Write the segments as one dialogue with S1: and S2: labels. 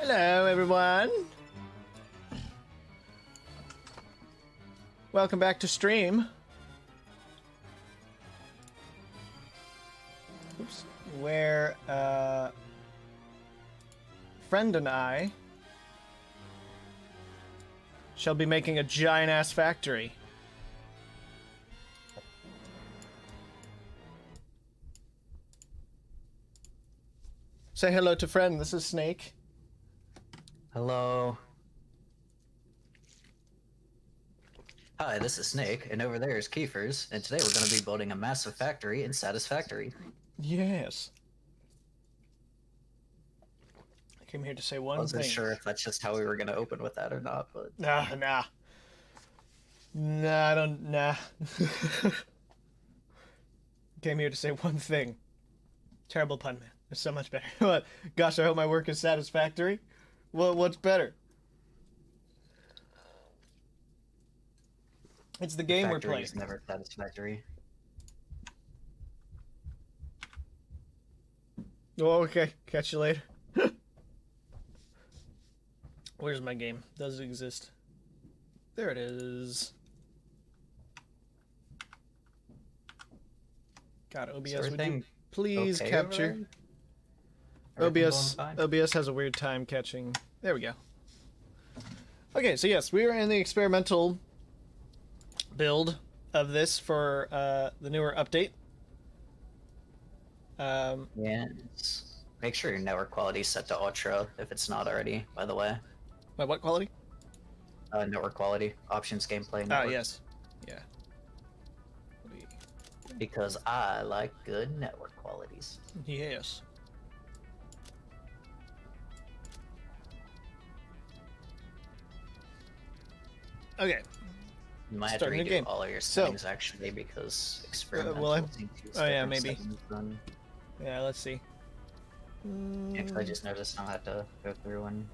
S1: Hello, everyone. Welcome back to stream. Oops. Where, friend and I shall be making a giant-ass factory. Say hello to friend. This is Snake.
S2: Hello. Hi, this is Snake, and over there is Kiefer's, and today we're going to be building a massive factory in Satisfactory.
S1: Yes. I came here to say one thing.
S2: I wasn't sure if that's just how we were going to open with that or not, but...
S1: Nah. Nah, I don't... Nah. Came here to say one thing. Terrible pun, man. It's so much better. What? Gosh, I hope my work is satisfactory. Well, what's better? It's the game we're playing.
S2: Factory is never satisfactory.
S1: Oh, okay. Catch you later. Where's my game? Does it exist? There it is. God, OBS, would you please
S2: okay
S1: capture? OBS has a weird time catching. There we go. Okay, so yes, we are in the experimental build of this for the newer update.
S2: Yes. Make sure your network quality is set to ultra if it's not already, by the way.
S1: My what quality?
S2: Network quality. Options, gameplay, network.
S1: Ah, yes. Yeah.
S2: Because I like good network qualities.
S1: Yes. Okay.
S2: You might have to redo all of your settings actually because experimental
S1: oh yeah, maybe. Yeah, let's see.
S2: Yeah, cause I just noticed I had to go through and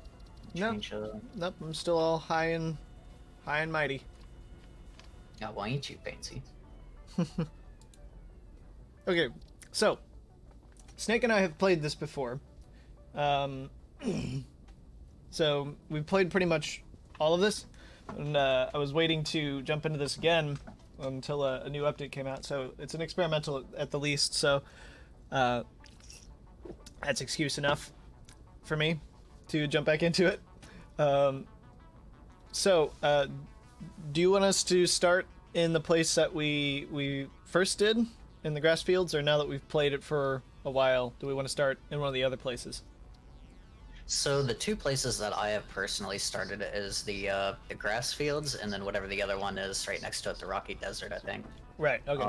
S2: change
S1: Nope, I'm still all high and mighty.
S2: Yeah, why ain't you fancy?
S1: Okay, so Snake and I have played this before. So we've played pretty much all of this, and I was waiting to jump into this again until a new update came out. So it's an experimental at the least. So that's excuse enough for me to jump back into it. So do you want us to start in the place that we first did? In the grass fields, or now that we've played it for a while, do we want to start in one of the other places?
S2: So the two places that I have personally started is the grass fields, and then whatever the other one is right next to it, the rocky desert, I think.
S1: Right. Okay.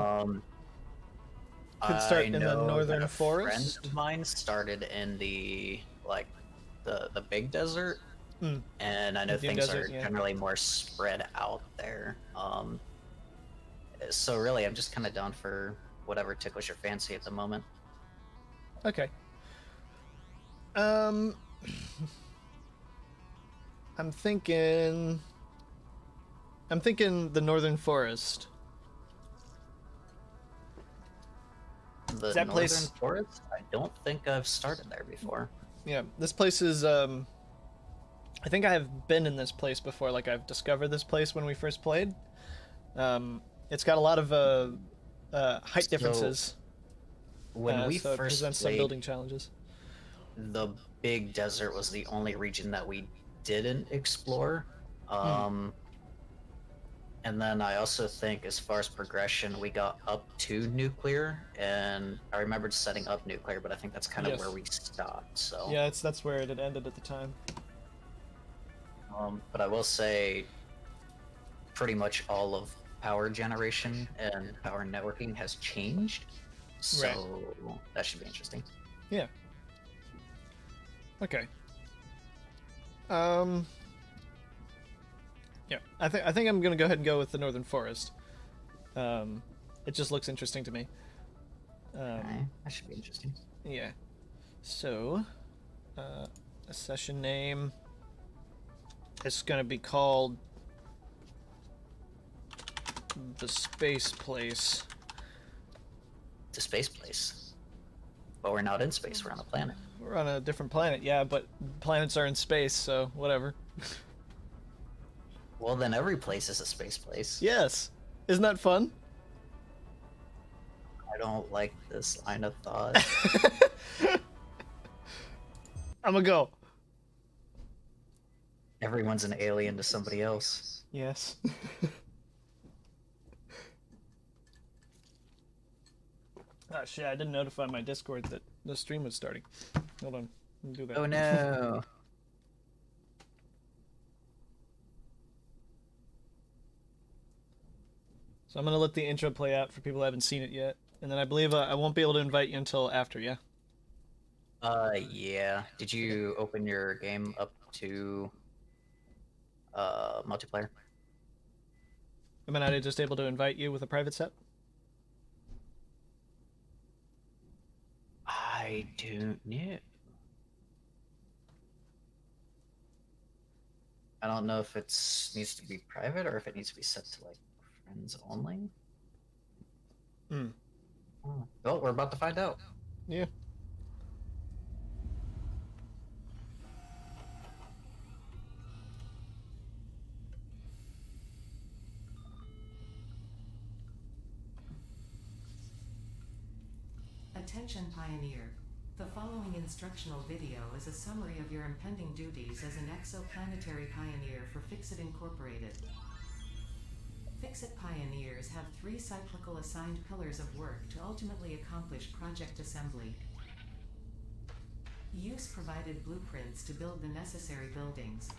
S1: Could start in the northern forest.
S2: A friend of mine started in the the big desert, and I know things are generally more spread out there. So really, I'm just kind of down for whatever tickles your fancy at the moment.
S1: Okay. I'm thinking the northern forest.
S2: The
S1: that
S2: northern
S1: place...
S2: forest? I don't think I've started there before.
S1: Yeah, this place is I think I have been in this place before, like I've discovered this place when we first played. It's got a lot of height differences.
S2: When we
S1: so it
S2: first
S1: presents some building challenges.
S2: The big desert was the only region that we didn't explore. And then I also think as far as progression, we got up to nuclear, and I remembered setting up nuclear, but I think that's kind of where we stopped. So
S1: yeah, that's where it had ended at the time.
S2: But I will say pretty much all of power generation and power networking has changed, so that should be interesting.
S1: Yeah. Okay. Yeah, I think I'm gonna go ahead and go with the northern forest. It just looks interesting to me.
S2: Okay, that should be interesting.
S1: Yeah. So, a session name. It's gonna be called the Space Place.
S2: The Space Place. But we're not in space, we're on a planet.
S1: We're on a different planet, yeah, but planets are in space, so whatever.
S2: Well, then every place is a space place.
S1: Yes. Isn't that fun?
S2: I don't like this line of thought.
S1: I'm gonna go.
S2: Everyone's an alien to somebody else.
S1: Yes. Oh shit, I didn't notify my Discord that the stream was starting. Hold on, let me do that.
S2: Oh no.
S1: So I'm gonna let the intro play out for people who haven't seen it yet. And then I believe I won't be able to invite you until after, yeah?
S2: Yeah. Did you open your game up to multiplayer?
S1: Am I not just able to invite you with a private set?
S2: I don't know. I don't know if it's needs to be private or if it needs to be set to like friends only.
S1: Hmm.
S2: Well, we're about to find out.
S1: Yeah.
S3: Attention Pioneer. The following instructional video is a summary of your impending duties as an exoplanetary pioneer for Fixit Incorporated. Fixit Pioneers have 3 cyclical assigned pillars of work to ultimately accomplish project assembly. Use provided blueprints to build the necessary buildings.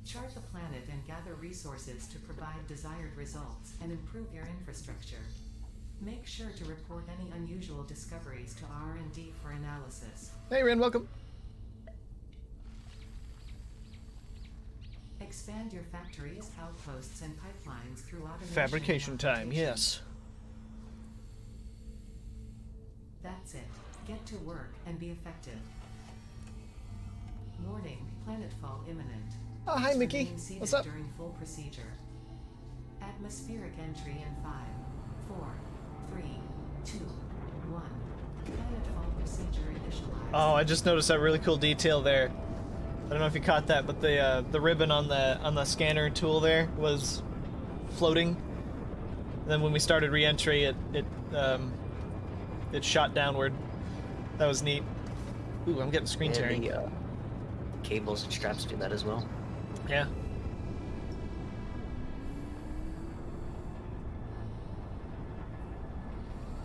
S3: Chart the planet and gather resources to provide desired results and improve your infrastructure. Make sure to report any unusual discoveries to R&D for analysis.
S1: Hey, Ren, welcome.
S3: Expand your factories, outposts, and pipelines through automation.
S1: Fabrication time, yes.
S3: That's it. Get to work and be effective. Warning, planetfall imminent.
S1: Oh, hi,
S3: Please
S1: Mickey.
S3: remain seated
S1: What's up?
S3: during full procedure. Atmospheric entry in 5, 4, 3, 2, 1. Planetfall procedure initialized.
S1: Oh, I just noticed that really cool detail there. I don't know if you caught that, but the ribbon on the scanner tool there was floating. And then when we started re-entry, it shot downward. That was neat. Ooh, I'm getting screen tearing.
S2: The cables and straps do that as well.
S1: Yeah.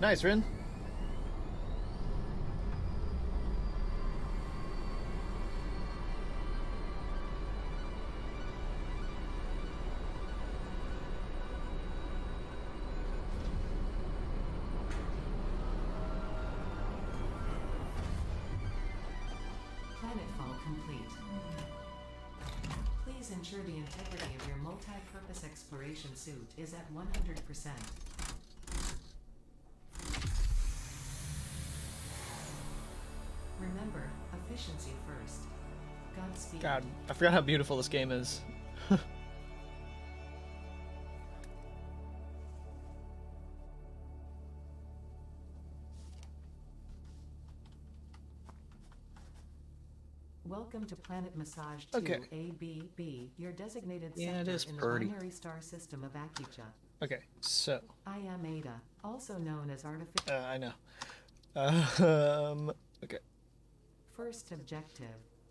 S1: Nice, Rin.
S3: Planetfall complete. Please ensure the integrity of your multi-purpose exploration suit is at 100%. Remember, efficiency first. Godspeed.
S1: God, I forgot how beautiful this game is.
S3: Welcome to Planet Massage 2
S1: Okay.
S3: ABB, your designated
S2: Yeah, it
S3: sector
S2: is
S3: in the
S2: pretty.
S3: binary star system of Akucha.
S1: Okay, so
S3: I am Ada, also known as artificial.
S1: I know. Okay.
S3: First objective.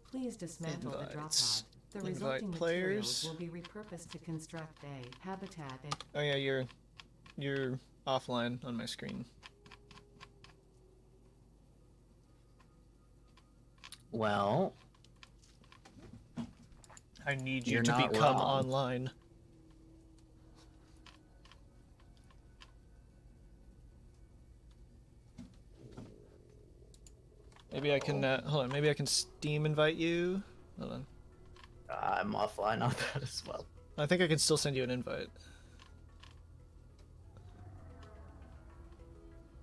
S3: Please dismantle the drop pod.
S1: Invites.
S3: The
S1: Invite
S3: resulting
S1: players.
S3: materials will be repurposed to construct a habitat and
S1: Oh yeah, you're offline on my screen.
S2: Well,
S1: I need you
S2: You're
S1: to
S2: not
S1: become
S2: wrong.
S1: online. Maybe I can hold on. Maybe I can Steam invite you. Hold on.
S2: I'm offline on that as well.
S1: I think I can still send you an invite.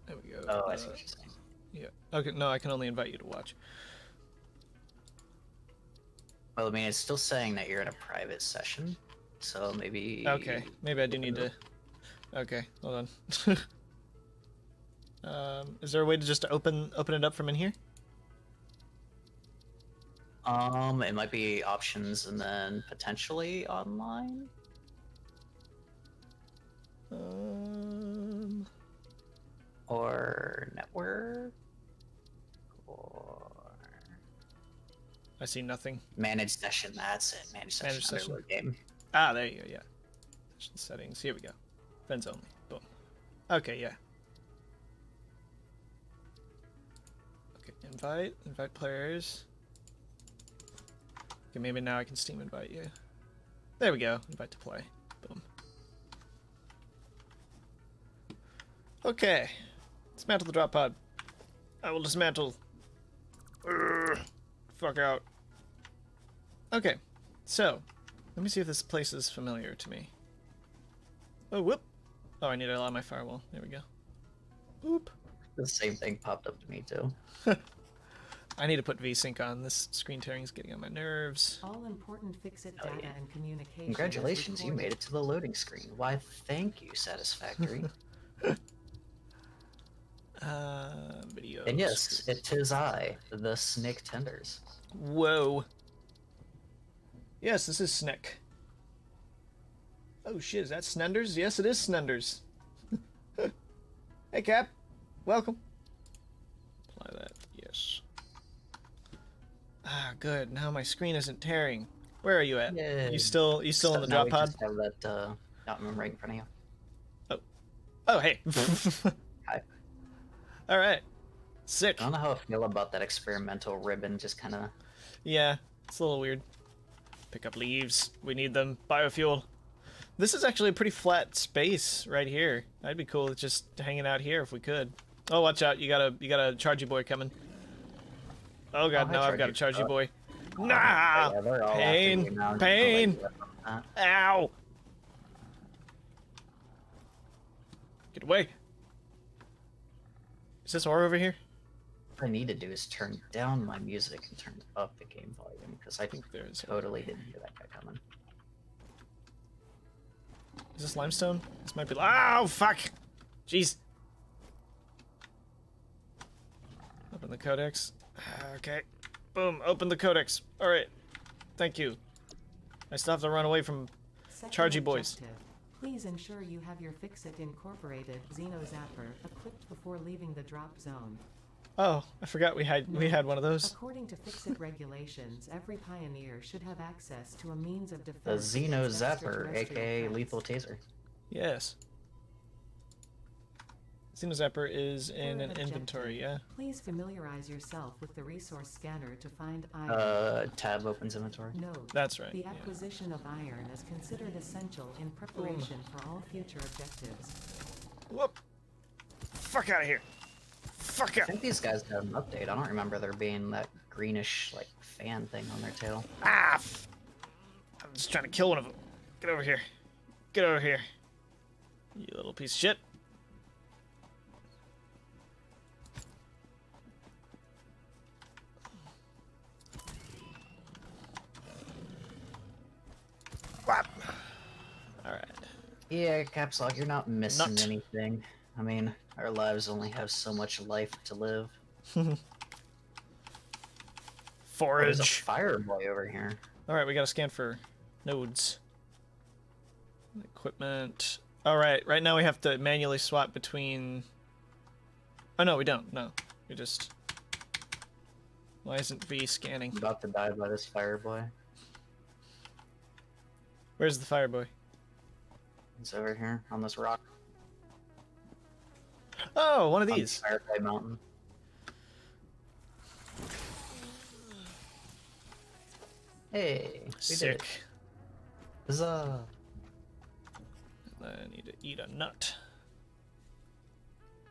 S1: There we go.
S2: Oh, I see what you're saying.
S1: Yeah. Okay. No, I can only invite you to watch.
S2: Well, I mean, it's still saying that you're in a private session, so maybe.
S1: Okay. Maybe I do need to. Okay. Hold on. Is there a way to just open it up from in here?
S2: It might be options and then potentially online. Or network. Or
S1: I see nothing.
S2: manage session. That's it. Manage session.
S1: Manage session.
S2: Underload game.
S1: Ah, there you go. Yeah. Session settings. Here we go. Friends only. Boom. Okay. Yeah. Okay. Invite players. Okay. Maybe now I can Steam invite you. There we go. Invite to play. Boom. Okay. Dismantle the drop pod. I will dismantle. Urgh. Fuck out. Okay. So, let me see if this place is familiar to me. Oh, whoop. Oh, I need to allow my firewall. There we go. Boop.
S2: The same thing popped up to me too.
S1: I need to put VSync on. This screen tearing is getting on my nerves.
S3: All important Fix-It
S2: Oh,
S3: data
S2: yeah.
S3: and communication.
S2: Congratulations, you made it to the loading screen. Why, thank you, Satisfactory.
S1: Video.
S2: And yes, it is I, the Snake Tenders.
S1: Whoa. Yes, this is Snick. Oh shit, is that Snenders? Yes, it is Snenders. Hey, Cap. Welcome. Apply that. Yes. Ah, good. Now my screen isn't tearing. Where are you at?
S2: Yay.
S1: You still in the
S2: Now
S1: drop
S2: we
S1: pod?
S2: just have that mountain right in front of you.
S1: Oh, hey.
S2: Hi.
S1: All right. Sick.
S2: I don't know how I feel about that experimental ribbon just kind of...
S1: Yeah, it's a little weird. Pick up leaves. We need them. Biofuel. This is actually a pretty flat space right here. That'd be cool just hanging out here if we could. Oh, watch out. You got a chargy boy coming. Oh god,
S2: hi,
S1: no, I've got a
S2: Chargy.
S1: chargy boy. Nah!
S2: Yeah, they're all after
S1: Pain!
S2: you now.
S1: Pain!
S2: Uh,
S1: Ow! Get away. Is this ore over here?
S2: What I need to do is turn down my music and turn up the game volume, because I
S1: think there's...
S2: totally didn't hear that guy coming.
S1: Is this limestone? This might be... Oh, fuck! Jeez. Open the codex. Okay. Boom, open the codex. Alright. Thank you. I still have to run away from
S3: Second
S1: chargy boys.
S3: objective. Please ensure you have your Fix-It Incorporated Xeno Zapper equipped before leaving the drop zone.
S1: Oh, I forgot we had one of those.
S3: According to Fix-It regulations, every pioneer should have access to a means of
S2: The
S3: defense
S2: Xeno
S3: against
S2: Zapper,
S3: extraterrestrial
S2: aka
S3: threats.
S2: Lethal Taser.
S1: Yes. Xenozapper is in an
S3: Third
S1: inventory, yeah?
S3: objective. Please familiarize yourself with the resource scanner to find iron.
S2: Tab opens inventory.
S3: Note,
S1: That's right.
S3: the
S1: Yeah.
S3: acquisition of iron is considered essential in preparation for all future objectives.
S1: Whoop! Fuck out of here! Fuck
S2: I
S1: out!
S2: think these guys had an update. I don't remember there being that greenish, like, fan thing on their tail.
S1: Ah! I'm just trying to kill one of them. Get over here. Get over here. You little piece of shit. Whap. Alright.
S2: Yeah, Caps Lock, you're not missing
S1: Nut.
S2: anything. I mean, our lives only have so much life to live. There's a
S1: Forage.
S2: fire boy over here.
S1: Alright, we gotta scan for nodes. Equipment. Alright, right now we have to manually swap between... Oh no, we don't. No. We just... Why isn't V scanning?
S2: I'm about to die by this fire boy.
S1: Where's the fireboy?
S2: He's over here on this rock.
S1: Oh, one of
S2: On the
S1: these.
S2: Firefly Mountain. Hey, we did
S1: Sick.
S2: it. Huzzah.
S1: I need to eat a nut.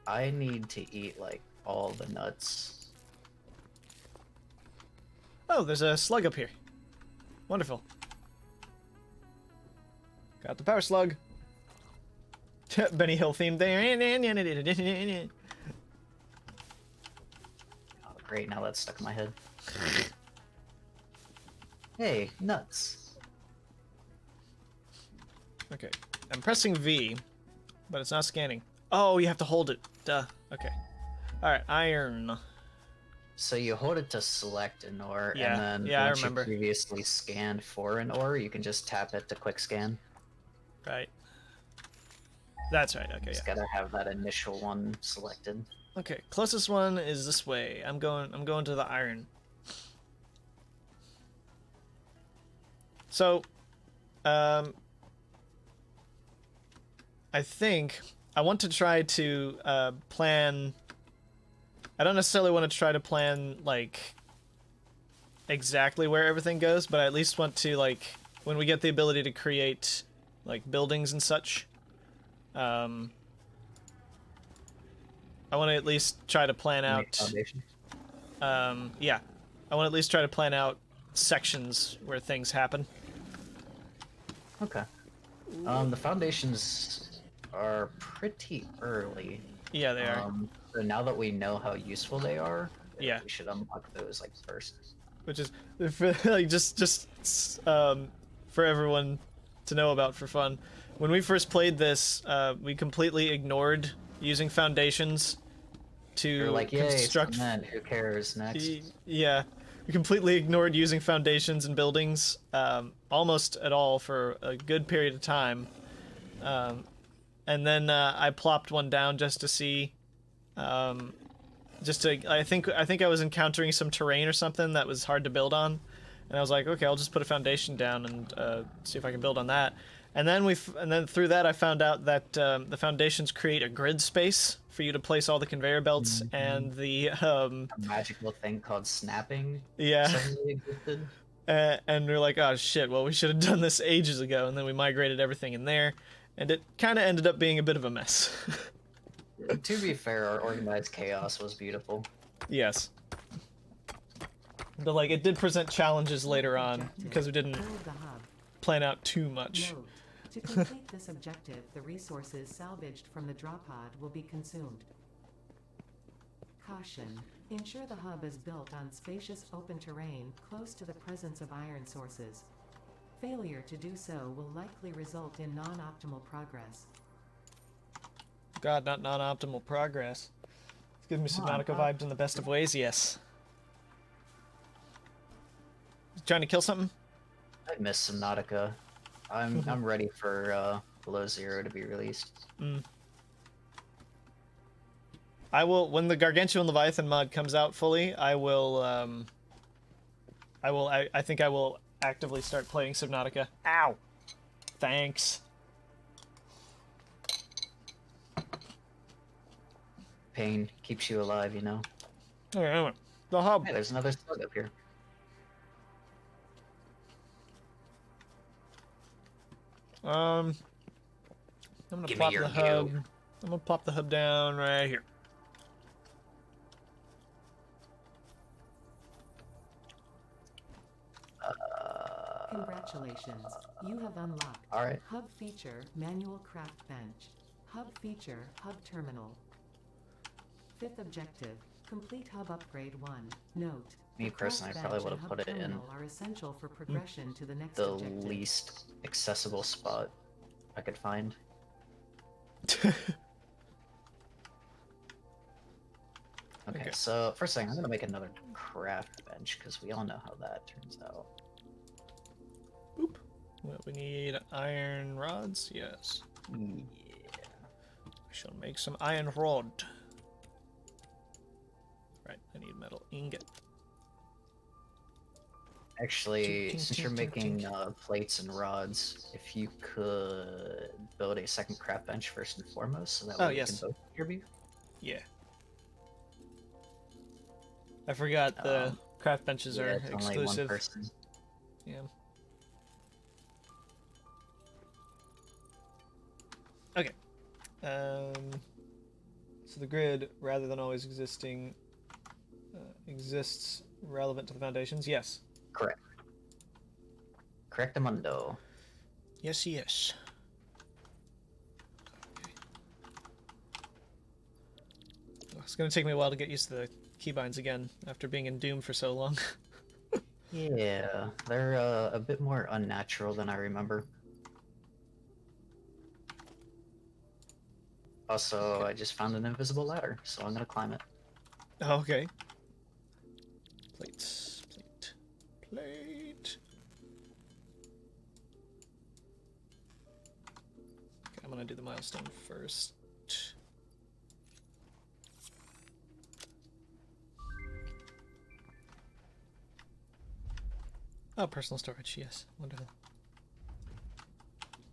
S2: I need to eat, like, all the nuts.
S1: Oh, there's a slug up here. Wonderful. Got the power slug. Benny Hill theme there.
S2: Oh, great, now that's stuck in my head. Hey, nuts.
S1: Okay. I'm pressing V, but it's not scanning. Oh, you have to hold it. Duh. Okay. All right, iron.
S2: So you hold it to select an ore,
S1: Yeah,
S2: and then
S1: yeah, I
S2: once you
S1: remember.
S2: previously scanned for an ore, you can just tap it to quick scan.
S1: Right. That's right. Okay,
S2: Just
S1: yeah.
S2: gotta have that initial one selected.
S1: Okay, closest one is this way. I'm going to the iron. So, I think I want to try to plan. I don't necessarily want to try to plan like exactly where everything goes, but I at least want to like when we get the ability to create like buildings and such. I want to at least try to plan out.
S2: Foundation.
S1: Yeah, I want to at least try to plan out sections where things happen.
S2: Okay. The foundations are pretty early.
S1: Yeah, they are.
S2: So now that we know how useful they are,
S1: Yeah.
S2: we should unlock those like first.
S1: Which is like just for everyone to know about for fun. When we first played this, we completely ignored using foundations to
S2: You're like, yay,
S1: construct.
S2: cement, who cares? Next.
S1: Yeah, we completely ignored using foundations and buildings almost at all for a good period of time. And then I plopped one down just to see. I think I was encountering some terrain or something that was hard to build on, and I was like, okay, I'll just put a foundation down and see if I can build on that. And then through that I found out that the foundations create a grid space for you to place all the conveyor belts and the
S2: A magical thing called snapping.
S1: yeah.
S2: Suddenly existed.
S1: And we're like, oh shit, well we should have done this ages ago, and then we migrated everything in there, and it kind of ended up being a bit of a mess.
S2: To be fair, our organized chaos was beautiful.
S1: Yes. But like it did present challenges later on because we didn't
S3: Build the hub.
S1: plan out too much.
S3: Note, to complete this objective, the resources salvaged from the drop pod will be consumed. Caution. Ensure the hub is built on spacious open terrain close to the presence of iron sources. Failure to do so will likely result in non-optimal progress.
S1: God, not non-optimal progress. It's giving me Subnautica vibes in the best of ways, yes. Trying to kill something?
S2: I miss Subnautica. I'm ready for Below Zero to be released.
S1: I will, when the Gargantuan Leviathan mod comes out fully, I think I will actively start playing Subnautica. Ow! Thanks.
S2: Pain keeps you alive, you know?
S1: Okay, anyway. The hub.
S2: Hey, there's another slug up here.
S1: I'm gonna
S2: Give me
S1: plop
S2: your
S1: the hub.
S2: goo.
S1: I'm gonna plop the hub down right here.
S3: Congratulations, you have unlocked
S2: Alright.
S3: Hub Feature Manual Craft Bench. Hub Feature Hub Terminal. Fifth objective, complete Hub Upgrade 1. Note,
S2: Me
S3: the
S2: personally, I
S3: craft
S2: probably
S3: bench
S2: would
S3: and
S2: have
S3: hub
S2: put it in
S3: terminal are essential for progression to the next
S2: the
S3: objective.
S2: least accessible spot I could find. Okay, so first thing, I'm gonna make another craft bench because we all know how that turns out.
S1: Oop. Well, we need iron rods. Yes.
S2: Yeah.
S1: We shall make some iron rod. Right. I need metal ingot.
S2: Actually,
S1: Tink,
S2: since
S1: tink,
S2: you're
S1: tink,
S2: making
S1: tink.
S2: plates and rods, if you could build a second craft bench first and foremost, so that
S1: Oh,
S2: way
S1: yes.
S2: you can both contribute.
S1: Yeah. I forgot the craft benches
S2: Yeah,
S1: are
S2: it's only one
S1: exclusive.
S2: person.
S1: Yeah. Okay. So the grid, rather than always existing, exists relevant to the foundations. Yes.
S2: Correct. Correctamundo.
S1: Yes. Yes. Okay. It's gonna take me a while to get used to the keybinds again after being in Doom for so long.
S2: Yeah, they're a bit more unnatural than I remember. Also, I just found an invisible ladder, so I'm gonna climb it.
S1: Oh, okay. Plates, plate. Okay, I'm gonna do the milestone first. Oh, personal storage, yes. Wonderful.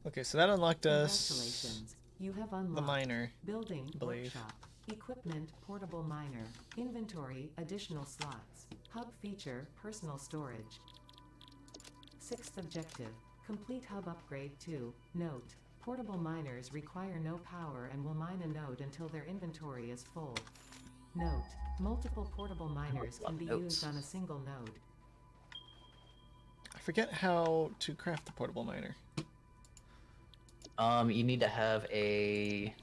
S1: Okay, so that unlocked us
S3: Congratulations. You have unlocked
S1: the miner.
S3: building,
S1: I believe.
S3: workshop, equipment, portable miner, inventory, additional slots, hub feature, personal storage. 6th objective, complete hub upgrade 2. Note, portable miners require no power and will mine a node until their inventory is full. Note, multiple portable miners can be used on a single node.
S1: I forget how to craft the portable miner.
S2: You need to have a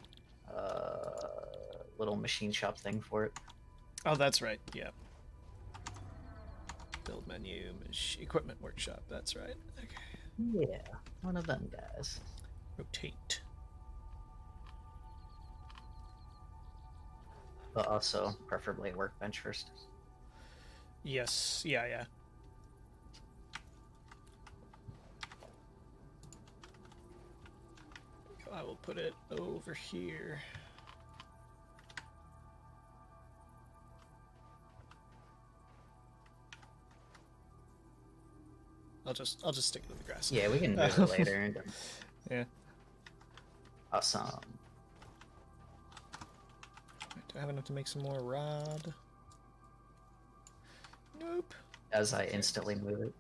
S2: little machine shop thing for it.
S1: Oh, that's right. Yeah. Build menu, equipment workshop. That's right. Okay.
S2: Yeah, one of them guys.
S1: Rotate.
S2: But also, preferably a workbench first.
S1: Yes. Yeah. Yeah. I will put it over here. I'll just stick to the grass.
S2: Yeah, we can move it later.
S1: Yeah.
S2: Awesome.
S1: Do I have enough to make some more rod? Nope.
S2: As I instantly move it.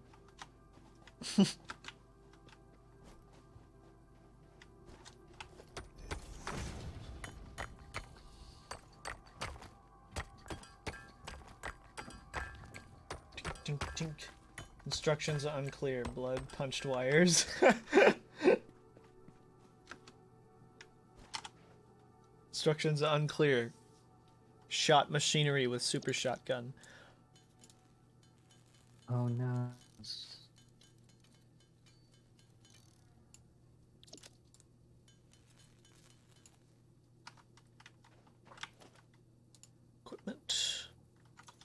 S1: Tink, tink, tink. Instructions unclear. Blood punched wires. Instructions unclear. Shot machinery with super shotgun.
S2: Oh no.
S1: Equipment.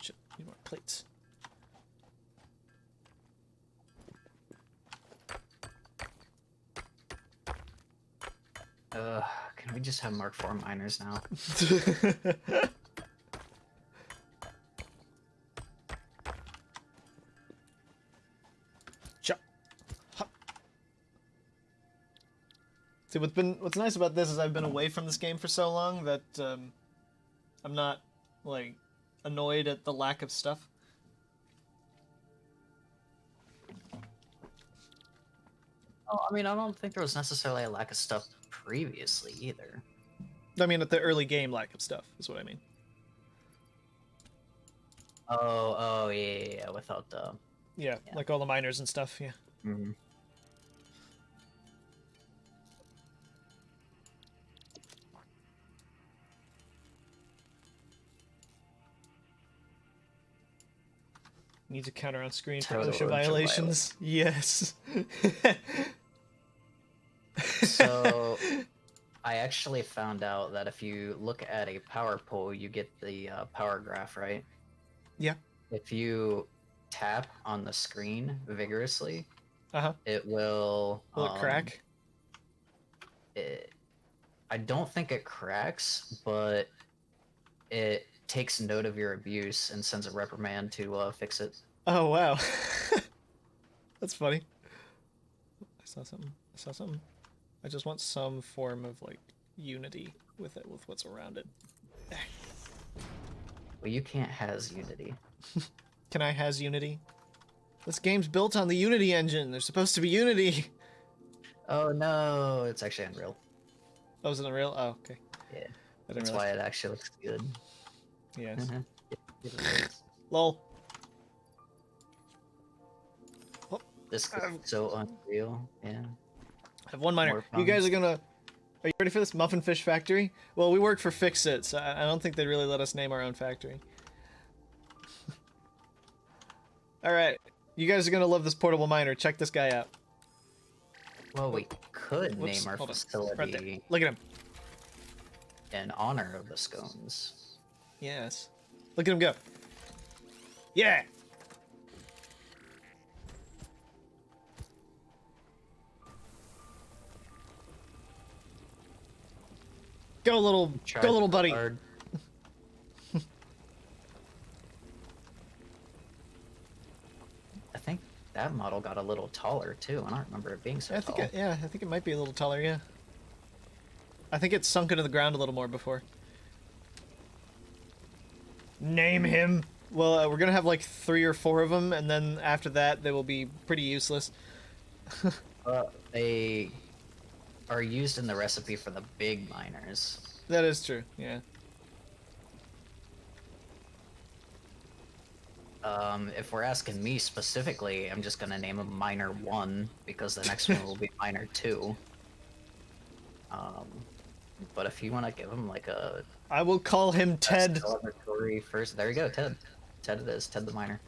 S1: Shit, need more plates.
S2: Can we just have Mark IV miners now?
S1: Chop. Hop. See, what's nice about this is I've been away from this game for so long that I'm not like annoyed at the lack of stuff.
S2: Oh, I mean, I don't think there was necessarily a lack of stuff previously either.
S1: I mean, at the early game lack of stuff is what I mean.
S2: Oh, yeah, without the...
S1: Yeah, like all the miners and stuff, yeah.
S2: Mm-hmm.
S1: Needs a counter on screen for
S2: Total
S1: OSHA violations. Yes.
S2: So, I actually found out that if you look at a power pole, you get the power graph, right?
S1: Yeah.
S2: If you tap on the screen vigorously,
S1: Uh-huh.
S2: it will...
S1: Will it crack?
S2: I don't think it cracks, but it takes note of your abuse and sends a reprimand to fix it.
S1: Oh, wow. That's funny. I saw something. I just want some form of, like, unity with it, with what's around it.
S2: Well, you can't has Unity.
S1: Can I has Unity? This game's built on the Unity engine. There's supposed to be Unity.
S2: Oh no, it's actually Unreal.
S1: Oh, is it Unreal? Oh, okay.
S2: Yeah,
S1: I didn't
S2: that's
S1: realize.
S2: why it actually looks good.
S1: Yes.
S2: It is.
S1: Lol.
S2: This is so unreal. Yeah.
S1: I have one miner.
S2: More
S1: You guys
S2: puns.
S1: are gonna... Are you ready for this? Muffin Fish Factory? Well, we work for Fix-It, so I don't think they'd really let us name our own factory. Alright. You guys are gonna love this portable miner. Check this guy out.
S2: Well, we could
S1: Whoops,
S2: name our
S1: hold on.
S2: facility.
S1: Right there. Look at him.
S2: in honor of the scones.
S1: Yes. Look at him go. Yeah. Go little buddy.
S2: Hard. I think that model got a little taller too. I don't remember it being so tall.
S1: I think it might be a little taller, yeah. I think it's sunk into the ground a little more before. Name him. Well, we're gonna have like 3 or 4 of them, and then after that, they will be pretty useless.
S2: They are used in the recipe for the big miners.
S1: That is true, yeah.
S2: If we're asking me specifically, I'm just gonna name him Miner 1, because the next one will be Miner 2. But if you want to give him like a...
S1: I will call him Ted.
S2: Celebratory first. There you go, Ted. Ted it is. Ted the Miner.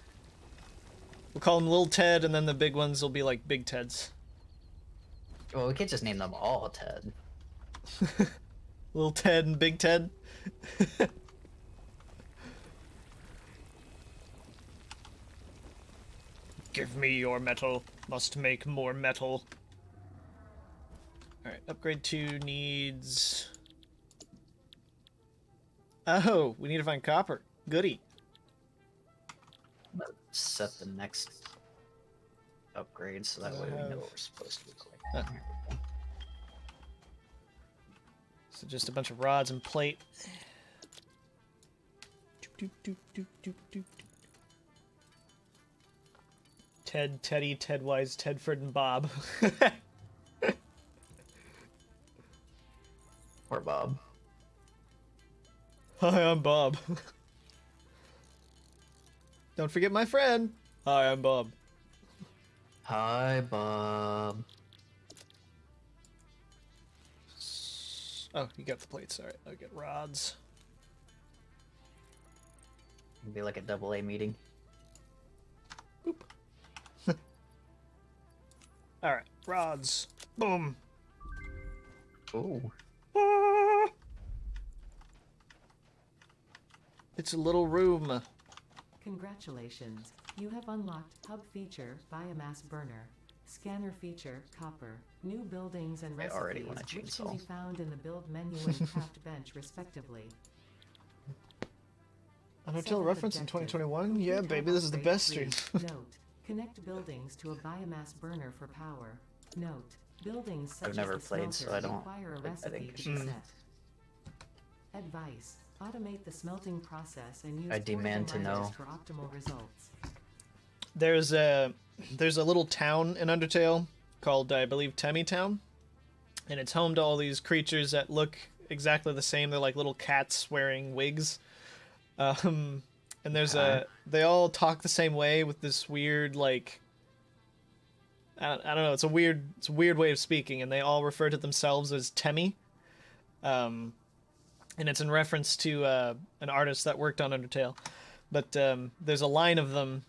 S1: We'll call him Little Ted, and then the big ones will be like Big Teds.
S2: Well, we can't just name them all Ted.
S1: Little Ted and Big Ted. Give me your metal. Must make more metal. Alright, upgrade 2 needs... Oh, we need to find copper. Goody.
S2: Let's set the next upgrade so that way we know what we're supposed to be collecting.
S1: Huh.
S2: Here we go.
S1: So just a bunch of rods and plate. Doop, doop, doop, doop, doop. Ted, Teddy, Tedwise, Tedford, and Bob.
S2: Or Bob.
S1: Hi, I'm Bob. Don't forget my friend. Hi, I'm Bob.
S2: Hi, Bob.
S1: Oh, you got the plates. Alright, I'll get rods.
S2: It'd be like a AA meeting.
S1: Boop. Alright, rods. Boom.
S2: Ooh.
S1: Ah! It's a little room.
S3: Congratulations. You have unlocked Hub Feature, Biomass Burner, Scanner Feature, Copper, New Buildings and
S2: I already
S3: Recipes,
S2: want a
S3: which can
S2: chainsaw.
S3: be found in the Build menu and Craft bench, respectively.
S1: An hotel
S3: Seventh
S1: reference in
S3: objective.
S1: 2021? Yeah,
S3: Complete
S1: baby, this is the
S3: upgrade
S1: best stream.
S3: 3. Note: connect buildings to a biomass burner for power. Note: buildings such
S2: I've never
S3: as the
S2: played, so
S3: smelter
S2: I don't
S3: require a
S2: think
S3: recipe to be
S1: Mm.
S3: set. Advice: automate the smelting process and use
S2: I demand to
S3: miners
S2: know.
S3: for optimal results.
S1: There's a little town in Undertale called, I believe, Temmie Town, and it's home to all these creatures that look exactly the same. They're like little cats wearing wigs, and there's they all talk the same way with this weird like I don't know. It's a weird way of speaking, and they all refer to themselves as Temmie, and it's in reference to an artist that worked on Undertale. But there's a line of them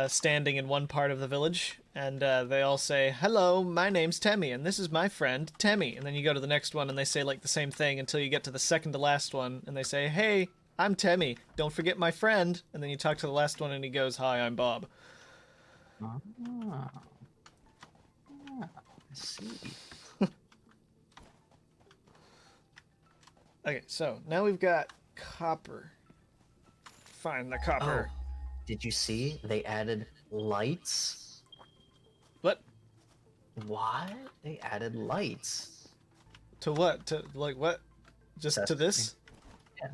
S1: standing in one part of the village, and they all say, "Hello, my name's Temmie, and this is my friend Temmie." And then you go to the next one, and they say like the same thing until you get to the second to last one, and they say, "Hey, I'm Temmie. Don't forget my friend." And then you talk to the last one, and he goes, "Hi, I'm Bob."
S2: Ah. I see.
S1: Okay, so now we've got copper. Find the copper.
S2: Oh, did you see they added lights?
S1: What?
S2: What? They added lights.
S1: To what? To like what? Just to this?
S2: Yeah.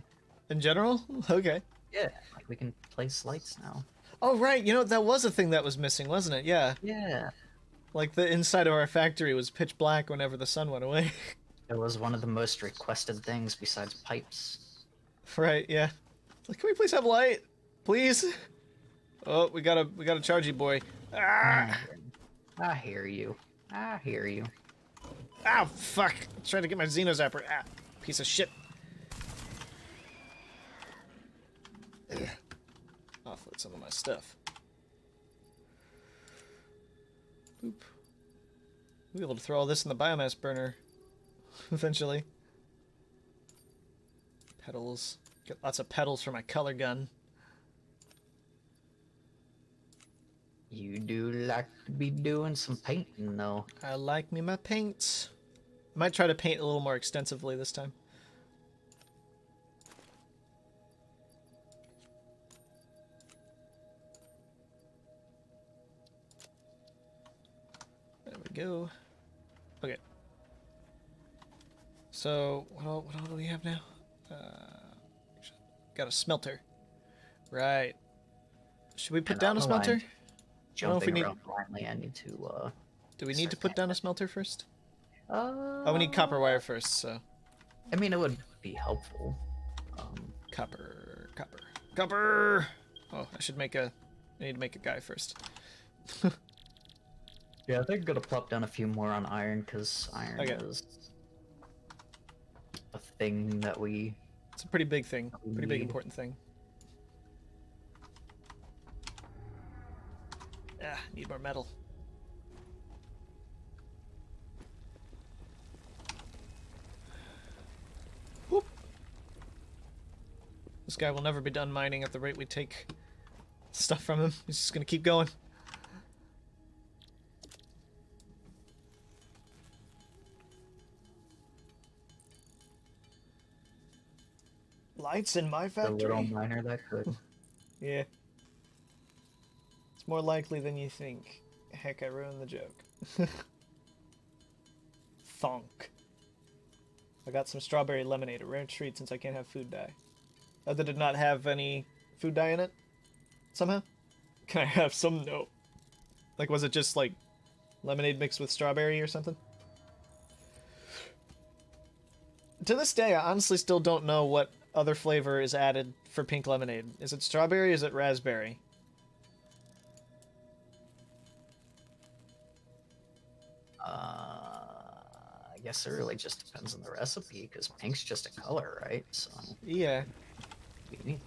S1: In general? Okay.
S2: Yeah, like we can place lights now.
S1: Oh, right. You know, that was a thing that was missing, wasn't it? Yeah.
S2: Yeah.
S1: Like the inside of our factory was pitch black whenever the sun went away.
S2: It was one of the most requested things besides pipes.
S1: Right, yeah. Like, can we please have light? Please? Oh, we gotta charge you, boy. Ah!
S2: I hear you. I hear you.
S1: Ow, fuck. I'm trying to get my Xeno Zapper. Ah, piece of shit. Ugh. Offload some of my stuff. Boop. We'll be able to throw all this in the biomass burner eventually. Petals. Get lots of petals for my color gun.
S2: You do like to be doing some painting, though.
S1: I like me my paints. I might try to paint a little more extensively this time. There we go. Okay. So, what all do we have now? Got a smelter. Right. Should we put
S2: And
S1: down
S2: on
S1: a
S2: the
S1: smelter?
S2: line,
S1: I don't know if we
S2: Jumping
S1: need...
S2: around blindly, I need to,
S1: Do we need to put down a smelter first?
S2: Oh,
S1: we need copper wire first, so...
S2: I mean, it would be helpful.
S1: Copper. Oh, I should make a... I need to make a guy first.
S2: Yeah, they're gonna plop down a few more on iron, because iron
S1: Okay.
S2: is a thing that we...
S1: It's a pretty big thing. Pretty big
S2: Need.
S1: important thing. Ah, need more metal. Whoop. This guy will never be done mining at the rate we take stuff from him. He's just gonna keep going. Lights in my
S2: The little
S1: factory.
S2: miner that could.
S1: Yeah. It's more likely than you think. Heck, I ruined the joke. Thonk. I got some strawberry lemonade, a rare treat since I can't have food dye. Oh, did it not have any food dye in it? Somehow? Can I have some? No. Like, was it just, like, lemonade mixed with strawberry or something? To this day, I honestly still don't know what other flavor is added for pink lemonade. Is it strawberry or is it raspberry?
S2: I guess it really just depends on the recipe, because pink's just a color, right? So,
S1: Yeah.
S2: maybe.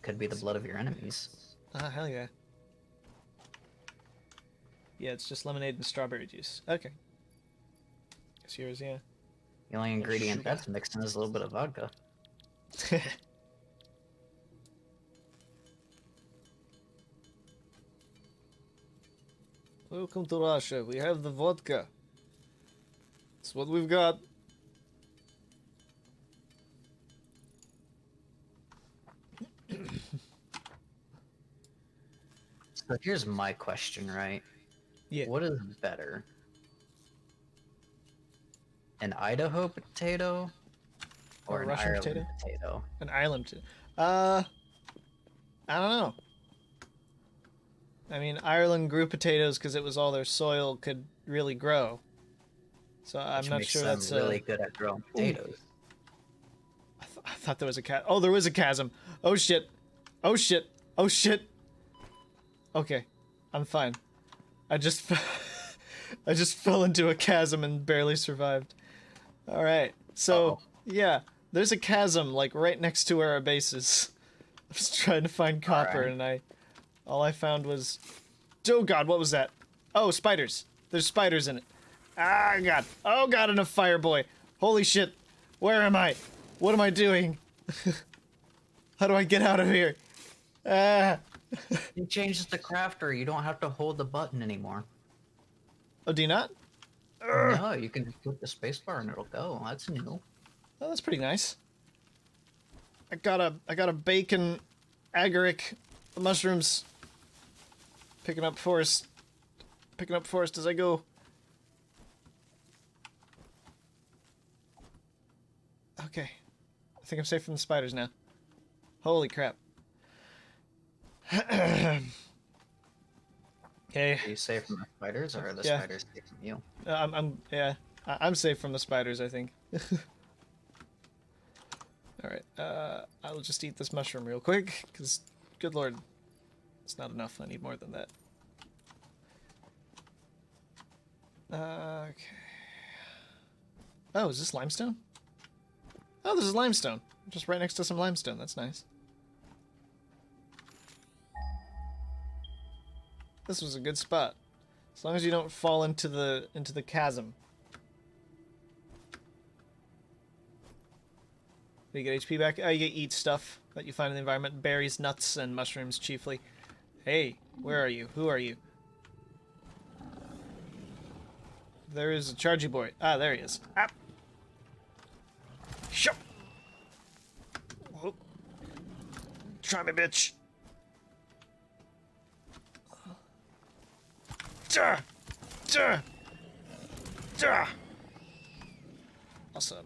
S2: Could be the blood of your enemies.
S1: Ah, hell yeah. Yeah, it's just lemonade and strawberry juice. Okay. Guess yours, yeah.
S2: The only ingredient
S1: sugar.
S2: that's mixed in is a little bit of vodka.
S1: Welcome to Russia. We have the vodka. That's what we've got.
S2: So here's my question, right?
S1: Yeah.
S2: What is better? An Idaho potato
S1: Or
S2: or
S1: a
S2: an
S1: Russian
S2: Ireland
S1: potato? An island. I don't know. I mean, Ireland grew potatoes because it was all their soil could really grow. So I'm
S2: Which
S1: not
S2: makes
S1: sure
S2: them
S1: that's
S2: really good at growing potatoes.
S1: I thought there was a cat. Oh, there was a chasm. Oh shit. Oh shit. Oh shit. Okay, I'm fine. I just I just fell into a chasm and barely survived. All right. So
S2: Uh-oh.
S1: yeah, there's a chasm like right next to where our base is. I was trying to find copper
S2: Alright.
S1: and all I found was, oh god, what was that? Oh, spiders. There's spiders in it. Ah god. Oh god, and a fire boy. Holy shit. Where am I? What am I doing? How do I get out of here? Ah.
S2: You changed the crafter. You don't have to hold the button anymore.
S1: Oh, do you not?
S2: No, you can click the spacebar and it'll go. That's new.
S1: Oh, that's pretty nice. I got a bacon agaric mushrooms. Picking up forest as I go. Okay. I think I'm safe from the spiders now. Holy crap. Okay.
S2: Are you safe from the spiders, or are the
S1: Yeah.
S2: spiders safe from you?
S1: I'm safe from the spiders, I think. Alright, I'll just eat this mushroom real quick, because, good lord, it's not enough. I need more than that. Okay. Oh, is this limestone? Oh, this is limestone. Just right next to some limestone. That's nice. This was a good spot. As long as you don't fall into the chasm. You get HP back. You get eat stuff that you find in the environment. Berries, nuts, and mushrooms chiefly. Hey, where are you? Who are you? There is a chargy boy. Ah, there he is. Ah. Shoo! Whoop. Try me, bitch. Duh! Duh! Duh! Awesome.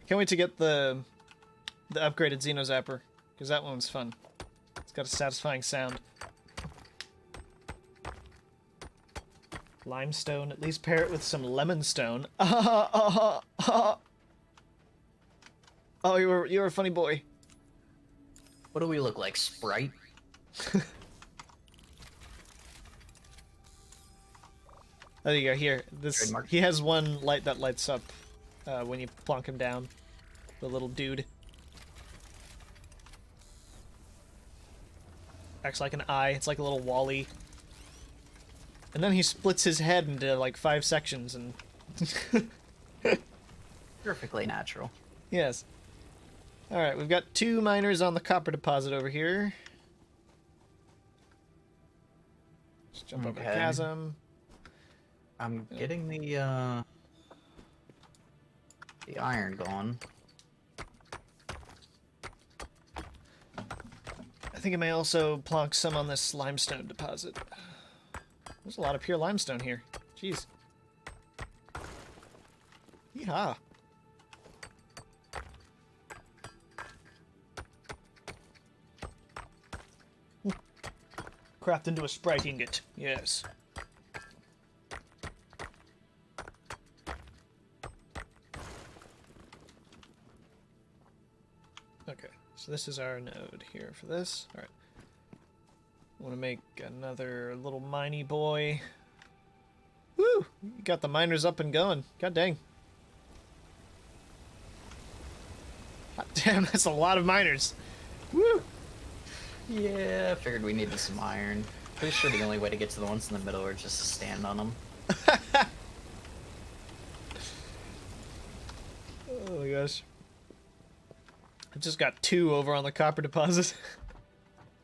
S1: Can't wait to get the upgraded Xeno Zapper, because that one's fun. It's got a satisfying sound. Limestone. At least pair it with some lemon stone. Oh, you were a funny boy.
S2: What do we look like, Sprite?
S1: There you go. Here, this
S2: Trademark.
S1: he has one light that lights up when you plonk him down. The little dude acts like an eye. It's like a little Wall-E. And then he splits his head into like 5 sections and.
S2: Perfectly natural.
S1: Yes. All right, we've got 2 miners on the copper deposit over here. Just jump over the
S2: Okay.
S1: chasm.
S2: I'm getting the iron going.
S1: I think I may also plonk some on this limestone deposit. There's a lot of pure limestone here. Jeez. Yeehaw. Craft into a sprite ingot. Yes. Okay, so this is our node here for this. All right. I want to make another little miney boy. Woo! You got the miners up and going. God dang. Hot damn, that's a lot of miners. Woo!
S2: Yeah, I figured we needed some iron. Pretty sure the only way to get to the ones in the middle are just to stand on them.
S1: Oh my gosh. I've just got 2 over on the copper deposit.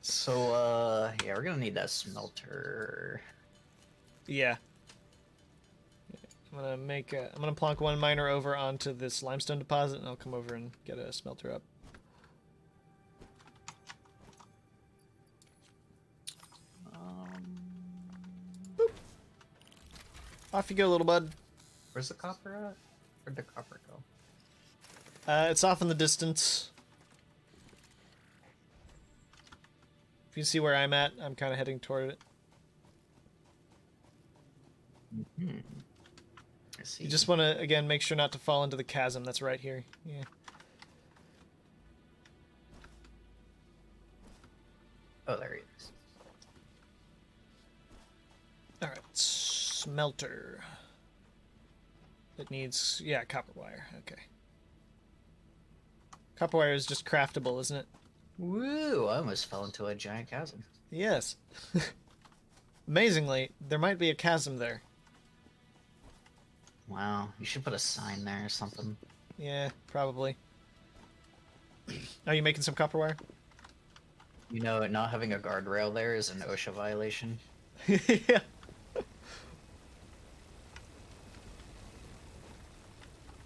S2: So, yeah, we're gonna need that smelter.
S1: Yeah. I'm gonna plonk 1 miner over onto this limestone deposit, and I'll come over and get a smelter up. Boop. Off you go, little bud.
S2: Where's the copper at? Where'd the copper go?
S1: It's off in the distance. If you see where I'm at, I'm kind of heading toward it.
S2: Mm-hmm. I see.
S1: You just want to, again, make sure not to fall into the chasm that's right here. Yeah.
S2: Oh, there he is.
S1: Alright, smelter. It needs, yeah, copper wire. Okay. Copper wire is just craftable, isn't it?
S2: Woo! I almost fell into a giant chasm.
S1: Yes. Amazingly, there might be a chasm there.
S2: Wow, you should put a sign there or something.
S1: Yeah, probably. Are you making some copper wire?
S2: You know, not having a guardrail there is an OSHA violation.
S1: Yeah.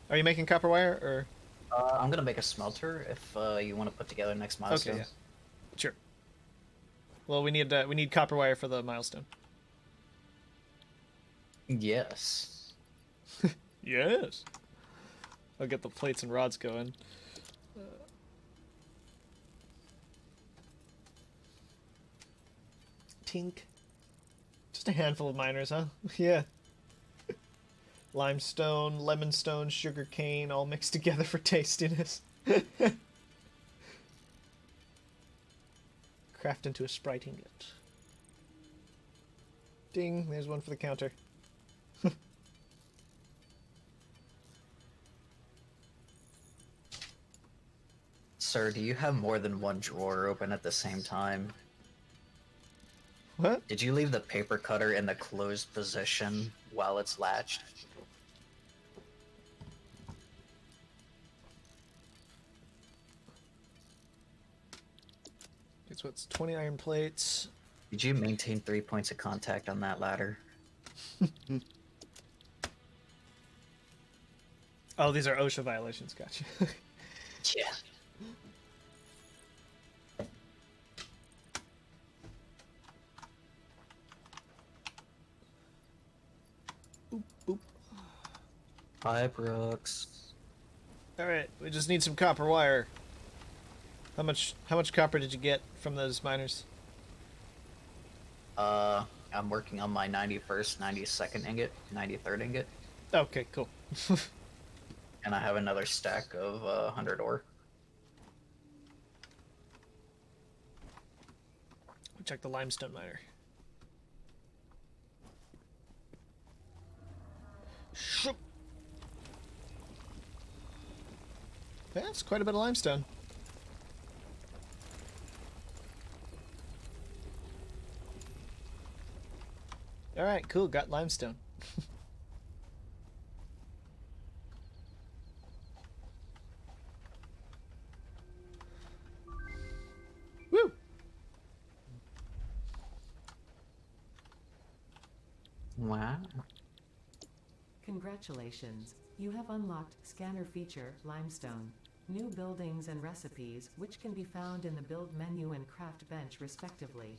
S1: Are you making copper wire, or?
S2: I'm gonna make a smelter if you want to put together next milestone.
S1: Okay, yeah. Sure. Well, we need copper wire for the milestone.
S2: Yes.
S1: Yes. I'll get the plates and rods going. Tink. Just a handful of miners, huh? Yeah. Limestone, lemonstone, sugar cane, all mixed together for tastiness. Craft into a sprite ingot. Ding, there's one for the counter.
S2: Sir, do you have more than one drawer open at the same time?
S1: What?
S2: Did you leave the paper cutter in the closed position while it's latched?
S1: So it's 20 iron plates.
S2: Did you maintain 3 points of contact on that ladder?
S1: Oh, these are OSHA violations. Gotcha.
S2: Yeah.
S1: Boop, boop.
S2: Hi, Brooks.
S1: All right, we just need some copper wire. How much copper did you get from those miners?
S2: I'm working on my 91st, 92nd ingot, 93rd ingot,
S1: Okay, cool.
S2: and I have another stack of 100 ore.
S1: We'll check the limestone miner. Shoop. That's quite a bit of limestone. Alright, cool, got limestone. Woo!
S2: Wow.
S3: Congratulations, you have unlocked Scanner Feature Limestone. New buildings and recipes, which can be found in the Build menu and Craft bench respectively.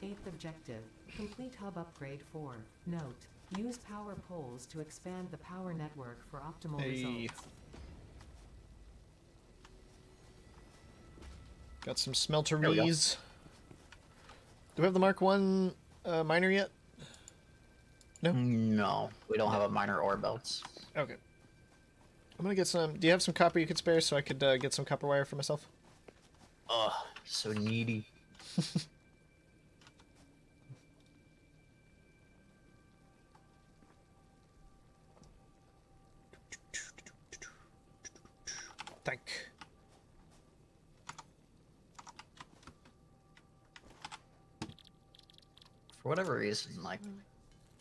S3: 8th objective, complete hub upgrade 4. Note, use power poles to expand the power network for optimal
S1: Hey.
S3: results.
S1: Got some
S2: There we go.
S1: smelteries. Do we have the Mark 1 miner yet?
S2: No, we don't have a miner ore belts.
S1: Okay. I'm gonna get some. Do you have some copper you could spare so I could get some copper wire for myself?
S2: Ugh, so needy.
S1: Thank.
S2: For whatever reason, like,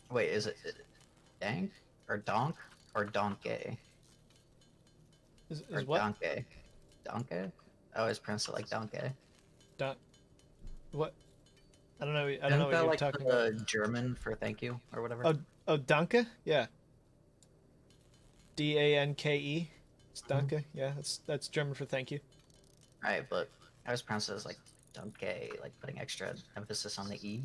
S2: wait, is it Dank or Donk or Donkey?
S1: Is
S2: Or
S1: what?
S2: Donkey? Donkey? I always pronounce it like Donkey.
S1: Don. What? I don't know. I don't
S2: Isn't
S1: know what
S2: that
S1: you're
S2: like
S1: talking
S2: the
S1: about.
S2: German for thank you or whatever?
S1: Oh, Danke? Yeah. Danke. It's Danke. Yeah, that's German for thank you.
S2: Right, but I always pronounce it as like Donkey, like putting extra emphasis on the E.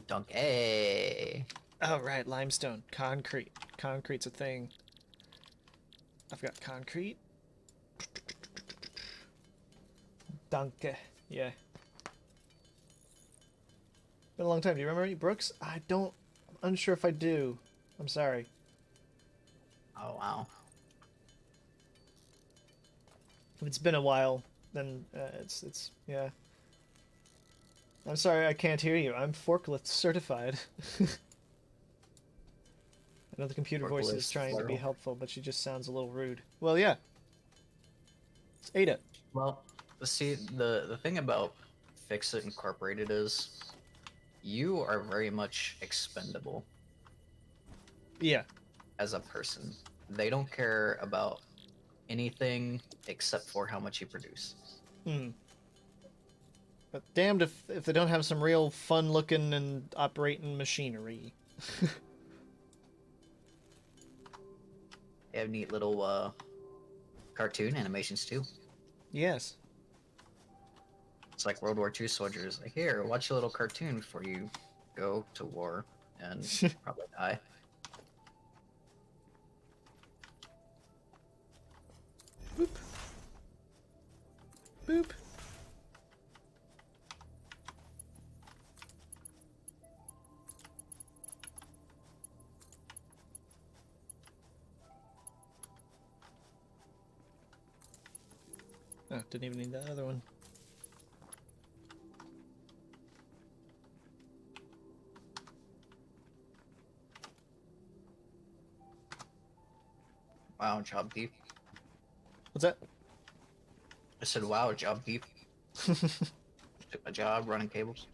S2: Donkey.
S1: Oh, right, limestone. Concrete. Concrete's a thing. I've got concrete. Danke. Yeah. Been a long time. Do you remember any Brooks? I'm unsure if I do. I'm sorry.
S2: Oh wow.
S1: If it's been a while, then it's yeah. I'm sorry, I can't hear you. I'm forklift certified. I know the computer voice is
S2: Forklift
S1: trying to be
S2: plural.
S1: helpful, but she just sounds a little rude. Well, yeah. It's Ada.
S2: Well, see, the thing about Fix It Incorporated is you are very much expendable
S1: Yeah.
S2: as a person. They don't care about anything except for how much you produce.
S1: Hmm. But damned if they don't have some real fun-looking and operating machinery.
S2: They have neat little cartoon animations too.
S1: Yes.
S2: It's like World War II soldiers. Like, here, watch a little cartoon before you go to war and probably die.
S1: Boop. Boop. Oh, didn't even need that other one.
S2: Wow, job deep.
S1: What's that?
S2: I said, wow, job deep. Took my job running cables.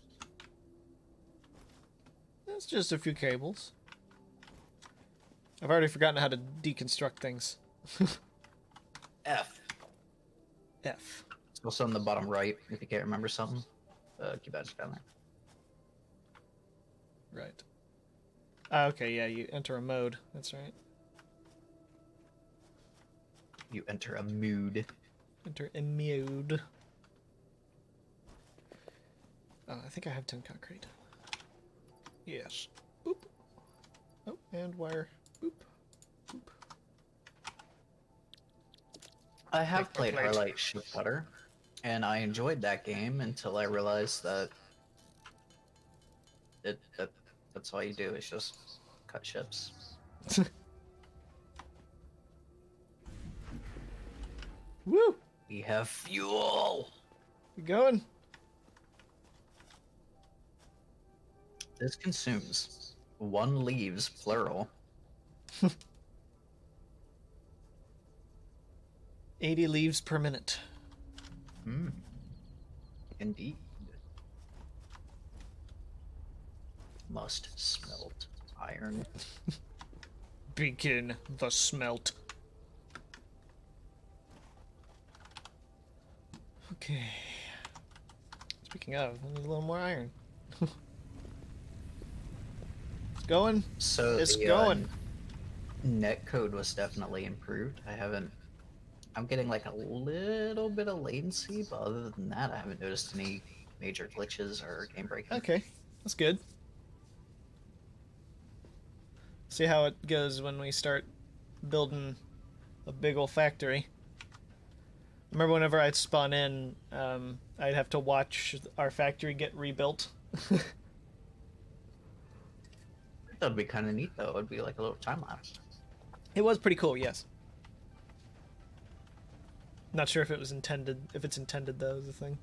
S1: It's just a few cables. I've already forgotten how to deconstruct things.
S2: F.
S1: F.
S2: It's also on the bottom right, if you can't remember something. Keep that down there.
S1: Right. Okay, yeah, you enter a mode. That's right.
S2: You enter a mood.
S1: Enter a mode. I think I have 10 concrete. Yes. Boop. Oh, and wire. Boop. Boop.
S2: I have
S1: Take the
S2: played
S1: plate.
S2: Highlight Ship Cutter, and I enjoyed that game until I realized that that's all you do is just cut ships.
S1: Woo!
S2: We have fuel!
S1: We going?
S2: This consumes 1 leaves, plural.
S1: 80 leaves per minute.
S2: Hmm. Indeed. Must smelt iron.
S1: Begin the smelt. Okay. Speaking of, I need a little more iron. It's going.
S2: So
S1: It's
S2: the
S1: going.
S2: netcode was definitely improved. I'm getting like a little bit of latency, but other than that, I haven't noticed any major glitches or game breaking.
S1: Okay, that's good. See how it goes when we start building a big old factory. I remember whenever I'd spawn in, I'd have to watch our factory get rebuilt.
S2: That'd be kind of neat, though. It'd be like a little time lapse.
S1: It was pretty cool, yes. Not sure if it was intended. If it's intended, though, is the thing.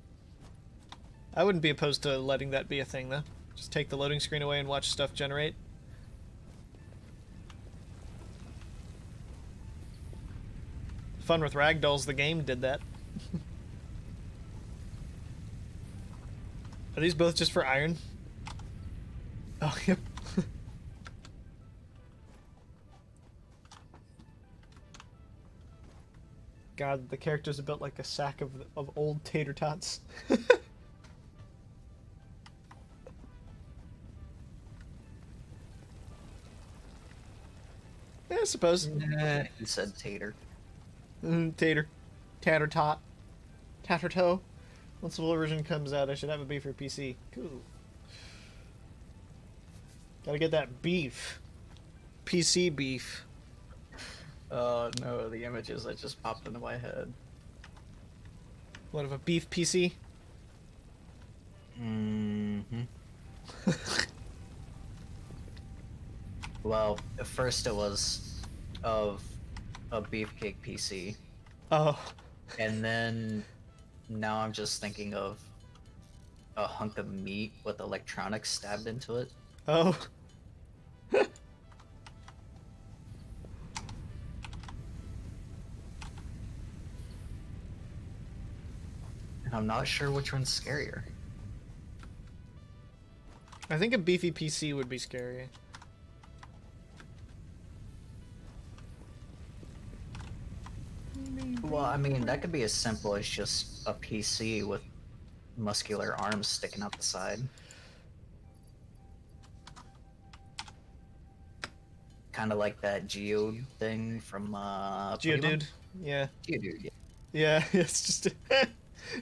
S1: I wouldn't be opposed to letting that be a thing, though. Just take the loading screen away and watch stuff generate. Fun with Ragdolls, the game did that. Are these both just for iron? Oh, yep. God, the characters are built like a sack of old tater tots. Yeah, I suppose.
S2: Nah, he said tater.
S1: Tater. Tatter tot. Tatter toe. Once the full version comes out, I should have a beef for PC. Cool. Gotta get that beef. PC beef.
S2: Oh no, the images that just popped into my head.
S1: What, of a beef PC?
S2: Mm-hmm. Well, at first it was of a beefcake PC,
S1: Oh.
S2: and then now I'm just thinking of a hunk of meat with electronics stabbed into it.
S1: Oh.
S2: And I'm not sure which one's scarier.
S1: I think a beefy PC would be scary.
S2: Well, I mean, that could be as simple as just a PC with muscular arms sticking out the side. Kind of like that Geode thing from
S1: Geodude.
S2: Pokemon?
S1: Yeah.
S2: Geodude, yeah.
S1: Yeah, it's just...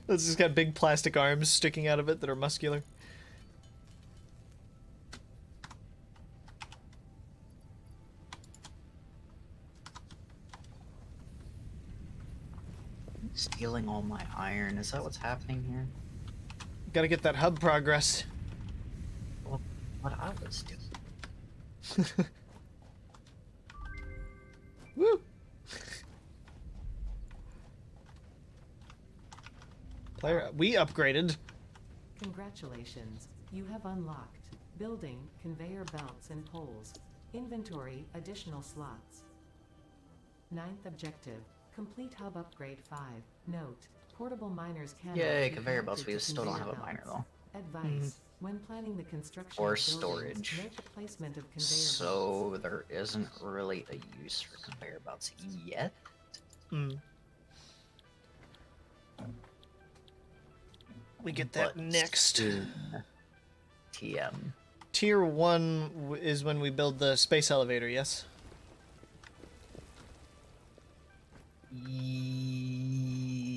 S1: it's just got big plastic arms sticking out of it that are muscular.
S2: Stealing all my iron. Is that what's happening here?
S1: Gotta get that hub progress.
S2: Well, what I was doing.
S1: Woo! Player, we upgraded.
S3: Congratulations, you have unlocked building, conveyor belts and poles. Inventory, additional slots. 9th objective, complete hub upgrade 5. Note, portable miners can
S2: Yay, conveyor belts. We still don't have a miner though.
S3: Advice, when planning the construction
S2: Or
S3: of buildings,
S2: storage.
S3: note the placement of conveyor belts.
S2: So there isn't really a use for conveyor belts yet.
S1: Mm. we get that
S2: but
S1: next.
S2: soon. TM.
S1: Tier 1 is when we build the space elevator, yes?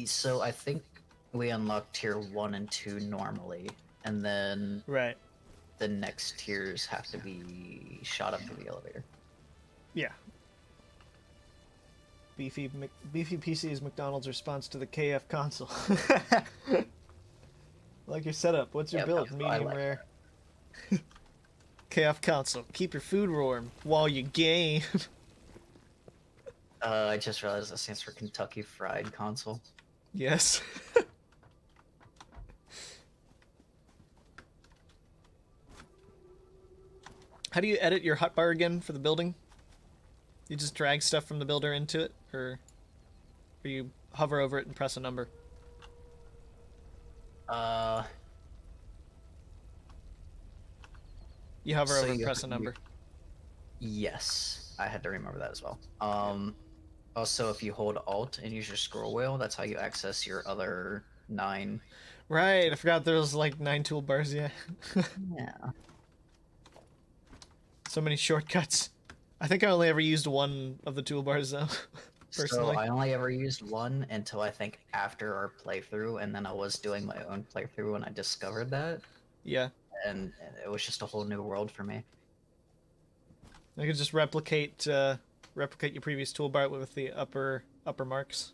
S2: So I think we unlock tier 1 and 2 normally, and then
S1: Right.
S2: the next tiers have to be shot up through the elevator.
S1: Yeah. Beefy PC is McDonald's response to the KF console. Like your setup. What's your
S2: Yeah,
S1: build?
S2: I
S1: Medium
S2: like
S1: rare. KF console. Keep your food warm while you game.
S2: I just realized that stands for Kentucky Fried Console.
S1: Yes. How do you edit your hotbar again for the building? You just drag stuff from the builder into it, or you hover over it and press a number? You hover
S2: So
S1: over and
S2: you-
S1: press a number.
S2: Yes, I had to remember that as well. Also, if you hold Alt and use your scroll wheel, that's how you access your other 9.
S1: Right, I forgot there was like 9 toolbars, yeah.
S2: Yeah.
S1: So many shortcuts. I think I only ever used one of the toolbars though, personally.
S2: So I only ever used one until I think after our playthrough, and then I was doing my own playthrough when I discovered that,
S1: Yeah.
S2: and it was just a whole new world for me.
S1: I could just replicate replicate your previous toolbar with the upper marks.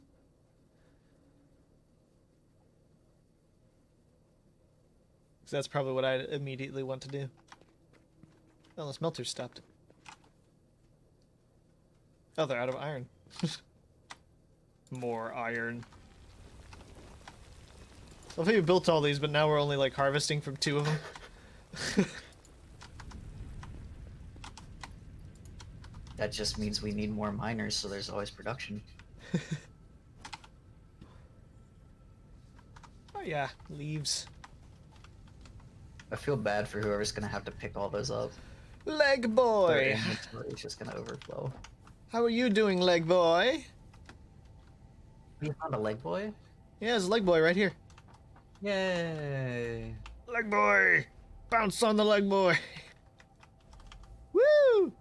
S1: So that's probably what I immediately want to do. Oh, the smelter stopped. Oh, they're out of iron. More iron. I think we built all these, but now we're only like harvesting from 2 of them.
S2: That just means we need more miners, so there's always production.
S1: Oh yeah, leaves.
S2: I feel bad for whoever's gonna have to pick all those up.
S1: Leg
S2: Their
S1: boy!
S2: inventory is just gonna overflow.
S1: How are you doing, leg boy?
S2: We found a leg boy?
S1: Yeah, there's a leg boy right here.
S2: Yay!
S1: Leg boy! Bounce on the leg boy! Woo!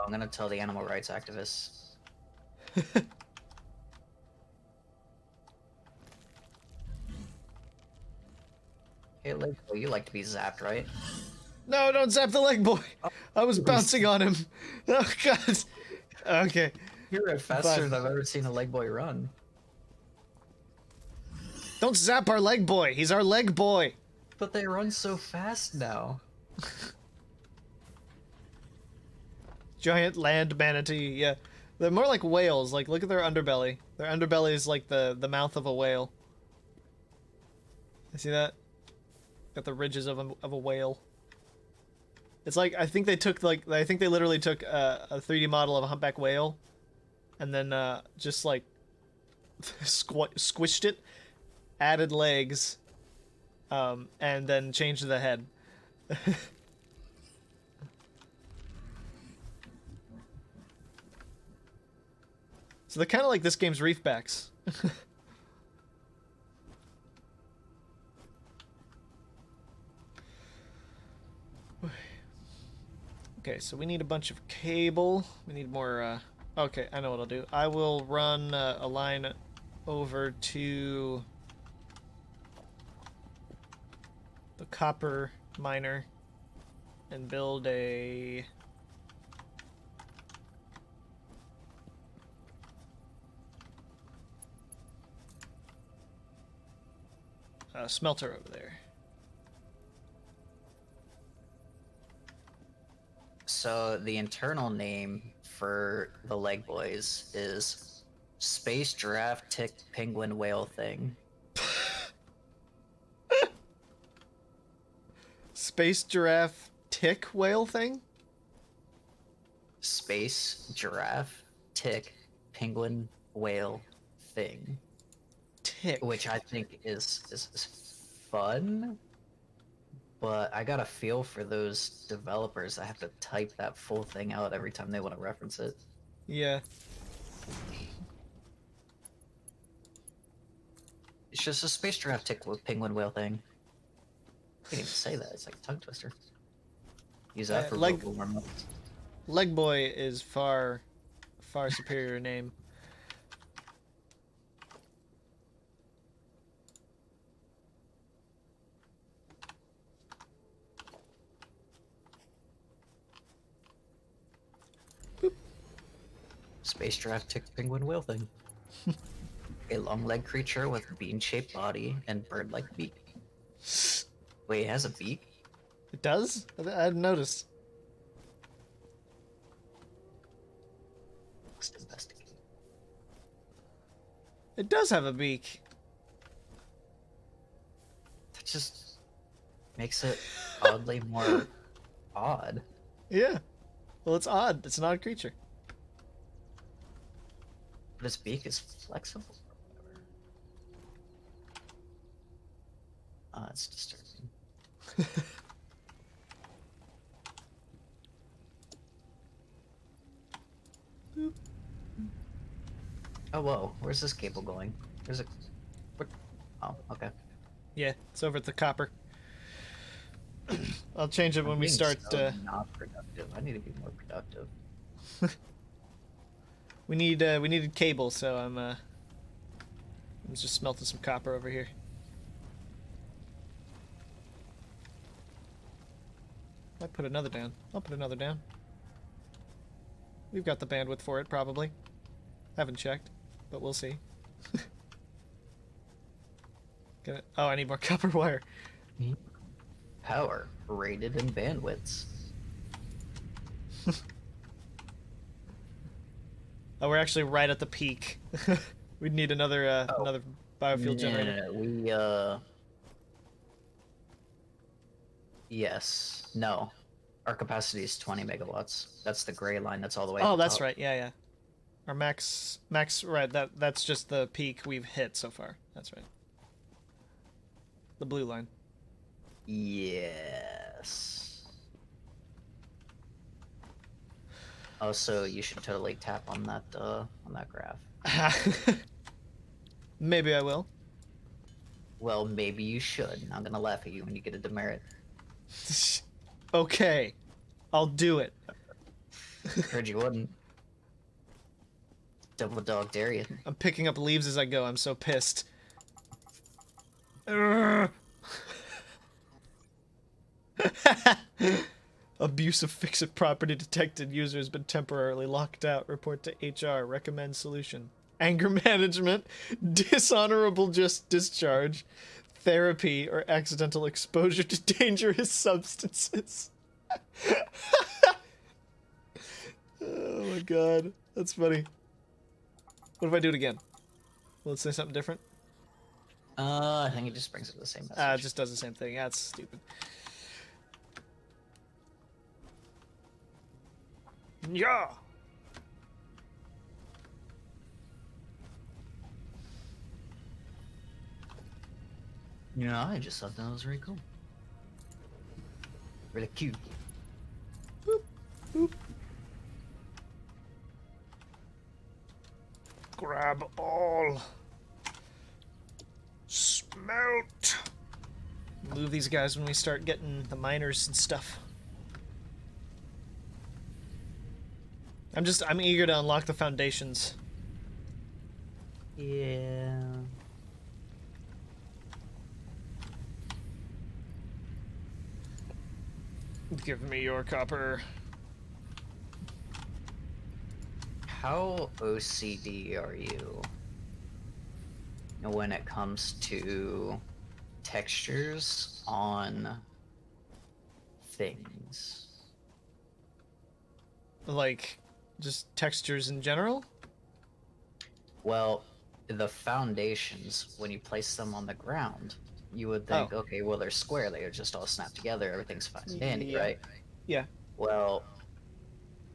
S2: I'm gonna tell the animal rights activists. Hey, leg boy, you like to be zapped, right?
S1: No, don't zap the leg boy! I was bouncing on him. Oh, God. Okay.
S2: You ran faster than I've ever seen a leg boy run.
S1: Don't zap our leg boy. He's our leg boy.
S2: But they run so fast now.
S1: Giant land manatee, yeah. They're more like whales. Like, look at their underbelly. Their underbelly is like the mouth of a whale. You see that? Got the ridges of a whale. It's like, I think they literally took a 3D model of a humpback whale and then just like squished it, added legs, and then changed the head. So they're kind of like this game's reefbacks. Okay, so we need a bunch of cable. We need more, okay, I know what I'll do. I will run a line over to the copper miner and build a smelter over there.
S2: So the internal name for the leg boys is Space Giraffe Tick Penguin Whale Thing.
S1: Space giraffe tick whale thing?
S2: Space Giraffe Tick Penguin Whale Thing.
S1: Tick.
S2: Which I think is fun. But I got a feel for those developers that have to type that full thing out every time they want to reference it.
S1: Yeah.
S2: It's just a space giraffe tick with penguin whale thing. I can't even say that. It's like a tongue twister. Use that for vocal warm-ups.
S1: Leg Boy is far superior name.
S2: Space giraffe tick penguin whale thing. A long-legged creature with bean-shaped body and bird-like beak. Wait, it has a beak?
S1: It does? I hadn't noticed.
S2: Let's investigate.
S1: It does have a beak.
S2: That just makes it oddly more odd.
S1: Yeah. Well, it's odd. It's an odd creature.
S2: But its beak is flexible. It's disturbing. Oh, whoa. Where's this cable going? There's a... What? Oh, okay.
S1: Yeah, it's over at the copper. I'll change it when we
S2: being
S1: start.
S2: so not productive. I need to be more productive.
S1: We needed cable, so I'm just smelting some copper over here. I put another down. I'll put another down. We've got the bandwidth for it, probably. Haven't checked, but we'll see. Get it? Oh, I need more copper wire.
S2: Power, rated in bandwidths.
S1: Oh, we're actually right at the peak. We'd need another another biofuel generator.
S2: Yes. No. Our capacity is 20 megawatts. That's the gray line that's all the way
S1: Oh,
S2: at the
S1: that's
S2: top.
S1: right. Yeah, yeah. Our max right, that's just the peak we've hit so far. That's right. The blue line.
S2: Yes. Also, you should totally tap on that graph.
S1: Maybe I will.
S2: Well, maybe you should. I'm gonna laugh at you when you get a demerit.
S1: Okay. I'll do it.
S2: Heard you wouldn't. Double dog dare you.
S1: I'm picking up leaves as I go. I'm so pissed. Urgh. Abuse of fix-it property detected. User has been temporarily locked out. Report to HR. Recommend solution. Anger management. Dishonorable just discharge. Therapy or accidental exposure to dangerous substances. Oh my god. That's funny. What if I do it again? Will it say something different?
S2: I think it just brings up the same message.
S1: It just does the same thing. That's stupid. Yeah.
S2: You know, I just thought that was really cool. Really cute.
S1: Boop, boop. Grab all. Smelt. Move these guys when we start getting the miners and stuff. I'm eager to unlock the foundations.
S2: Yeah.
S1: Give me your copper.
S2: How OCD are you when it comes to textures on things?
S1: Like, just textures in general?
S2: Well, the foundations, when you place them on the ground, you would think, okay, well, they're square, they just all snap together, everything's fine and dandy,
S1: Yeah.
S2: right?
S1: Yeah.
S2: Well,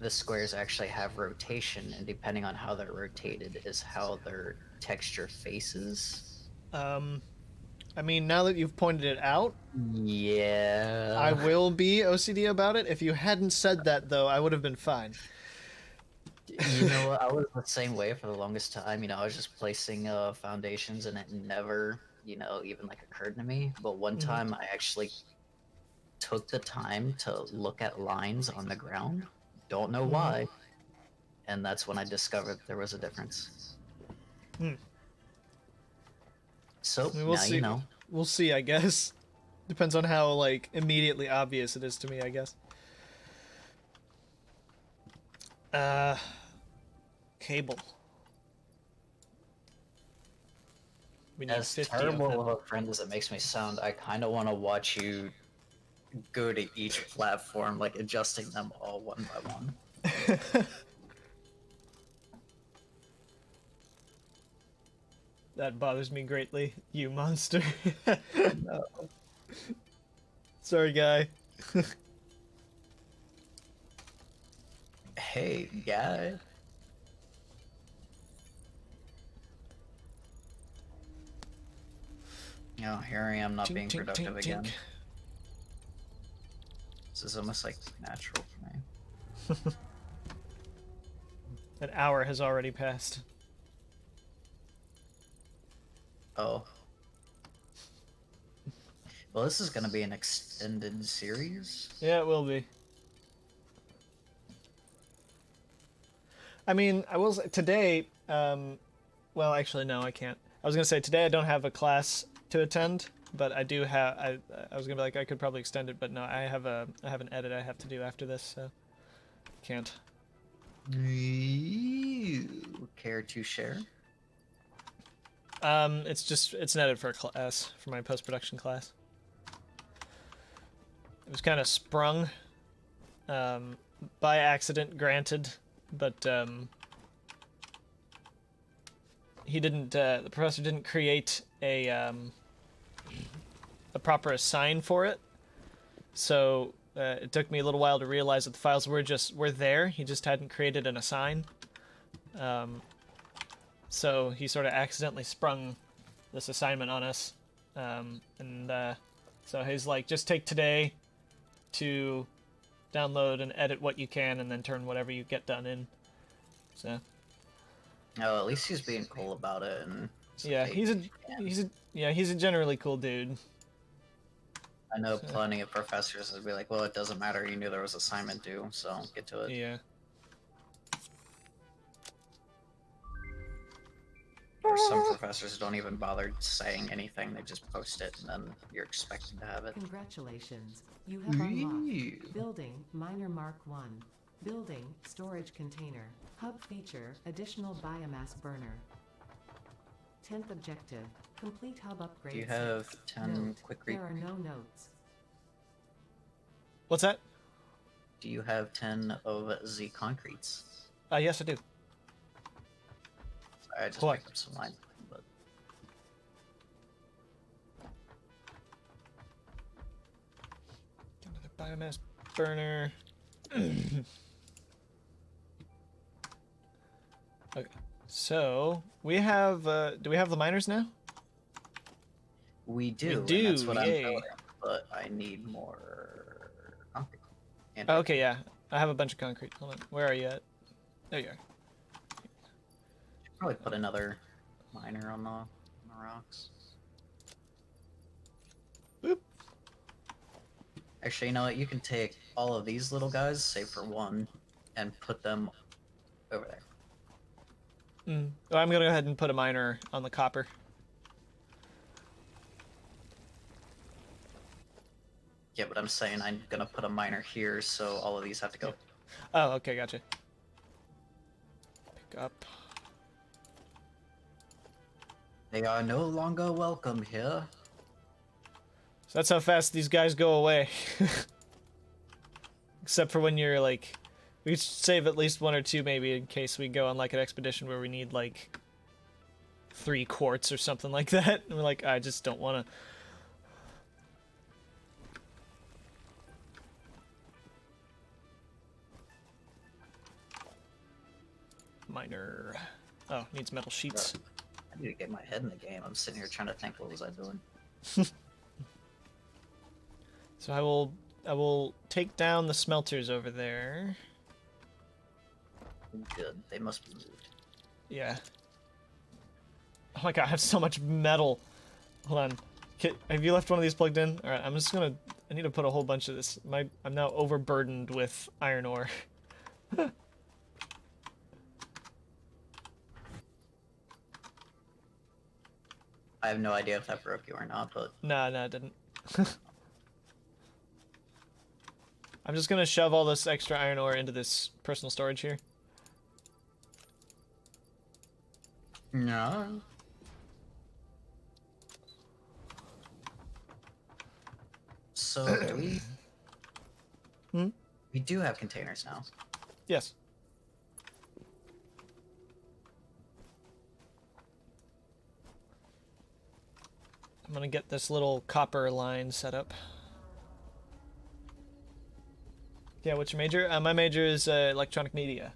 S2: the squares actually have rotation, and depending on how they're rotated is how their texture faces.
S1: I mean, now that you've pointed it out,
S2: Yeah.
S1: I will be OCD about it. If you hadn't said that, though, I would have been fine.
S2: You know what? I was the same way for the longest time. You know, I was just placing foundations, and it never even like occurred to me. But one time I actually took the time to look at lines on the ground. Don't know why. And that's when I discovered there was a difference. So,
S1: I mean, we'll
S2: now
S1: see.
S2: you know.
S1: We'll see, I guess. Depends on how, like, immediately obvious it is to me, I guess. Cable. We need
S2: As
S1: 50 of
S2: terrible
S1: them.
S2: of a friend as it makes me sound, I kind of want to watch you go to each platform, like adjusting them all one by one.
S1: That bothers me greatly, you monster.
S2: No.
S1: Sorry, guy.
S2: Hey, guy. Here I am not being productive again. This is almost like natural for me.
S1: An hour has already passed.
S2: Oh. Well, this is gonna be an extended series.
S1: Yeah, it will be. I mean, I will say today, well, actually, no, I can't. I was gonna say today I don't have a class to attend, but I do have. I was gonna be like I could probably extend it, but no, I have an edit I have to do after this, so can't.
S2: You care to share?
S1: It's an edit for a class, for my post-production class. It was kind of sprung, by accident, granted, but he didn't. The professor didn't create a proper assign for it, so it took me a little while to realize that the files were there. He just hadn't created an assign. So he sort of accidentally sprung this assignment on us, so he's like, just take today to download and edit what you can, and then turn whatever you get done in. So.
S2: Oh, at least he's being cool about it, and
S1: Yeah, he's a generally cool dude.
S2: I know plenty of professors would be like, well, it doesn't matter, you knew there was assignment due, so get to it.
S1: Yeah.
S2: Or some professors don't even bother saying anything, they just post it, and then you're expected to have it.
S3: Congratulations. You have unlocked Building Miner Mark 1. Building Storage Container. Hub feature Additional Biomass Burner. 10th objective. Complete hub upgrade.
S2: Do you have 10
S3: Note,
S2: quick read?
S3: there are no notes.
S1: What's that?
S2: Do you have 10 of Z concretes?
S1: Yes, I do.
S2: Sorry, I just
S1: What?
S2: picked up some line. But...
S1: Another biomass burner. Okay, so we have. Do we have the miners now?
S2: We do.
S1: We
S2: and that's
S1: do,
S2: what
S1: yay.
S2: I'm building, but I need more concrete. And
S1: Okay, yeah, I have a bunch of concrete. Hold on, where are you at? There you are.
S2: should probably put another miner on the rocks.
S1: Boop.
S2: Actually, you know what? You can take all of these little guys, save for one, and put them over there.
S1: Oh, I'm gonna go ahead and put a miner on the copper.
S2: Yeah, but I'm saying I'm gonna put a miner here, so all of these have to go.
S1: Oh, okay, gotcha. Pick up.
S2: They are no longer welcome here.
S1: So that's how fast these guys go away. Except for when you're like, we should save at least one or two maybe in case we go on like an expedition where we need like 3 quartz or something like that. And we're like, I just don't want to. Miner. Oh, needs metal sheets.
S2: I need to get my head in the game. I'm sitting here trying to think, what was I doing?
S1: So I will take down the smelters over there.
S2: Good. They must be moved.
S1: Yeah. Oh my god, I have so much metal. Hold on. Have you left one of these plugged in? All right, I'm just gonna. I need to put a whole bunch of this. I'm now overburdened with iron ore.
S2: I have no idea if that broke you or not, but
S1: Nah, it didn't. I'm just gonna shove all this extra iron ore into this personal storage here.
S2: no. So do we? We do have containers now.
S1: Yes. I'm gonna get this little copper line set up. Yeah, what's your major? My major is electronic media.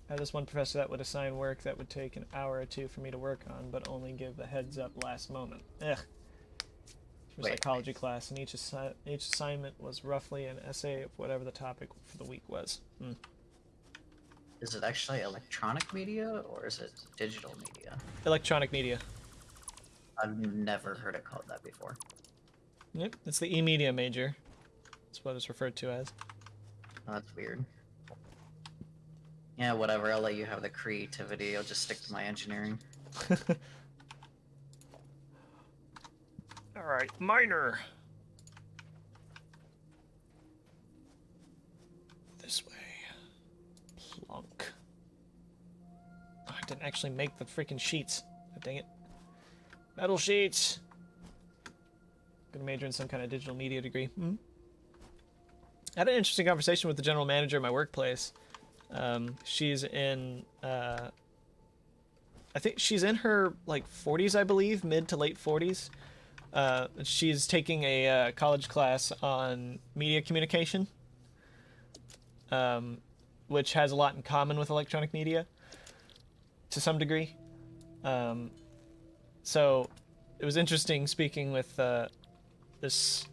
S1: I had this one professor that would assign work that would take an hour or two for me to work on, but only give the heads up last moment. Ugh. For psychology class, and each assignment was roughly an essay of whatever the topic for the week was.
S2: Is it actually electronic media or is it digital media?
S1: Electronic media.
S2: I've never heard it called that before.
S1: Yep, it's the E-media major. That's what it's referred to as.
S2: Oh, that's weird. Yeah, whatever. I'll let you have the creativity. I'll just stick to my engineering.
S1: Alright, minor. This way. Plunk. Oh, I didn't actually make the freaking sheets. Oh, dang it. Metal sheets! Gonna major in some kind of digital media degree. I had an interesting conversation with the general manager of my workplace. She's in, I think she's in her, like, 40s, I believe, mid to late 40s. She's taking a college class on media communication, which has a lot in common with electronic media, to some degree. So it was interesting speaking with this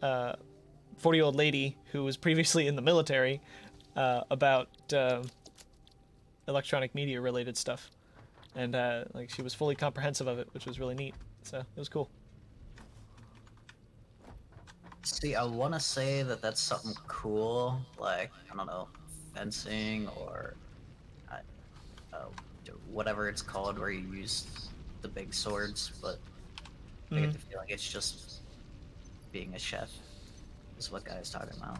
S1: 40-year-old lady who was previously in the military about electronic media related stuff, and like she was fully comprehensive of it, which was really neat. So it was cool.
S2: See, I want to say that that's something cool, like, I don't know, fencing or whatever it's called, where you use the big swords, but I get the feeling it's just being a chef, is what Guy's talking about.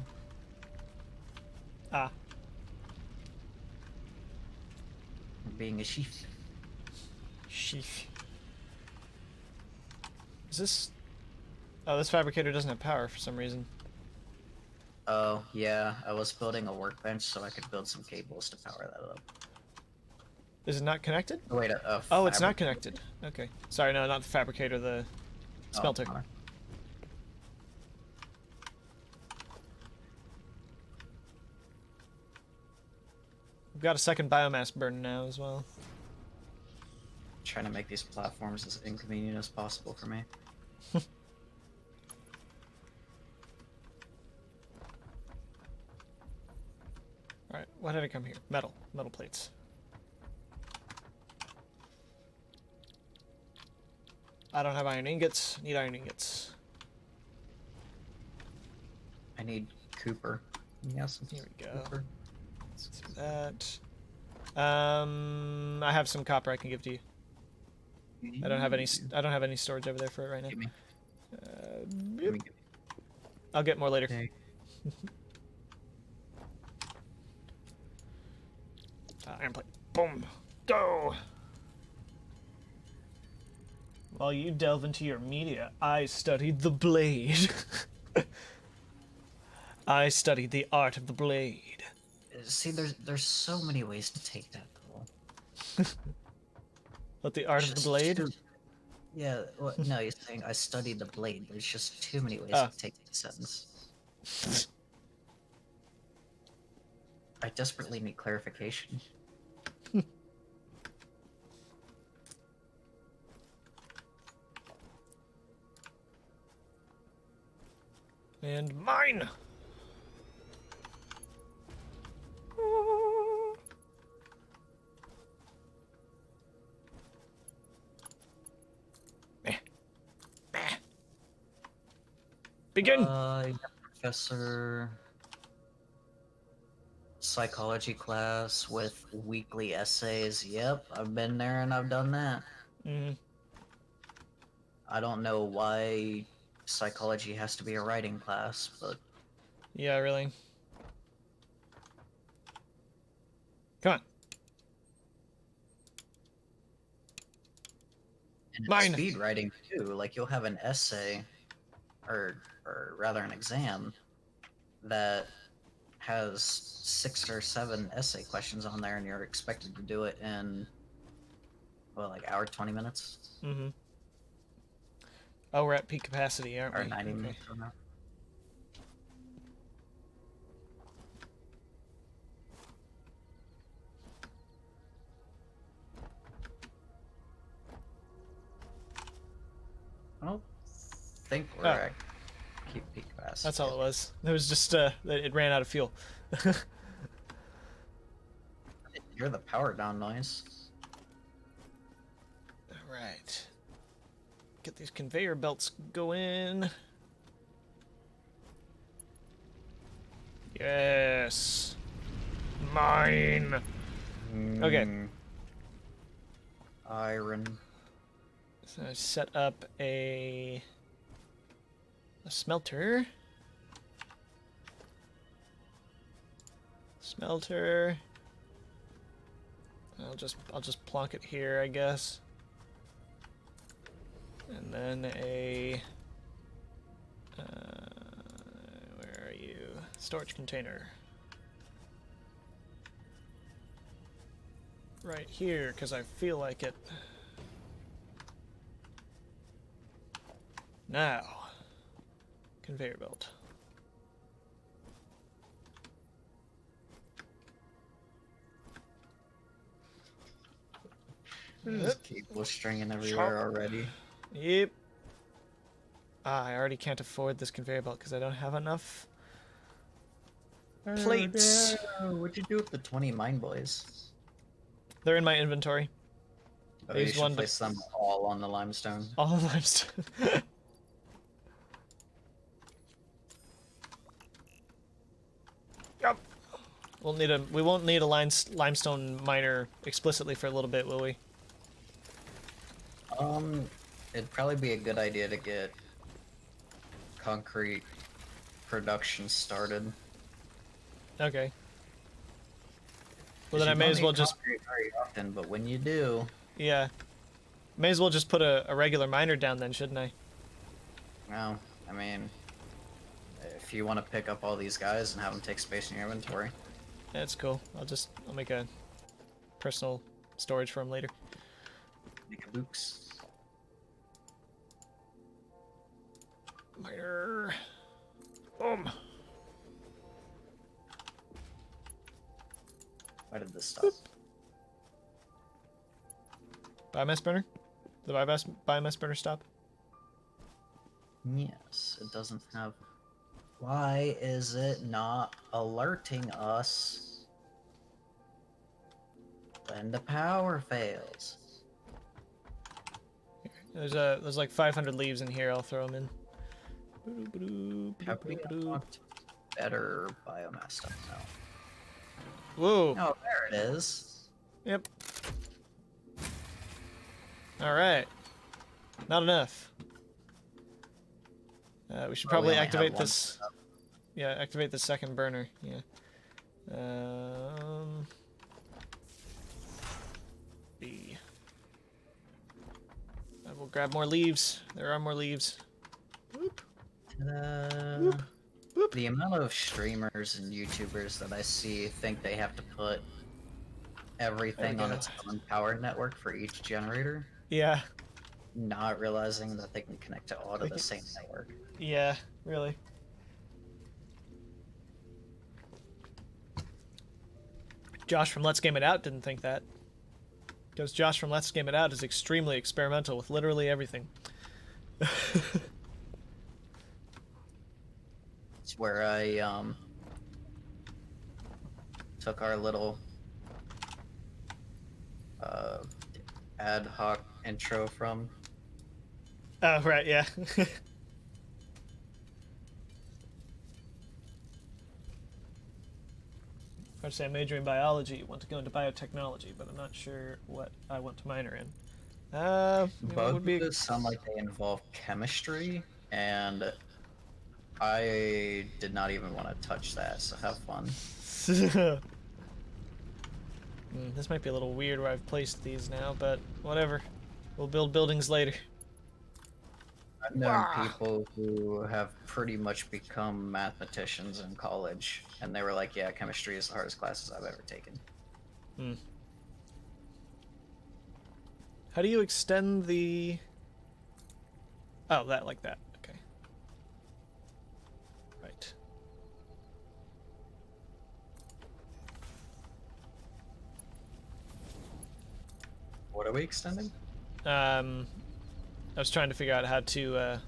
S1: Ah.
S2: Being a chief.
S1: Sheesh. Is this... Oh, this fabricator doesn't have power for some reason.
S2: Oh, yeah, I was building a workbench so I could build some cables to power that up.
S1: Is it not connected?
S2: Oh, wait,
S1: oh, it's not connected. Okay. Sorry, no, not the fabricator, the smelter.
S2: Oh,
S1: We've got a second biomass burn now as well.
S2: trying to make these platforms as inconvenient as possible for me.
S1: Alright, what did I come here? Metal plates. I don't have iron ingots. Need iron ingots.
S2: I need Cooper. Yes,
S1: Here we go.
S2: Cooper.
S1: Let's do that. I have some copper I can give to you. I don't have any storage over there for it right now.
S2: Give me.
S1: Yep. I'll get more later.
S2: Okay.
S1: Iron plate. Boom. Go! While you delve into your media, I studied the blade. I studied the art of the blade.
S2: See, there's so many ways to take that goal.
S1: But the art of the blade?
S2: Yeah, well, no, you're saying I studied the blade. There's just too many ways to take the sentence. I desperately need clarification.
S1: And mine! Begin.
S2: Yeah, professor. Psychology class with weekly essays. Yep, I've been there and I've done that.
S1: Mm,
S2: I don't know why psychology has to be a writing class, but
S1: yeah, really. Come on.
S2: and
S1: Mine.
S2: speed writing too. Like you'll have an essay, or rather an exam that has 6 or 7 essay questions on there, and you're expected to do it in well, like hour 20 minutes
S1: Mm-hmm. Oh, we're at peak capacity, aren't
S2: or
S1: we?
S2: 90
S1: Okay.
S2: minutes from now. I don't think we're at peak capacity.
S1: That's all it was. It was just that it ran out of fuel.
S2: You're the power down noise.
S1: All right. Get these conveyor belts going. Yes. Mine. Okay.
S2: Iron.
S1: So I set up a smelter. Smelter. I'll just plonk it here, I guess. And then a where are you? Storage container. Right here, because I feel like it. Now, conveyor belt.
S2: There's cable stringing everywhere already.
S1: Yep. I already can't afford this conveyor belt because I don't have enough plates.
S2: No. What'd you do with the 20 mine boys?
S1: They're in my inventory.
S2: Oh,
S1: I
S2: you
S1: used
S2: should
S1: one to-
S2: place them all on the limestone.
S1: All the limestone. Yep. We won't need a limestone miner explicitly for a little bit, will we?
S2: It'd probably be a good idea to get concrete production started.
S1: Okay. Well,
S2: 'Cause
S1: then I
S2: you
S1: may
S2: don't
S1: as well
S2: need
S1: just
S2: concrete very often, but when you do,
S1: yeah, may as well just put a regular miner down then, shouldn't I?
S2: well, I mean, if you want to pick up all these guys and have them take space in your inventory.
S1: That's cool. I'll make a personal storage for them later.
S2: Make a books.
S1: Miner. Boom.
S2: Why did this stop?
S1: Biomass burner? The biomass burner stop?
S2: Yes, it doesn't have. Why is it not alerting us when the power fails?
S1: There's like 500 leaves in here. I'll throw them in.
S2: Have we unlocked better biomass stuff now?
S1: Whoa.
S2: Oh, there it is.
S1: Yep. All right. Not enough. We should probably
S2: only have
S1: activate
S2: one
S1: this.
S2: stuff.
S1: Yeah, activate the second burner. Yeah. B. I will grab more leaves. There are more leaves. Whoop.
S2: Ta-da. The amount of streamers and YouTubers that I see think they have to put everything on
S1: go.
S2: its own power network for each generator,
S1: Yeah.
S2: not realizing that they can connect to all to the same network.
S1: Yeah. Really. Josh from Let's Game It Out didn't think that. Because Josh from Let's Game It Out is extremely experimental with literally everything.
S2: It's where I took our little ad hoc intro from.
S1: Oh, right, yeah. Hard to say. I'm majoring in biology. Want to go into biotechnology, but I'm not sure what I want to minor in.
S2: Both
S1: would be
S2: of those sound like they involve chemistry, and I did not even want to touch that, so have fun.
S1: This might be a little weird where I've placed these now, but whatever. We'll build buildings later.
S2: I've known people who have pretty much become mathematicians in college, and they were like, yeah, chemistry is the hardest classes I've ever taken.
S1: How do you extend the... Oh, that, like that. Okay. Right.
S2: What are we extending?
S1: I was trying to figure out how to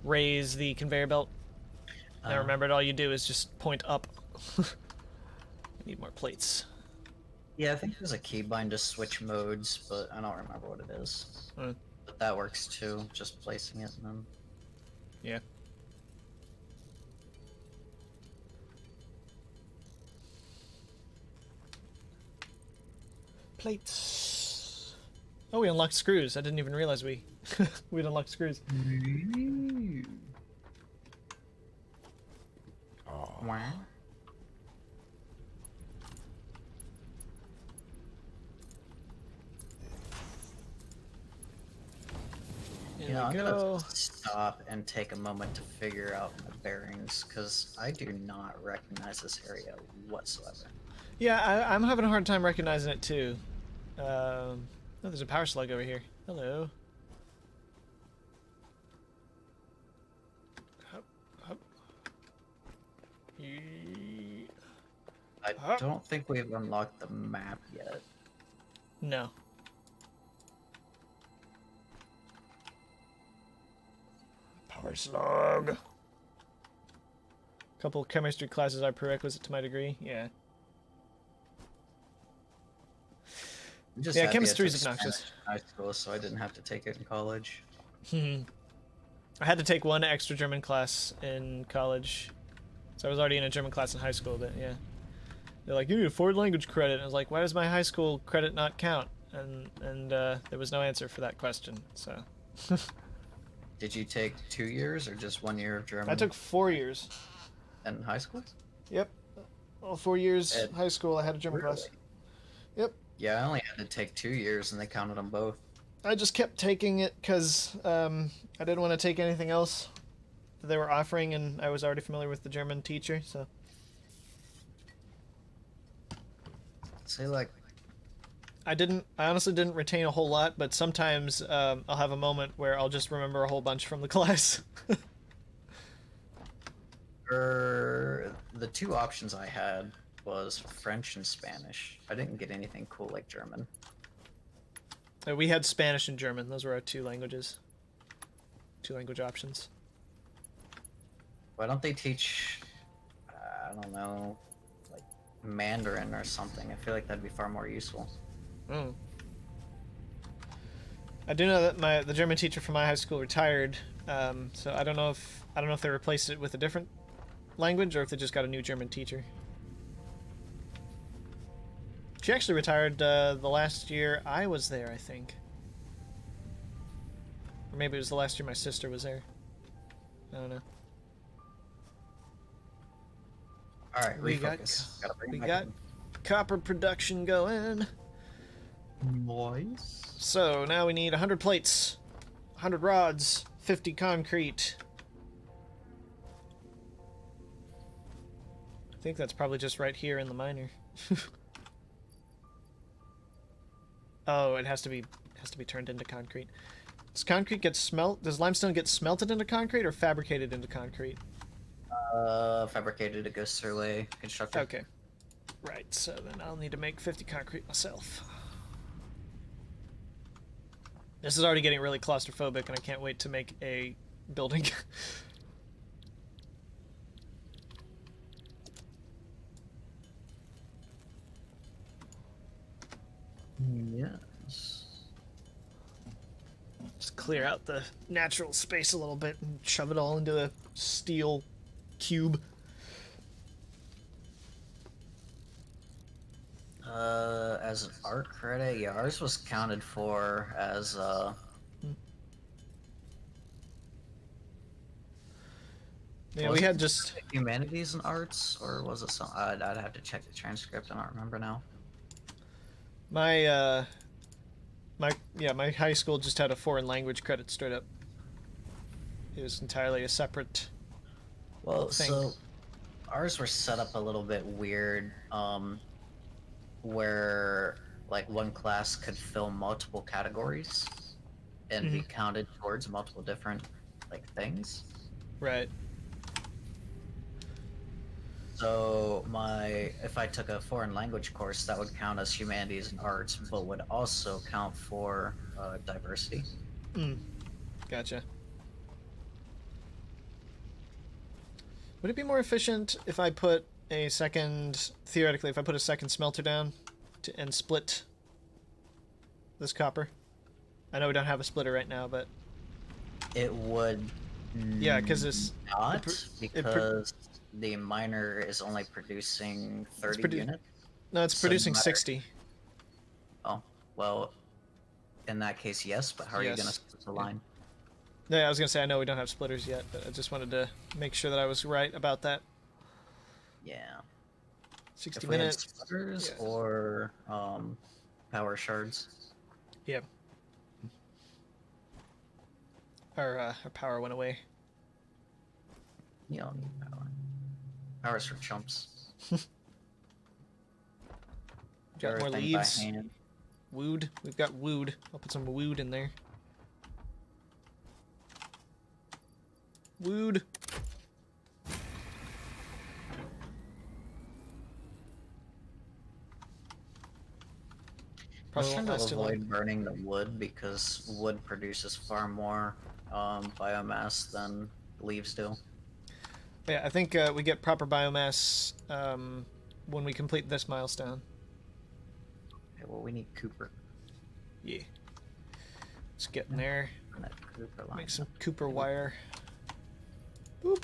S1: raise the conveyor belt. And I remembered all you do is just point up. I need more plates.
S2: Yeah, I think there's a keybind to switch modes, but I don't remember what it is. But that works too, just placing it and then...
S1: Yeah. Plates. Oh, we unlocked screws. I didn't even realize we'd unlocked screws.
S2: Wow. I'm gonna stop and take a moment to figure out my bearings, because I do not recognize this area whatsoever.
S1: Yeah, I'm having a hard time recognizing it too. Oh, there's a power slug over here. Hello. Hup, hup.
S2: I don't think we've unlocked the map yet.
S1: No. Power slug. Couple chemistry classes are prerequisite to my degree. Yeah. Yeah, chemistry is obnoxious.
S2: In high school, so I didn't have to take it in college.
S1: I had to take one extra German class in college, so I was already in a German class in high school. But yeah, they're like, you need a foreign language credit. And I was like, why does my high school credit not count? And there was no answer for that question. So.
S2: Did you take 2 years or just 1 year of German?
S1: I took 4 years.
S2: In high school?
S1: Yep. Well, 4 years high school. I had a German class. Yep.
S2: Yeah, I only had to take 2 years, and they counted them both.
S1: I just kept taking it because I didn't want to take anything else that they were offering, and I was already familiar with the German teacher, so.
S2: Say, like...
S1: I honestly didn't retain a whole lot, but sometimes I'll have a moment where I'll just remember a whole bunch from the class.
S2: The two options I had was French and Spanish. I didn't get anything cool like German.
S1: We had Spanish and German. Those were our two languages. 2 language options.
S2: Why don't they teach, I don't know, like Mandarin or something? I feel like that'd be far more useful.
S1: I do know that the German teacher from my high school retired, so I don't know if they replaced it with a different language or if they just got a new German teacher. She actually retired the last year I was there, I think. Or maybe it was the last year my sister was there. I don't know.
S2: Alright,
S1: We got copper production going.
S2: Nice.
S1: So now we need 100 plates, 100 rods, 50 concrete. I think that's probably just right here in the miner. Oh, it has to be turned into concrete. Does concrete get does limestone get smelted into concrete or fabricated into concrete?
S2: Fabricated, it goes through a constructor.
S1: Okay. Right, so then I'll need to make 50 concrete myself. This is already getting really claustrophobic, and I can't wait to make a building.
S2: Yes.
S1: Just clear out the natural space a little bit and shove it all into a steel cube.
S2: As an art credit, yeah, ours was counted for as
S1: Yeah,
S2: was
S1: we
S2: it
S1: had just
S2: humanities and arts, or was it some? I'd have to check the transcript. I don't remember now.
S1: my my high school just had a foreign language credit straight up. It was entirely a separate
S2: Well,
S1: thing.
S2: so ours were set up a little bit weird, where like one class could fill multiple categories and be counted towards multiple different like things.
S1: Right.
S2: So if I took a foreign language course, that would count as humanities and arts, but would also count for diversity.
S1: Gotcha. Would it be more efficient if I put a second, theoretically, if I put a second smelter down and split this copper? I know we don't have a splitter right now, but
S2: It would
S1: yeah, because it's
S2: not because the miner is only producing 30 units.
S1: No, it's
S2: So
S1: producing
S2: no matter-
S1: 60.
S2: Oh, well, in that case, yes, but how are you going to
S1: Yes.
S2: split the line?
S1: No, I was gonna say I know we don't have splitters yet, but I just wanted to make sure that I was right about that.
S2: Yeah.
S1: 60
S2: If we had
S1: minutes.
S2: splitters
S1: Yeah.
S2: or power shards.
S1: Yeah. Our power went away.
S2: You don't need power. Power's for chumps.
S1: Got more
S2: Everything by
S1: leaves.
S2: hand.
S1: Wood. We've got wood. I'll put some wood in there. Wood.
S2: I was
S1: Probably
S2: trying
S1: won't
S2: to
S1: last too long.
S2: avoid burning the wood because wood produces far more biomass than leaves do.
S1: Yeah, I think we get proper biomass when we complete this milestone.
S2: Okay, well, we need Cooper.
S1: Yeah. Let's get in there.
S2: Run that Cooper line.
S1: Make some Cooper wire. Boop.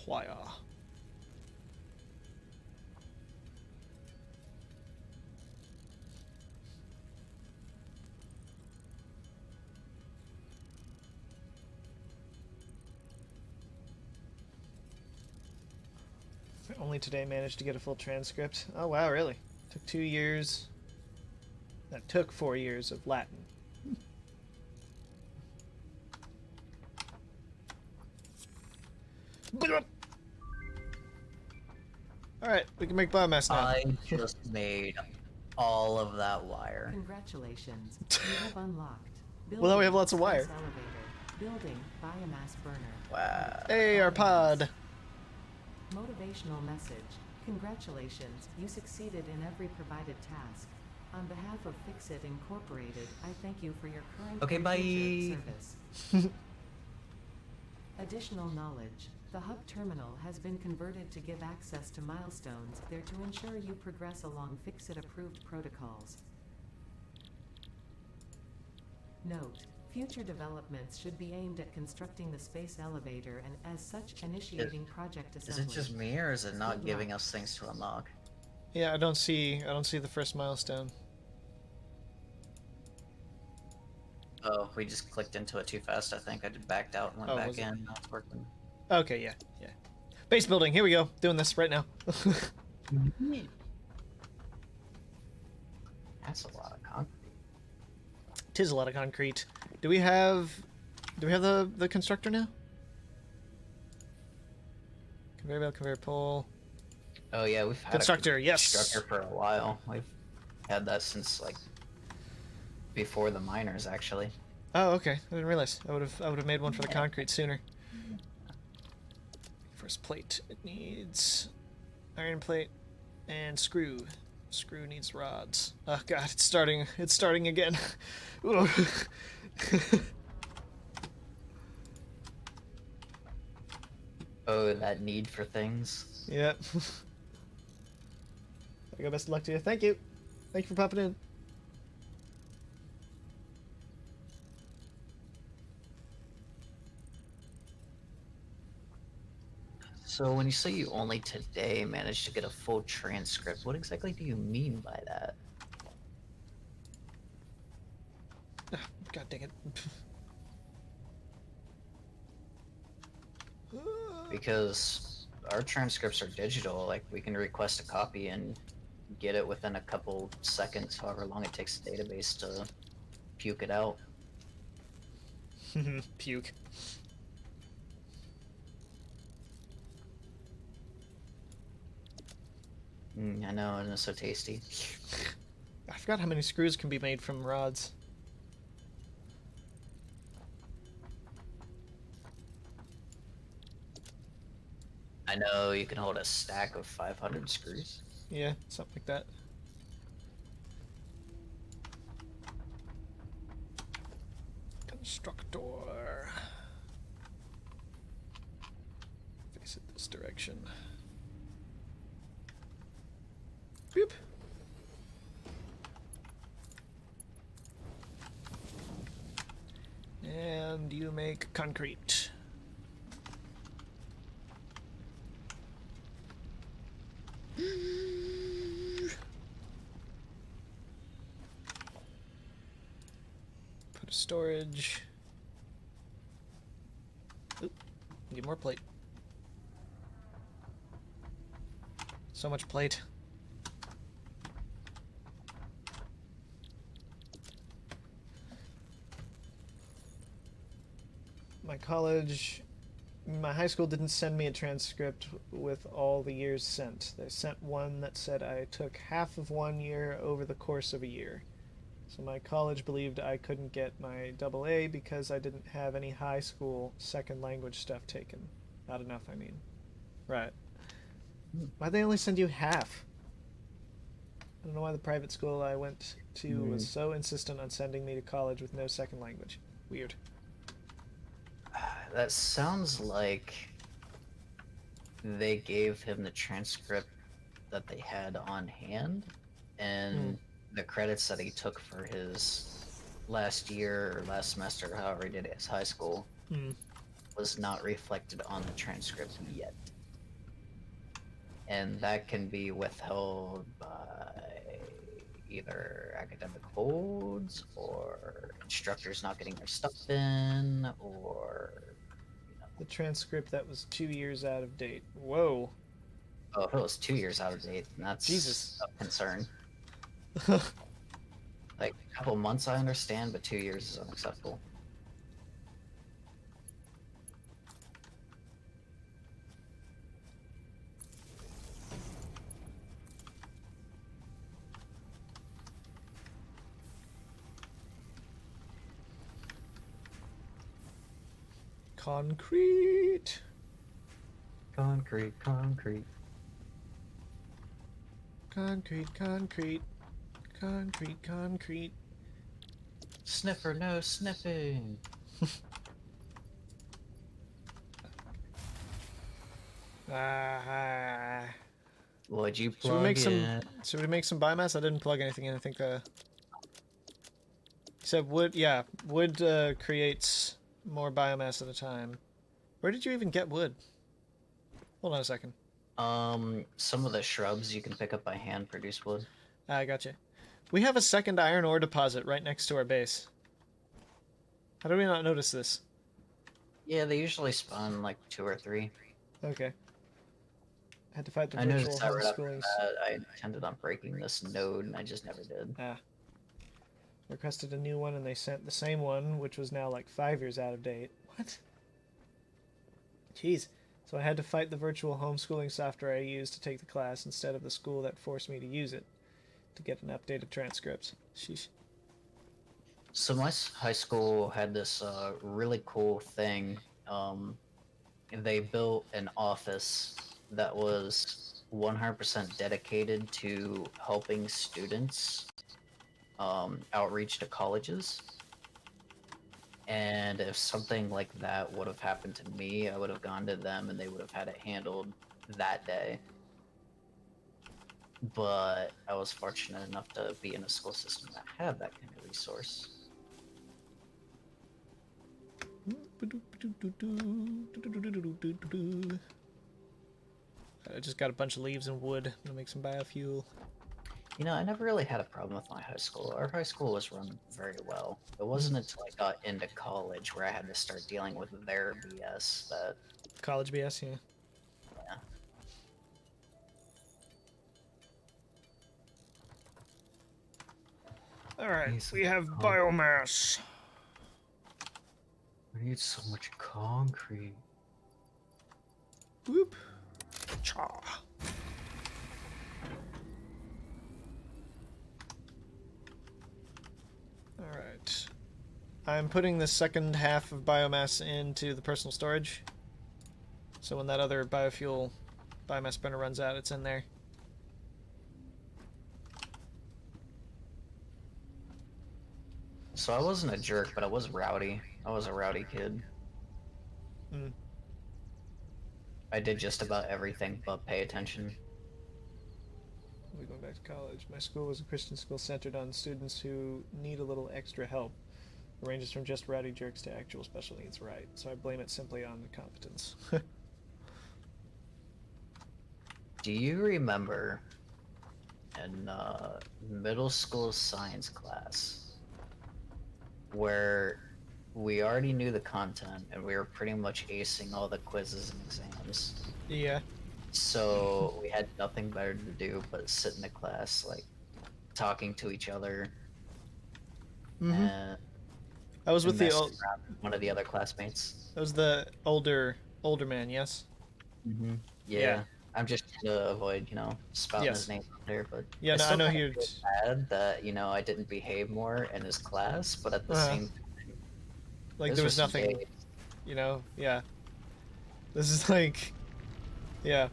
S1: Wire. Only today managed to get a full transcript. Oh wow, really? Took 2 years. That took 4 years of Latin. Alright, we can make biomass now.
S2: I just made all of that wire.
S3: Congratulations, you have unlocked.
S1: Well, now we have lots of wire.
S3: Space elevator. Building biomass burner.
S2: Wow.
S1: Hey, our pod.
S3: Motivational message. Congratulations, you succeeded in every provided task. On behalf of Fixit Incorporated, I thank you for your current
S2: Okay,
S3: and
S2: bye.
S3: future service. Additional knowledge. The hub terminal has been converted to give access to milestones there to ensure you progress along Fixit-approved protocols. Note: future developments should be aimed at constructing the space elevator and, as such, initiating project
S2: Is
S3: assembly.
S2: it just me, or is it not
S3: Good
S2: giving
S3: luck.
S2: us things to unlock?
S1: Yeah, I don't see the first milestone.
S2: Oh, we just clicked into it too fast, I think. I just backed out and went
S1: Oh,
S2: back
S1: was it?
S2: in. Now it's working.
S1: Okay, yeah. Base building, here we go. Doing this right now.
S2: That's a lot of concrete.
S1: Tis a lot of concrete. Do we have the constructor now? Conveyor belt, conveyor pole.
S2: Oh yeah, we've had
S1: Constructor,
S2: a
S1: yes.
S2: constructor for a while. We've had that since like before the miners, actually.
S1: Oh, okay. I didn't realize. I would have made one for the concrete sooner. First plate. It needs iron plate and screw. Screw needs rods. Oh god, it's starting. It's starting again. Ooh.
S2: Oh, that need for things.
S1: Yep. I go. Best of luck to you. Thank you. Thank you for popping in.
S2: So when you say you only today managed to get a full transcript, what exactly do you mean by that?
S1: God dang it.
S2: Because our transcripts are digital, like we can request a copy and get it within a couple seconds, however long it takes the database to puke it out.
S1: Puke.
S2: I know, and it's so tasty.
S1: I forgot how many screws can be made from rods.
S2: I know you can hold a stack of 500 screws.
S1: Yeah, something like that. Constructor. Face it this direction. Boop. And you make concrete. Put a storage. Oop, get more plate. So much plate. My high school didn't send me a transcript with all the years sent. They sent one that said I took half of 1 year over the course of a year. So my college believed I couldn't get my AA because I didn't have any high school second language stuff taken. Not enough, I mean. Right. Why'd they only send you half? I don't know why the private school I went to was so insistent on sending me to college with no second language. Weird.
S2: That sounds like they gave him the transcript that they had on hand, and the credits that he took for his last year or last semester, however he did his high school, was not reflected on the transcript yet. And that can be withheld by either academic holds or instructors not getting their stuff in, or
S1: the transcript that was 2 years out of date. Whoa.
S2: Oh, if it was 2 years out of date, then that's
S1: Jesus.
S2: a concern. Like, a couple months I understand, but 2 years is unacceptable.
S1: Concrete.
S2: Concrete.
S1: Concrete, concrete. Concrete.
S2: Sniffer, no sniffing. Would you plug
S1: should we make some biomass? I didn't plug anything in. I think you said wood. Yeah, wood creates more biomass at a time. Where did you even get wood? Hold on a second.
S2: Some of the shrubs you can pick up by hand produce wood.
S1: I gotcha. We have a second iron ore deposit right next to our base. How did we not notice this?
S2: Yeah, they usually spawn like 2 or 3.
S1: Okay. Had to fight the
S2: I
S1: virtual
S2: noticed that right after
S1: homeschooling.
S2: that. I intended on breaking this node, and I just never did.
S1: Requested a new one, and they sent the same one, which was now like 5 years out of date. What? Jeez. So I had to fight the virtual homeschooling software I used to take the class instead of the school that forced me to use it to get an updated transcript. Sheesh.
S2: So my high school had this really cool thing. They built an office that was 100% dedicated to helping students outreach to colleges. And if something like that would have happened to me, I would have gone to them and they would have had it handled that day. But I was fortunate enough to be in a school system that had that kind of resource.
S1: I just got a bunch of leaves and wood. I'm gonna make some biofuel.
S2: You know, I never really had a problem with my high school. Our high school was run very well. It wasn't until I got into college where I had to start dealing with their BS that,
S1: College BS, yeah.
S2: yeah.
S1: Alright, we have biomass.
S2: I need so much concrete.
S1: Whoop. Cha. Alright. I'm putting the second half of biomass into the personal storage. So when that other biomass burner runs out, it's in there.
S2: So I wasn't a jerk, but I was rowdy. I was a rowdy kid.
S1: Mm.
S2: I did just about everything but pay attention.
S1: We going back to college. My school was a Christian school centered on students who need a little extra help. It ranges from just rowdy jerks to actual special needs, right? So I blame it simply on competence.
S2: Do you remember in middle school science class where we already knew the content and we were pretty much acing all the quizzes and exams?
S1: Yeah.
S2: So we had nothing better to do but sit in the class, like, talking to each other.
S1: Mm-hmm.
S2: And
S1: I was with the
S2: messing
S1: old.
S2: around with one of the other classmates.
S1: That was the older man. Yes.
S2: Mm-hmm. Yeah.
S1: Yeah.
S2: I'm just trying to avoid, spouting
S1: Yes.
S2: his name out there, but
S1: Yeah, no, I
S2: still
S1: know
S2: kinda
S1: you're.
S2: feel bad that I didn't behave more in his class, but at the
S1: Uh-huh.
S2: same time,
S1: Like
S2: this
S1: there was
S2: some
S1: nothing.
S2: days.
S1: Yeah. This is like, yeah.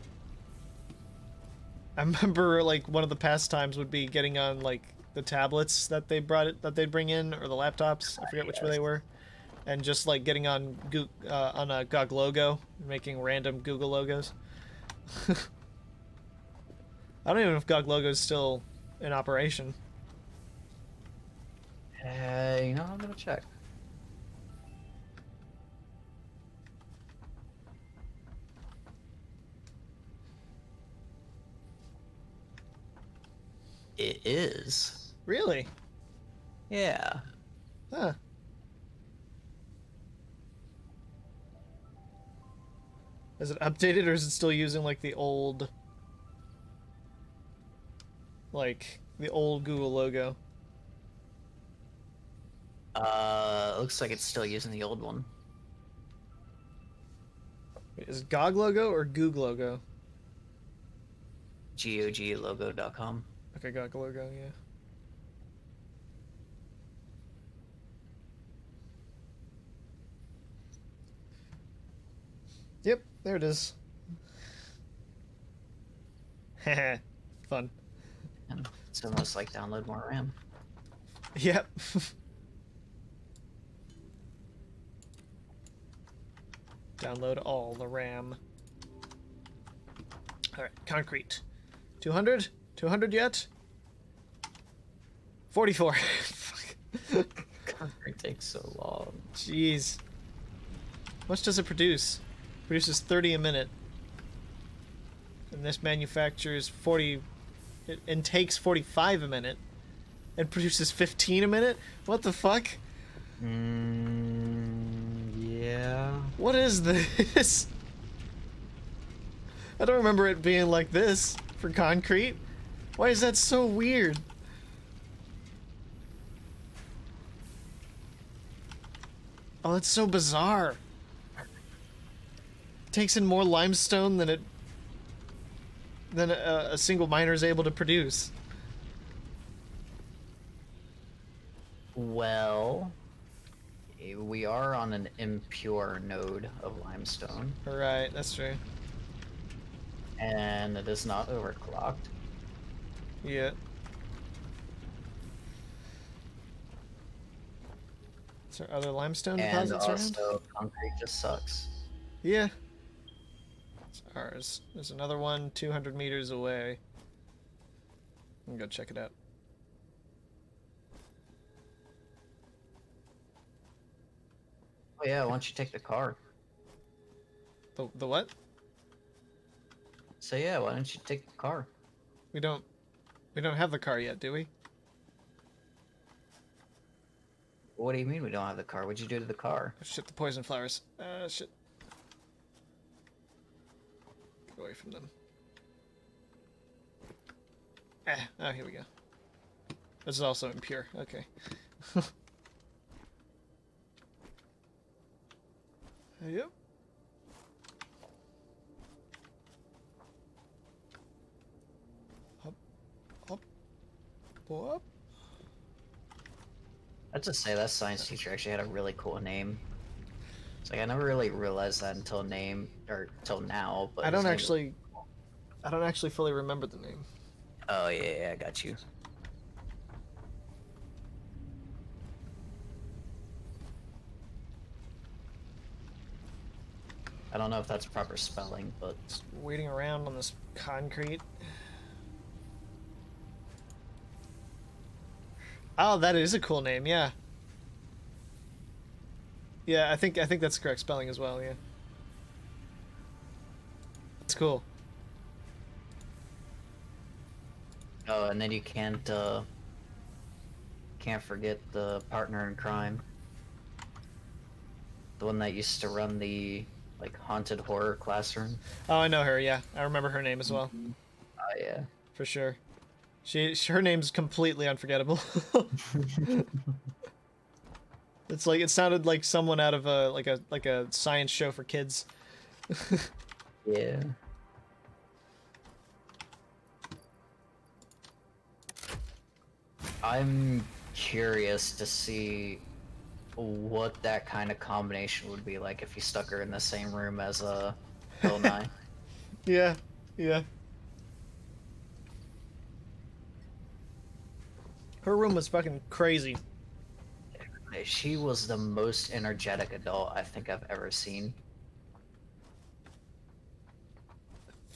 S1: I remember like one of the pastimes would be getting on like the tablets that they'd bring in, or the laptops. I forget which way they were, and just like getting on on a GOG logo, making random Google logos. I don't even know if GOG logo is still in operation.
S2: I'm gonna check. It is.
S1: Really?
S2: Yeah.
S1: Huh. Is it updated, or is it still using like the old Google logo?
S2: Looks like it's still using the old one.
S1: Wait, is it GOG logo or Goog logo?
S2: GOGlogo.com.
S1: Okay, GOG logo, yeah. Yep, there it is. Haha, fun.
S2: And it's almost like download more RAM.
S1: Yep. Download all the RAM. Alright, concrete. 200? 200 yet? 44. Fuck.
S2: Concrete takes so long.
S1: Jeez. How much does it produce? Produces 30 a minute. And this manufactures 40... It intakes 45 a minute. And produces 15 a minute? What the fuck?
S2: Yeah.
S1: What is this? I don't remember it being like this for concrete. Why is that so weird? Oh, it's so bizarre. It takes in more limestone than a single miner is able to produce.
S2: Well, we are on an impure node of limestone,
S1: Right, that's true.
S2: and it is not overclocked.
S1: Yeah. Is there other limestone
S2: And
S1: deposits around?
S2: also, concrete just sucks.
S1: Yeah. It's ours. There's another one 200 meters away. I'm gonna go check it out.
S2: Oh yeah, why don't you take the car?
S1: The what?
S2: So yeah, why don't you take the car?
S1: We don't have the car yet, do we?
S2: What do you mean we don't have the car? What'd you do to the car?
S1: Oh, shit, the poison flowers. Shit. Get away from them. Oh, here we go. This is also impure. Okay. Yep. Up. Up. Up.
S2: I'd just say that science teacher actually had a really cool name. It's like I never really realized that until now. But
S1: I don't
S2: his name
S1: actually fully remember the name.
S2: Oh yeah, I got you. I don't know if that's proper spelling, but
S1: Just waiting around on this concrete. Oh, that is a cool name, yeah. Yeah, I think that's the correct spelling as well, yeah. That's cool.
S2: oh, and then you can't forget the partner in crime, the one that used to run the like haunted horror classroom.
S1: Oh, I know her, yeah. I remember her name as well.
S2: Oh yeah.
S1: For sure. Her name's completely unforgettable. It's like it sounded like someone out of a science show for kids.
S2: Yeah. I'm curious to see what that kind of combination would be like if you stuck her in the same room as Bill Nye.
S1: Yeah, yeah. Her room was fucking crazy.
S2: She was the most energetic adult I think I've ever seen.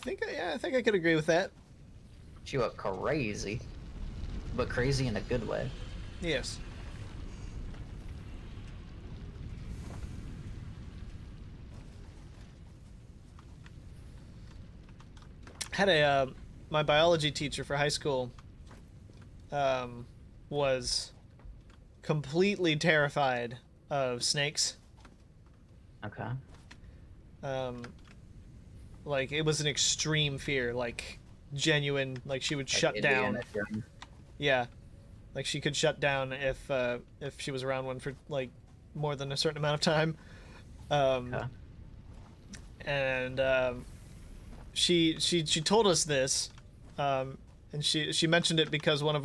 S1: I think I could agree with that.
S2: She went crazy, but crazy in a good way.
S1: Yes. Had my biology teacher for high school was completely terrified of snakes.
S2: Okay.
S1: Like it was an extreme fear, like genuine, like she would shut down.
S2: Indiana Jones.
S1: Yeah. Like she could shut down if she was around one for like more than a certain amount of time.
S2: Okay.
S1: And she told us this, and she mentioned it because one of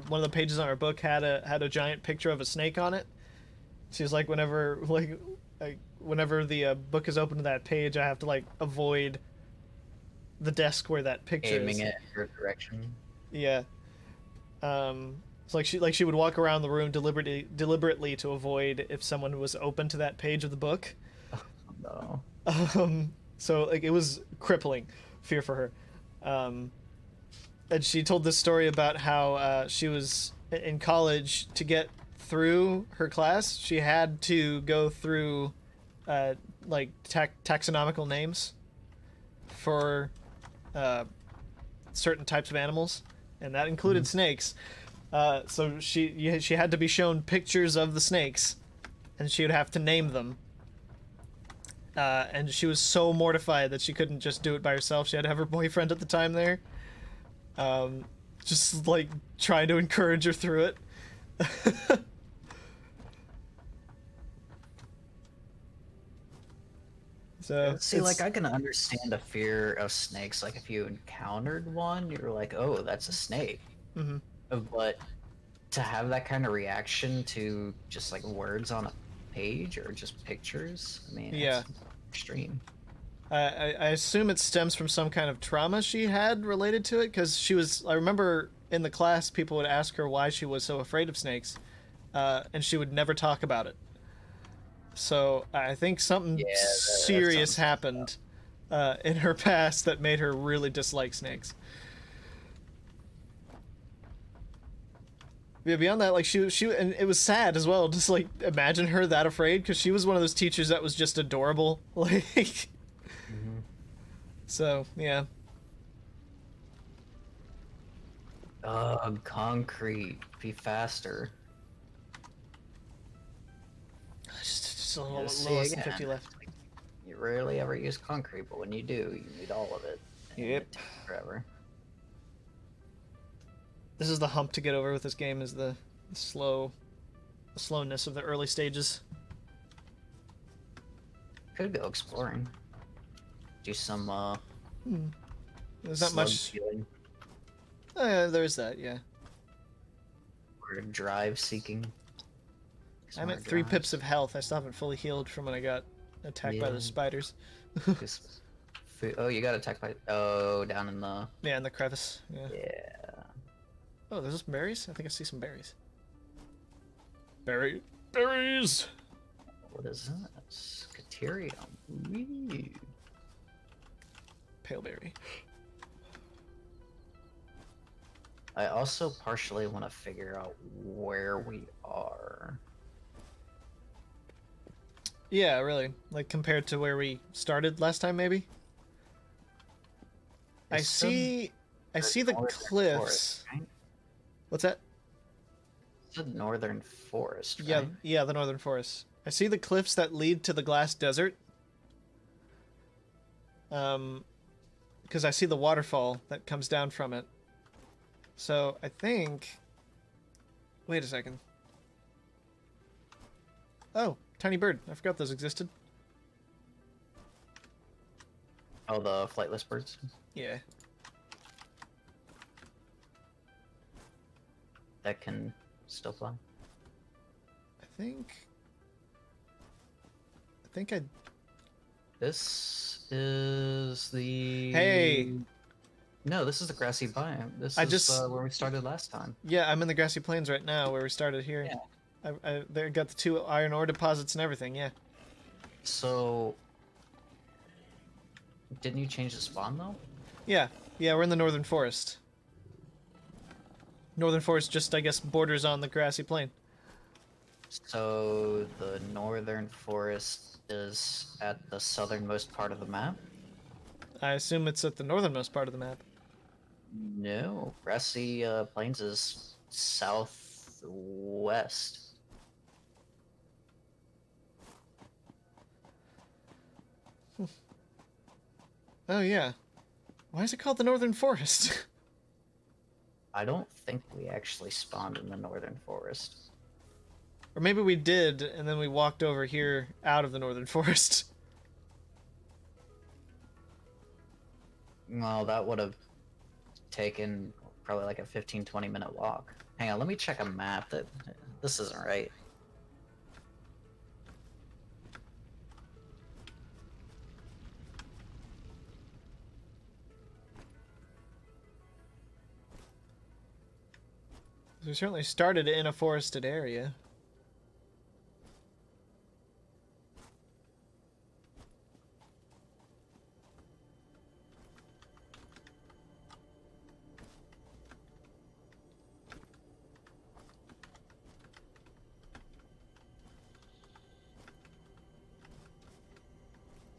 S1: one of the pages on our book had a giant picture of a snake on it. She was like, whenever the book is open to that page, I have to like avoid the desk where that picture
S2: Aiming
S1: is.
S2: it in her direction.
S1: Yeah. It's like she would walk around the room deliberately to avoid if someone was open to that page of the book.
S2: No.
S1: So like it was crippling fear for her. And she told this story about how she was in college. To get through her class, she had to go through like taxonomical names for certain types of animals, and that included snakes. So she had to be shown pictures of the snakes, and she would have to name them. And she was so mortified that she couldn't just do it by herself. She had to have her boyfriend at the time there. Just like trying to encourage her through it. So
S2: See, like I can understand a fear of snakes. Like if you encountered one, you're like, "Oh, that's a snake."
S1: Mhm.
S2: But to have that kind of reaction to just like words on a page or just pictures, I mean,
S1: Yeah.
S2: it's extreme.
S1: I assume it stems from some kind of trauma she had related to it, because I remember in the class people would ask her why she was so afraid of snakes, and she would never talk about it. So I think something
S2: Yeah, that
S1: serious
S2: sounds
S1: happened in her past that made her really dislike snakes. Yeah, beyond that, like she and it was sad as well. Just like imagine her that afraid, because she was one of those teachers that was just adorable. Like, So yeah.
S2: Concrete. Be faster.
S1: Just a little,
S2: Yeah,
S1: little
S2: see
S1: less than
S2: again.
S1: 50 left.
S2: You rarely ever use concrete, but when you do, you need all of it. And
S1: Yep.
S2: it takes forever.
S1: This is the hump to get over with this game, is the slowness of the early stages.
S2: Could go exploring. Do some
S1: There's not
S2: slug
S1: much.
S2: healing
S1: Oh, yeah, there's that, yeah.
S2: or drive seeking.
S1: I'm at
S2: Smart
S1: 3
S2: drives.
S1: pips of health. I still haven't fully healed from when I got attacked by
S2: Yeah.
S1: the spiders.
S2: Just oh, you got attacked by down in the
S1: Yeah, in the crevice. Yeah.
S2: yeah.
S1: Oh, there's some berries? I think I see some berries. Berries!
S2: What is this? Caterium. Wee.
S1: Pale berry.
S2: I also partially want to figure out where we are.
S1: Yeah, really. Like, compared to where we started last time, maybe? I
S2: It's
S1: see the
S2: northern
S1: cliffs.
S2: forest, right?
S1: What's that?
S2: It's a northern forest, right?
S1: Yeah, yeah, the northern forest. I see the cliffs that lead to the glass desert. Because I see the waterfall that comes down from it. So I think. Wait a second. Oh, tiny bird. I forgot those existed.
S2: Oh, the flightless birds.
S1: Yeah.
S2: That can still fly.
S1: I think I.
S2: This is the.
S1: Hey!
S2: No, this is the grassy biome. This
S1: I
S2: is
S1: just-
S2: where we started last time.
S1: Yeah, I'm in the grassy plains right now, where we started here.
S2: Yeah.
S1: They got the 2 iron ore deposits and everything. Yeah.
S2: So, didn't you change the spawn though?
S1: Yeah, yeah, we're in the northern forest. Northern forest just, I guess, borders on the grassy plain.
S2: So the northern forest is at the southernmost part of the map?
S1: I assume it's at the northernmost part of the map.
S2: No, grassy plains is southwest.
S1: Oh, yeah. Why is it called the northern forest?
S2: I don't think we actually spawned in the northern forest.
S1: Or maybe we did, and then we walked over here out of the northern forest.
S2: Well, that would have taken probably like a 15-20 minute walk. Hang on, let me check a map. This isn't right.
S1: We certainly started in a forested area.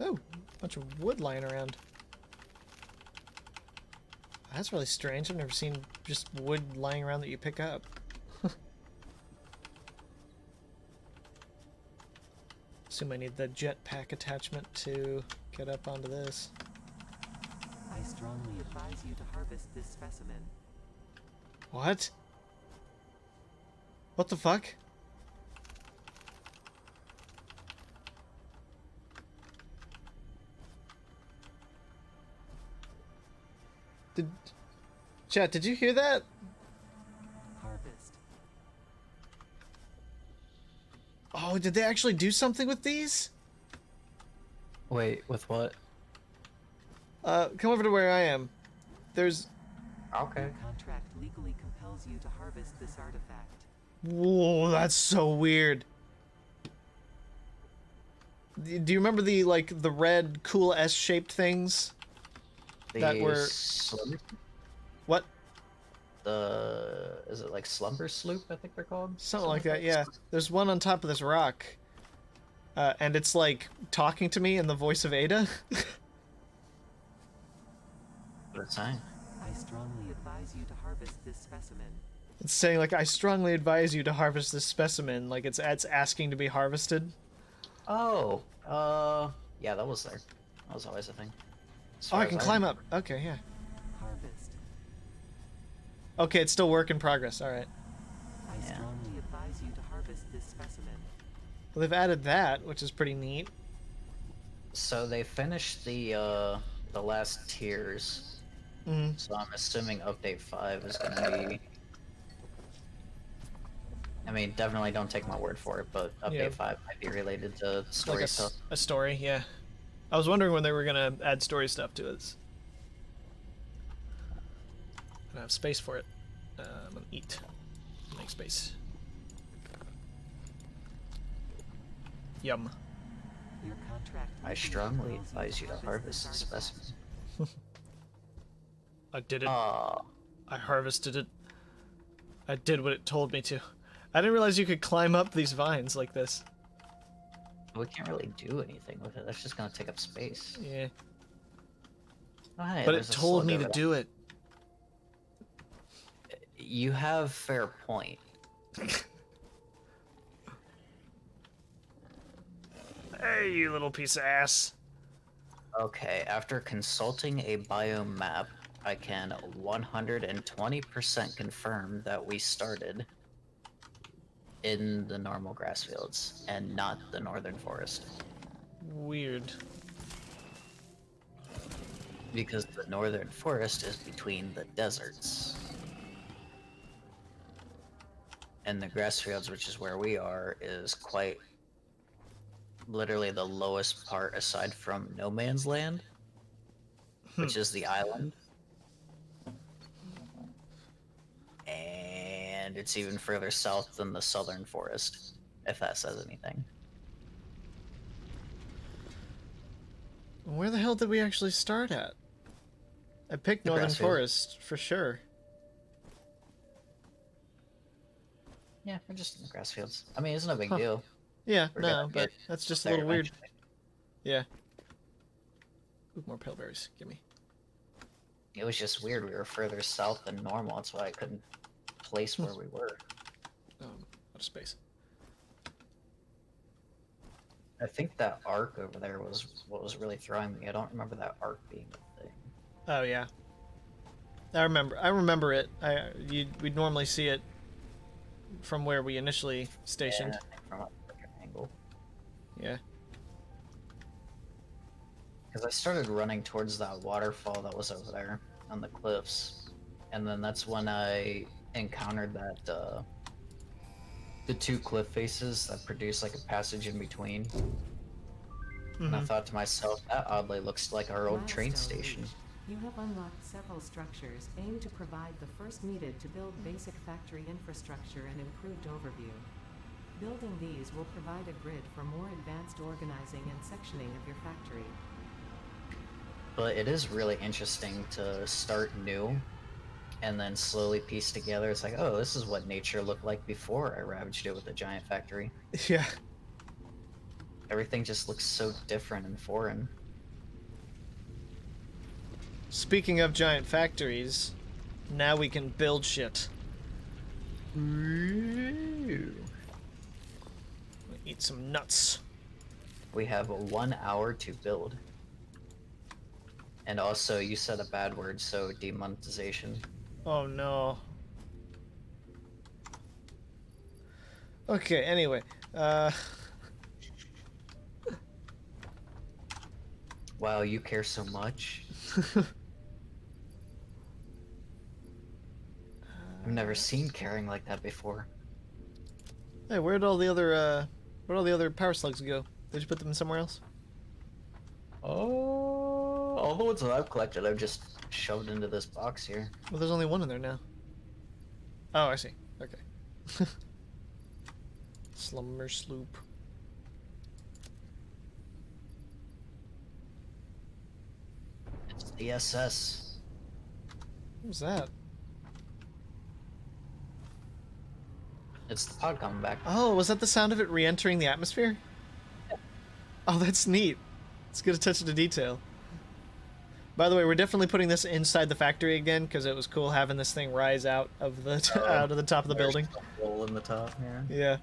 S1: Oh, bunch of wood lying around. That's really strange. I've never seen just wood lying around that you pick up. Assume I need the jetpack attachment to get up onto this.
S4: I strongly advise you to harvest this specimen.
S1: What? What the fuck? Chat, did you hear that?
S4: Harvest.
S1: Oh, did they actually do something with these?
S2: Wait, with what?
S1: Come over to where I am. There's...
S2: Okay.
S4: Your contract legally compels you to harvest this artifact.
S1: Whoa, that's so weird. Do you remember the, like, the red, cool S-shaped things? That were... What?
S2: Is it like slumber sloop, I think they're called?
S1: Something like that, yeah. There's one on top of this rock. And it's, like, talking to me in the voice of Ada.
S2: it's saying.
S4: I strongly advise you to harvest this specimen.
S1: It's saying like, I strongly advise you to harvest this specimen. Like it's asking to be harvested.
S2: Oh, yeah, that was there. That was always a thing. As
S1: Oh,
S2: far
S1: I
S2: as
S1: can climb up. Okay, yeah.
S4: Harvest.
S1: Okay, it's still work in progress. All right.
S4: I
S2: Yeah.
S4: strongly advise you to harvest this specimen.
S1: Well, they've added that, which is pretty neat.
S2: So they finished the last tiers.
S1: Mm.
S2: So I'm assuming update 5 is gonna be. I mean, definitely don't take my word for it, but update
S1: Yeah.
S2: 5 might be related to story
S1: Like
S2: stuff.
S1: a story, yeah. I was wondering when they were gonna add story stuff to it. I don't have space for it. I'm gonna eat. Make space. Yum.
S4: Your contract.
S2: I strongly advise you to harvest this specimen.
S1: I did it.
S2: Ah,
S1: I harvested it. I did what it told me to. I didn't realize you could climb up these vines like this.
S2: we can't really do anything with it. That's just gonna take up space.
S1: Yeah.
S2: Oh, hey,
S1: But it
S2: there's a
S1: told
S2: slug
S1: me
S2: over
S1: to
S2: there.
S1: do it.
S2: You have fair point.
S1: Hey, you little piece of ass.
S2: Okay, after consulting a biome map, I can 120% confirm that we started in the normal grass fields and not the northern forest.
S1: Weird.
S2: Because the northern forest is between the deserts. And the grass fields, which is where we are, is quite literally the lowest part aside from no man's land, which is the island. And it's even further south than the southern forest, if that says anything.
S1: Where the hell did we actually start at? I picked
S2: The
S1: Northern
S2: grass field.
S1: Forest for sure.
S2: Yeah, we're just in the grass fields. I mean, it's no big
S1: Huh.
S2: deal.
S1: Yeah,
S2: We're
S1: no,
S2: gonna
S1: but
S2: get
S1: that's just a
S2: there
S1: little weird.
S2: eventually.
S1: Yeah. Ooh, more pale berries. Give me.
S2: It was just weird. We were further south than normal. That's why I couldn't place where we were.
S1: Out of space.
S2: I think that arc over there was what was really throwing me. I don't remember that arc being a thing.
S1: Oh yeah. I remember it. We'd normally see it from where we initially stationed.
S2: Yeah, I think from a different angle.
S1: Yeah.
S2: Because I started running towards that waterfall that was over there on the cliffs, and then that's when I encountered that the two cliff faces that produce like a passage in between. And I
S1: Mhm.
S2: thought to myself, that oddly looks like our old train
S3: Milestone
S2: station.
S3: reached. You have unlocked several structures aimed to provide the first needed to build basic factory infrastructure and improved overview. Building these will provide a grid for more advanced organizing and sectioning of your factory.
S2: But it is really interesting to start new and then slowly piece together. It's like, oh, this is what nature looked like before I ravaged it with a giant factory.
S1: Yeah.
S2: Everything just looks so different and foreign.
S1: Speaking of giant factories, now we can build shit. Eat some nuts.
S2: We have 1 hour to build. And also, you said a bad word, so demonetization.
S1: Oh no. Okay, anyway.
S2: Wow, you care so much. I've never seen caring like that before.
S1: Hey, where'd all the other power slugs go? Did you put them somewhere else?
S2: Oh, all the ones that I've collected, I've just shoved into this box here.
S1: Well, there's only one in there now. Oh, I see. Okay. Slumber sloop.
S2: It's the SS.
S1: What was that?
S2: It's the pod coming back.
S1: Oh, was that the sound of it re-entering the atmosphere? Oh, that's neat. It's good attention to detail. By the way, we're definitely putting this inside the factory again because it was cool having this thing rise out of the out of the top of the building.
S2: A hole in the top here.
S1: Yeah.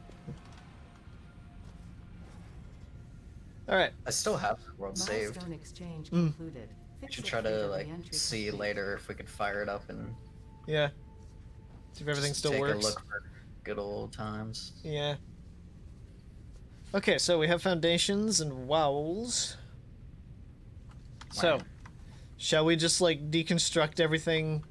S1: All right.
S2: I still have the world saved.
S3: Milestone exchange concluded.
S2: We
S3: Fix
S2: should
S3: it
S2: try to
S3: via
S2: like
S3: re-entry
S2: see
S3: complete.
S2: later if we could fire it up and
S1: Yeah. See if everything
S2: just
S1: still
S2: take
S1: works.
S2: a look for good old times.
S1: Yeah. Okay, so we have foundations and walls. So,
S2: Wow.
S1: shall we just like deconstruct everything,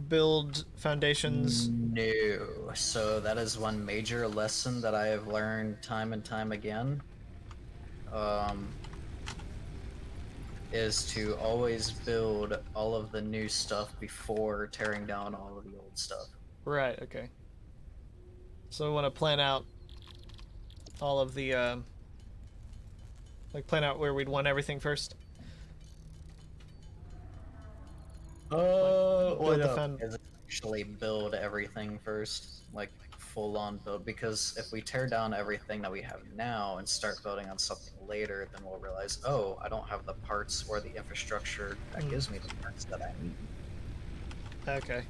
S1: build foundations?
S2: No. So that is one major lesson that I have learned time and time again. Is to always build all of the new stuff before tearing down all of the old stuff.
S1: Right, okay. So we want to plan out all of the, like plan out where we'd want everything first.
S2: Oh,
S1: build the found-
S2: is actually build everything first, like full-on build. Because if we tear down everything that we have now and start building on something later, then we'll realize, oh, I don't have the parts or the infrastructure that gives me the parts that I need.
S1: Okay.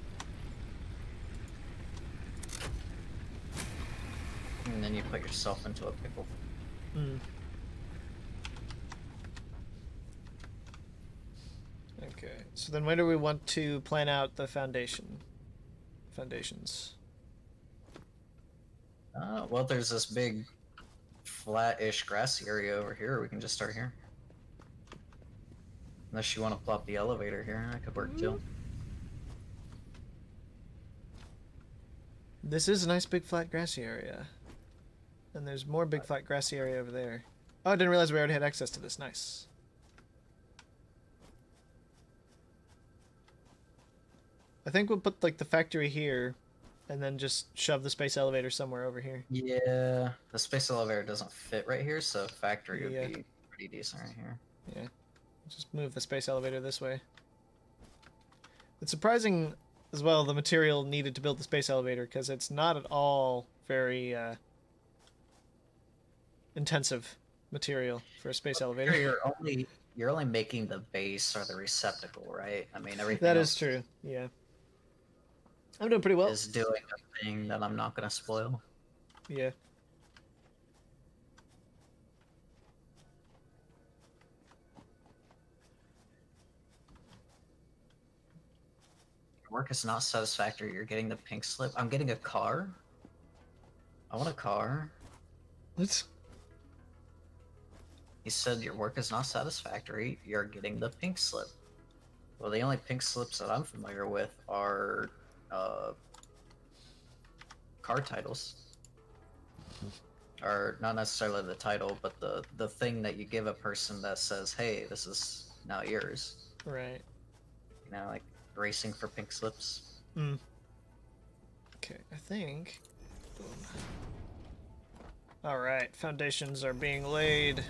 S2: And then you put yourself into a pickle.
S1: Mm. Okay, so then when do we want to plan out the foundations?
S2: Well, there's this big, flat-ish grassy area over here. We can just start here. Unless you want to plop the elevator here, that could work too.
S1: This is a nice big flat grassy area. And there's more big flat grassy area over there. Oh, I didn't realize we already had access to this. Nice. I think we'll put like the factory here and then just shove the space elevator somewhere over here.
S2: Yeah, the space elevator doesn't fit right here, so factory
S1: Yeah.
S2: would be pretty decent right here.
S1: Yeah. Just move the space elevator this way. It's surprising as well the material needed to build the space elevator because it's not at all very intensive material for a space elevator.
S2: You're only making the base or the receptacle, right? I mean, everything
S1: That
S2: else
S1: is true. Yeah. I'm doing pretty well.
S2: is doing a thing that I'm not gonna spoil.
S1: Yeah.
S2: Work is not satisfactory. You're getting the pink slip. I'm getting a car. I want a car.
S1: Let's.
S2: He said your work is not satisfactory. You're getting the pink slip. Well, the only pink slips that I'm familiar with are car titles. Or not necessarily the title, but the thing that you give a person that says, "Hey, this is now yours."
S1: Right.
S2: You know, like racing for pink slips.
S1: Mm. Okay, I think. Boom. All right, foundations are being laid.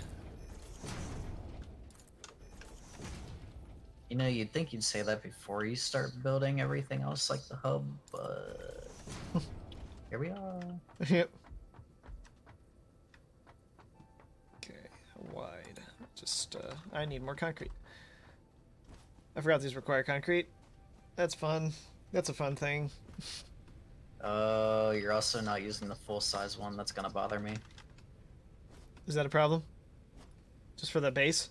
S2: You know, you'd think you'd say that before you start building everything else like the hub, but here we are.
S1: Yep. Okay, how wide? Just, I need more concrete. I forgot these require concrete. That's fun. That's a fun thing.
S2: You're also not using the full-size one. That's gonna bother me.
S1: Is that a problem? Just for the base?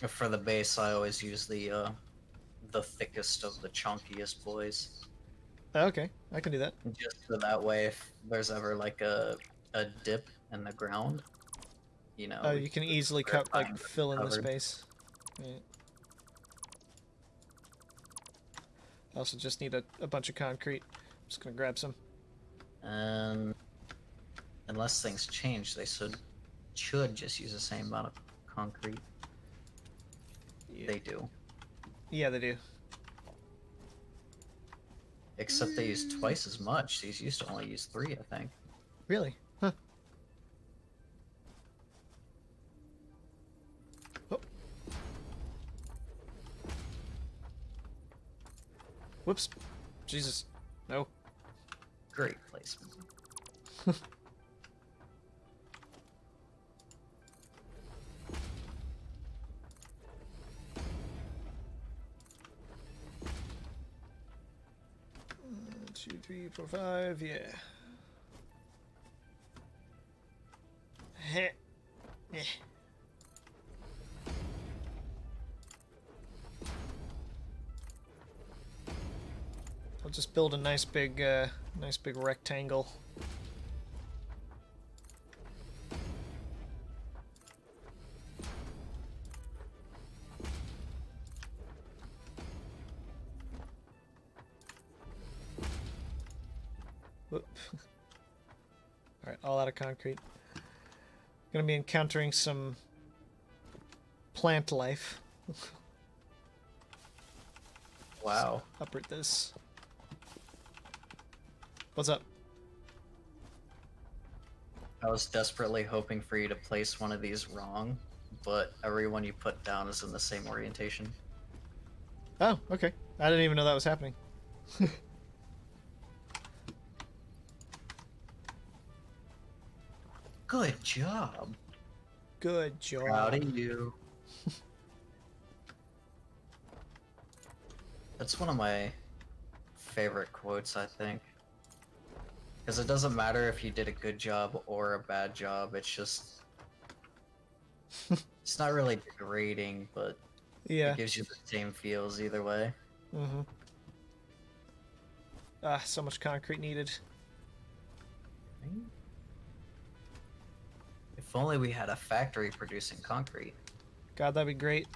S2: For the base, I always use the thickest of the chunkiest boys.
S1: Oh, okay, I can do that.
S2: Just so that way, if there's ever like a dip in the ground, you know.
S1: Oh, you can easily fill in the
S2: covered.
S1: space. Yeah. I also just need a bunch of concrete. I'm just gonna grab some.
S2: And unless things change, they should just use the same amount of concrete.
S1: Yeah.
S2: They do.
S1: Yeah, they do.
S2: Except they use twice as much. These used to only use 3, I think.
S1: Really? Huh. Oh. Whoops. Jesus. No.
S2: Great placement.
S1: 2, 3, 4, 5. Yeah. Heh. Eh. I'll just build a nice big rectangle. Whoop. All right, all out of concrete. Gonna be encountering some plant life.
S2: Wow.
S1: Uproot this. What's up?
S2: I was desperately hoping for you to place one of these wrong, but everyone you put down is in the same orientation.
S1: Oh, okay. I didn't even know that was happening.
S2: Good job.
S1: Good job.
S2: Proud of you. That's one of my favorite quotes, I think. Because it doesn't matter if you did a good job or a bad job, it's just... it's not really degrading, but
S1: Yeah.
S2: it gives you the same feels either way.
S1: Mm-hmm. Ah, so much concrete needed.
S2: If only we had a factory producing concrete.
S1: God, that'd be great.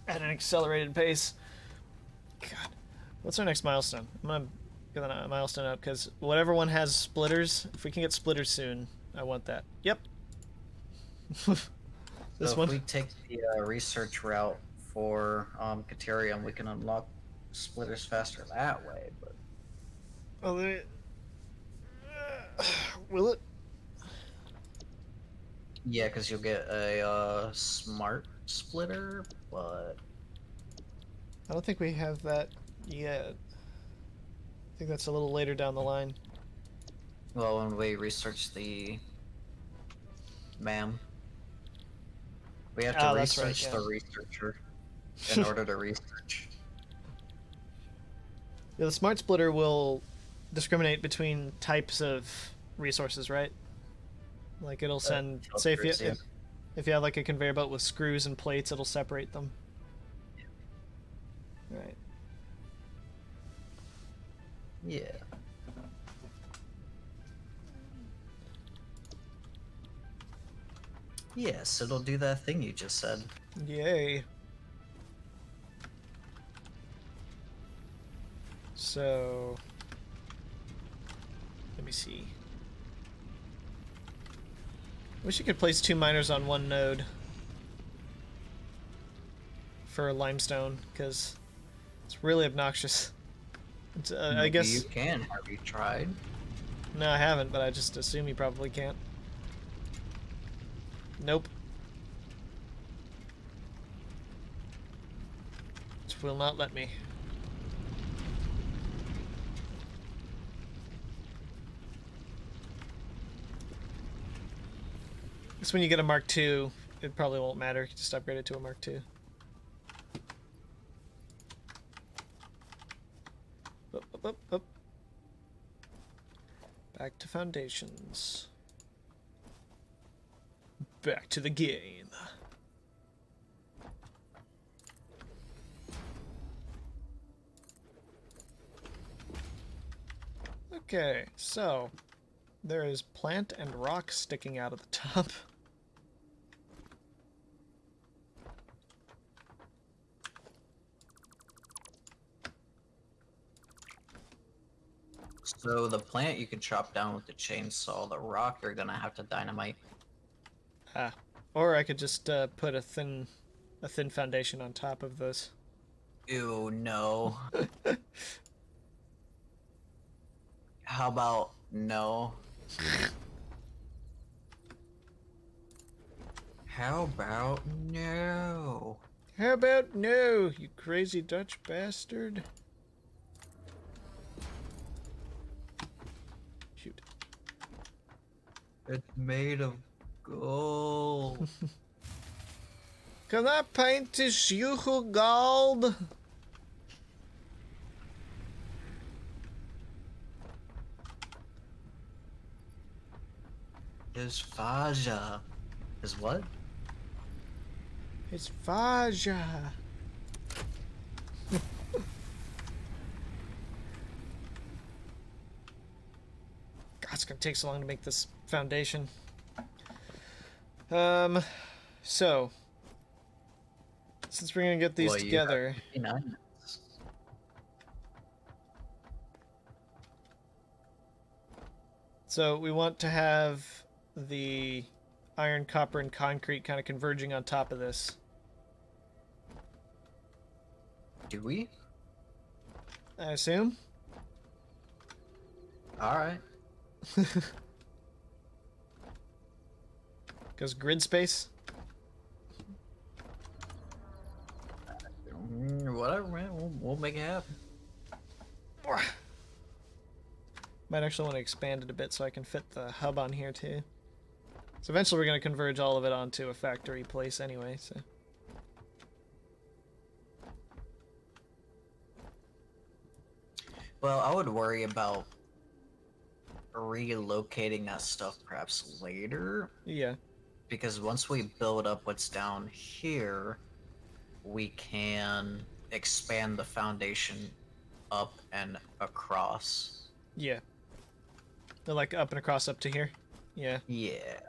S1: At an accelerated pace. God. What's our next milestone? I'm gonna get that milestone up because whatever one has splitters, if we can get splitters soon, I want that. Yep. This
S2: So
S1: one?
S2: if we take the research route for Caterium, we can unlock splitters faster that way, but...
S1: Oh, will it?
S2: Yeah, because you'll get a smart splitter, but...
S1: I don't think we have that yet. I think that's a little later down the line.
S2: Well, when we research the... we have to
S1: that's right,
S2: research
S1: yeah.
S2: the researcher in order to research.
S1: Yeah, the smart splitter will discriminate between types of resources, right? Like it'll send, say if you have like a conveyor belt with screws and plates, it'll separate them. Right.
S2: Yeah. Yes, it'll do that thing you just said.
S1: Yay. So, let me see. Wish you could place 2 miners on one node for limestone, because it's really obnoxious. It's, I
S2: Maybe
S1: guess
S2: you can. Have you tried?
S1: no, I haven't, but I just assume you probably can't. Nope. It will not let me. Guess when you get a Mark II, it probably won't matter. You can just upgrade it to a Mark II. Up, up, up, up. Back to foundations. Back to the game. Okay, so there is plant and rock sticking out of the top.
S2: So the plant you can chop down with the chainsaw. The rock you're gonna have to dynamite.
S1: Ah, or I could just put a thin foundation on top of this.
S2: Ew, no. How about no? How about no?
S1: How about no, you crazy Dutch bastard? Shoot.
S2: It's made of gold.
S1: Can I paint this you gold?
S2: Is Faja. Is what?
S1: It's Faja. God, it's gonna take so long to make this foundation. So since we're gonna get these
S2: Well, you
S1: together,
S2: have 59 minutes.
S1: so we want to have the iron, copper, and concrete kind of converging on top of this.
S2: Do we?
S1: I assume.
S2: Alright.
S1: Goes grid space.
S2: Whatever, man. We'll make it happen.
S1: Might actually want to expand it a bit so I can fit the hub on here too. So eventually we're going to converge all of it onto a factory place anyway, so.
S2: Well, I would worry about relocating that stuff perhaps later,
S1: Yeah.
S2: because once we build up what's down here, we can expand the foundation up and across.
S1: Yeah. They're like up and across up to here. Yeah.
S2: Yeah.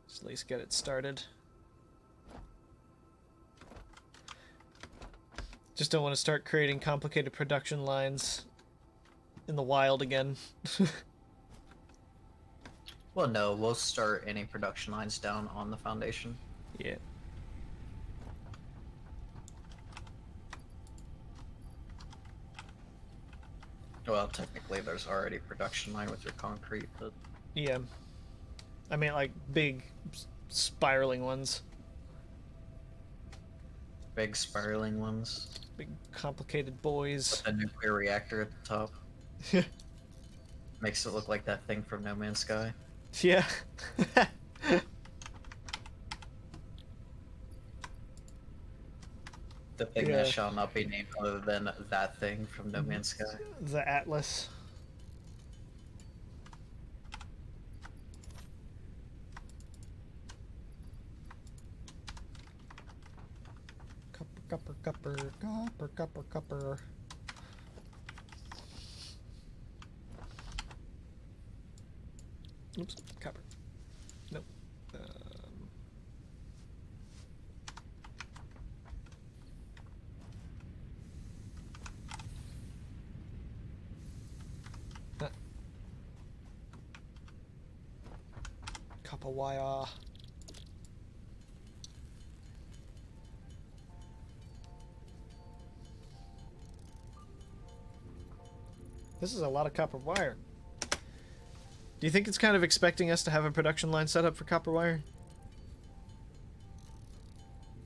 S1: Just at least get it started. Just don't want to start creating complicated production lines in the wild again.
S2: Well, no, we'll start any production lines down on the foundation.
S1: Yeah.
S2: Well, technically, there's already production line with your concrete, but
S1: Yeah. I mean, like, big, spiraling ones.
S2: big spiraling ones.
S1: Big, complicated boys.
S2: A nuclear reactor at the top. Makes it look like that thing from No Man's Sky.
S1: Yeah.
S2: The thing
S1: Yeah.
S2: that shall not be named other than that thing from No Man's Sky.
S1: The Atlas. Copper, copper, copper, copper, copper, copper. Oops, copper. Nope. Uh, Copper wire. This is a lot of copper wire. Do you think it's kind of expecting us to have a production line set up for copper wire?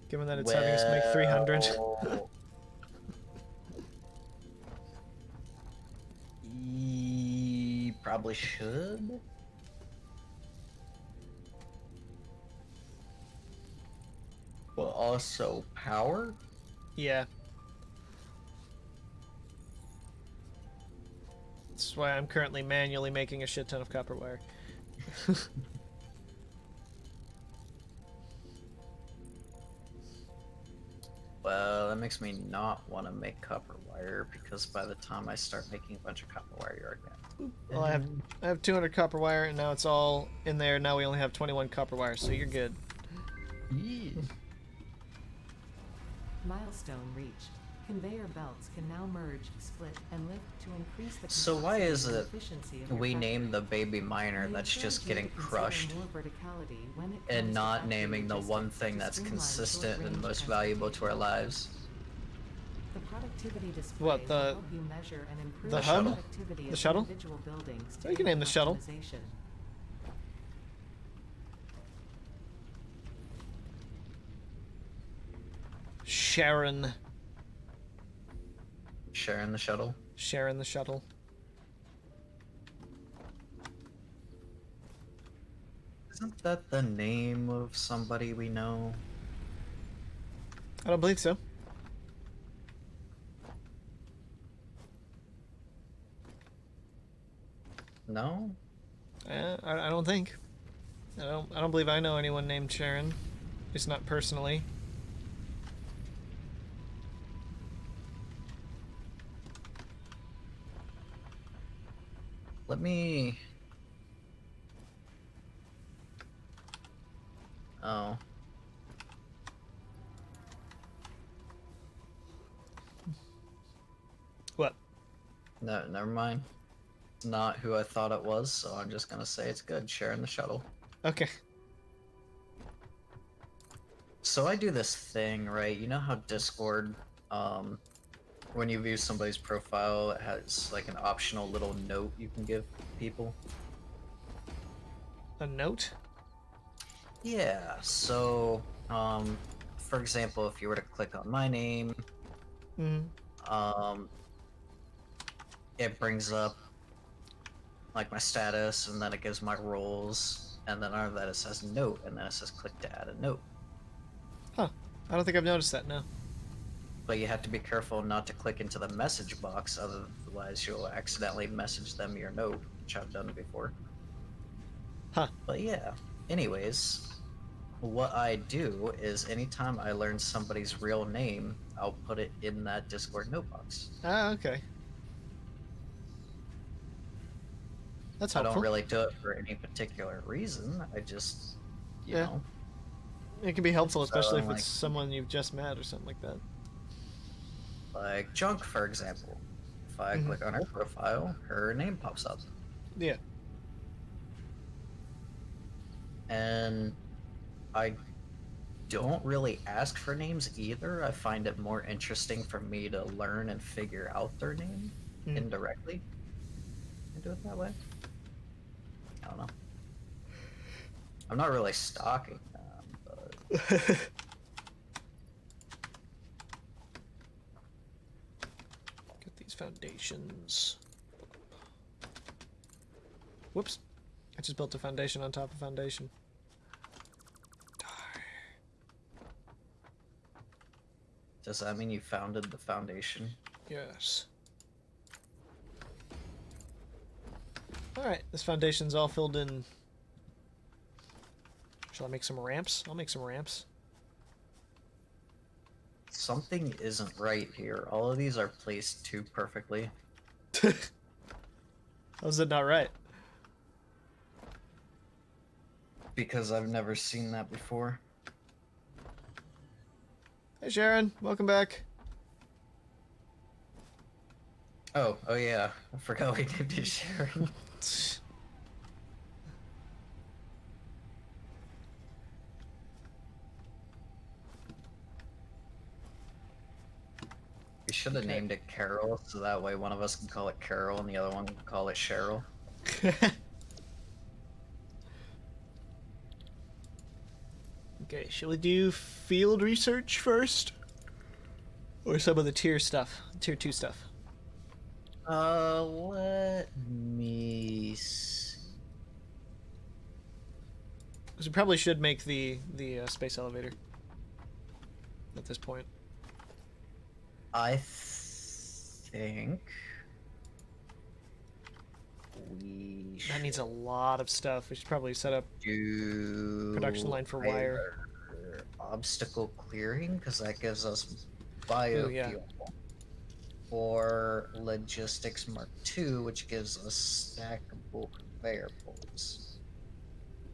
S1: Given that it's having us make 300.
S2: Probably should. But also power?
S1: Yeah. That's why I'm currently manually making a shit ton of copper wire.
S2: Well, that makes me not want to make copper wire, because by the time I start making a bunch of copper wire, you're already
S1: Well, I have 200 copper wire, and now it's all in there. Now we only have 21 copper wire, so you're good.
S2: yeah.
S3: Milestone reached. Conveyor belts can now merge, split, and lift to increase the
S2: So why is
S3: complexity and
S2: it
S3: efficiency of your
S2: we
S3: factory.
S2: name the baby miner
S3: We
S2: that's
S3: encourage
S2: just
S3: you to
S2: getting
S3: consider
S2: crushed,
S3: more verticality when it
S2: and
S3: comes to
S2: not
S3: factory
S2: naming the one
S3: logistics
S2: thing
S3: to
S2: that's
S3: streamline
S2: consistent and
S3: short-range
S2: most valuable to our
S3: transportation.
S2: lives?
S3: The productivity displays
S1: What, the-
S3: will help you measure and improve
S1: the
S2: hub?
S3: productivity
S1: The
S3: of
S1: shuttle?
S3: individual buildings to
S1: You can
S3: aid
S1: name the shuttle.
S3: optimization.
S1: Sharon.
S2: Sharing the shuttle?
S1: Sharon the shuttle.
S2: Isn't that the name of somebody we know?
S1: I don't believe so.
S2: No?
S1: I don't think. I don't believe I know anyone named Sharon. At least not personally.
S2: Let me... Oh.
S1: What?
S2: No, never mind. It's not who I thought it was, so I'm just gonna say it's good. Sharing the shuttle.
S1: Okay.
S2: So I do this thing, right? You know how Discord, when you view somebody's profile, it has like an optional little note you can give people?
S1: A note?
S2: Yeah, so, for example, if you were to click on my name,
S1: Mm-hmm.
S2: It brings up like my status, and then it gives my roles, and then under that it says note, and then it says click to add a note.
S1: Huh. I don't think I've noticed that, no.
S2: But you have to be careful not to click into the message box, otherwise you'll accidentally message them your note, which I've done before.
S1: Huh.
S2: But yeah, anyways, what I do is anytime I learn somebody's real name, I'll put it in that Discord note box.
S1: Ah, okay. That's
S2: I
S1: helpful.
S2: don't really do it for any particular reason, I just, you
S1: Yeah.
S2: know.
S1: It can be helpful, especially if
S2: like-
S1: it's someone you've just met or something like that.
S2: Like Junk, for example. If I
S1: Mhm.
S2: click on her profile, her name pops up.
S1: Yeah.
S2: And I don't really ask for names either. I find it more interesting for me to learn and figure out their name
S1: Mm.
S2: indirectly. And do it that way. I don't know. I'm not really stalking them, but
S1: Get these foundations. Whoops. I just built a foundation on top of foundation.
S2: does that mean you founded the foundation?
S1: Yes. Alright, this foundation's all filled in. Shall I make some ramps? I'll make some ramps.
S2: Something isn't right here. All of these are placed too perfectly.
S1: How's it not right?
S2: Because I've never seen that before.
S1: Hey Sharon, welcome back.
S2: Oh yeah. I forgot we named you Sharon. We should have named it Carol, so that way one of us can call it Carol and the other one can call it Cheryl.
S1: Okay, shall we do field research first? Or some of the tier stuff? Tier 2 stuff?
S2: Let me see.
S1: Because we probably should make the space elevator at this point.
S2: I think we should
S1: That needs a lot of stuff. We should probably set up
S2: do
S1: production line for wire.
S2: either obstacle clearing, because that gives us biofuel,
S1: Ooh, yeah.
S2: or logistics Mark II, which gives us stackable conveyor bolts.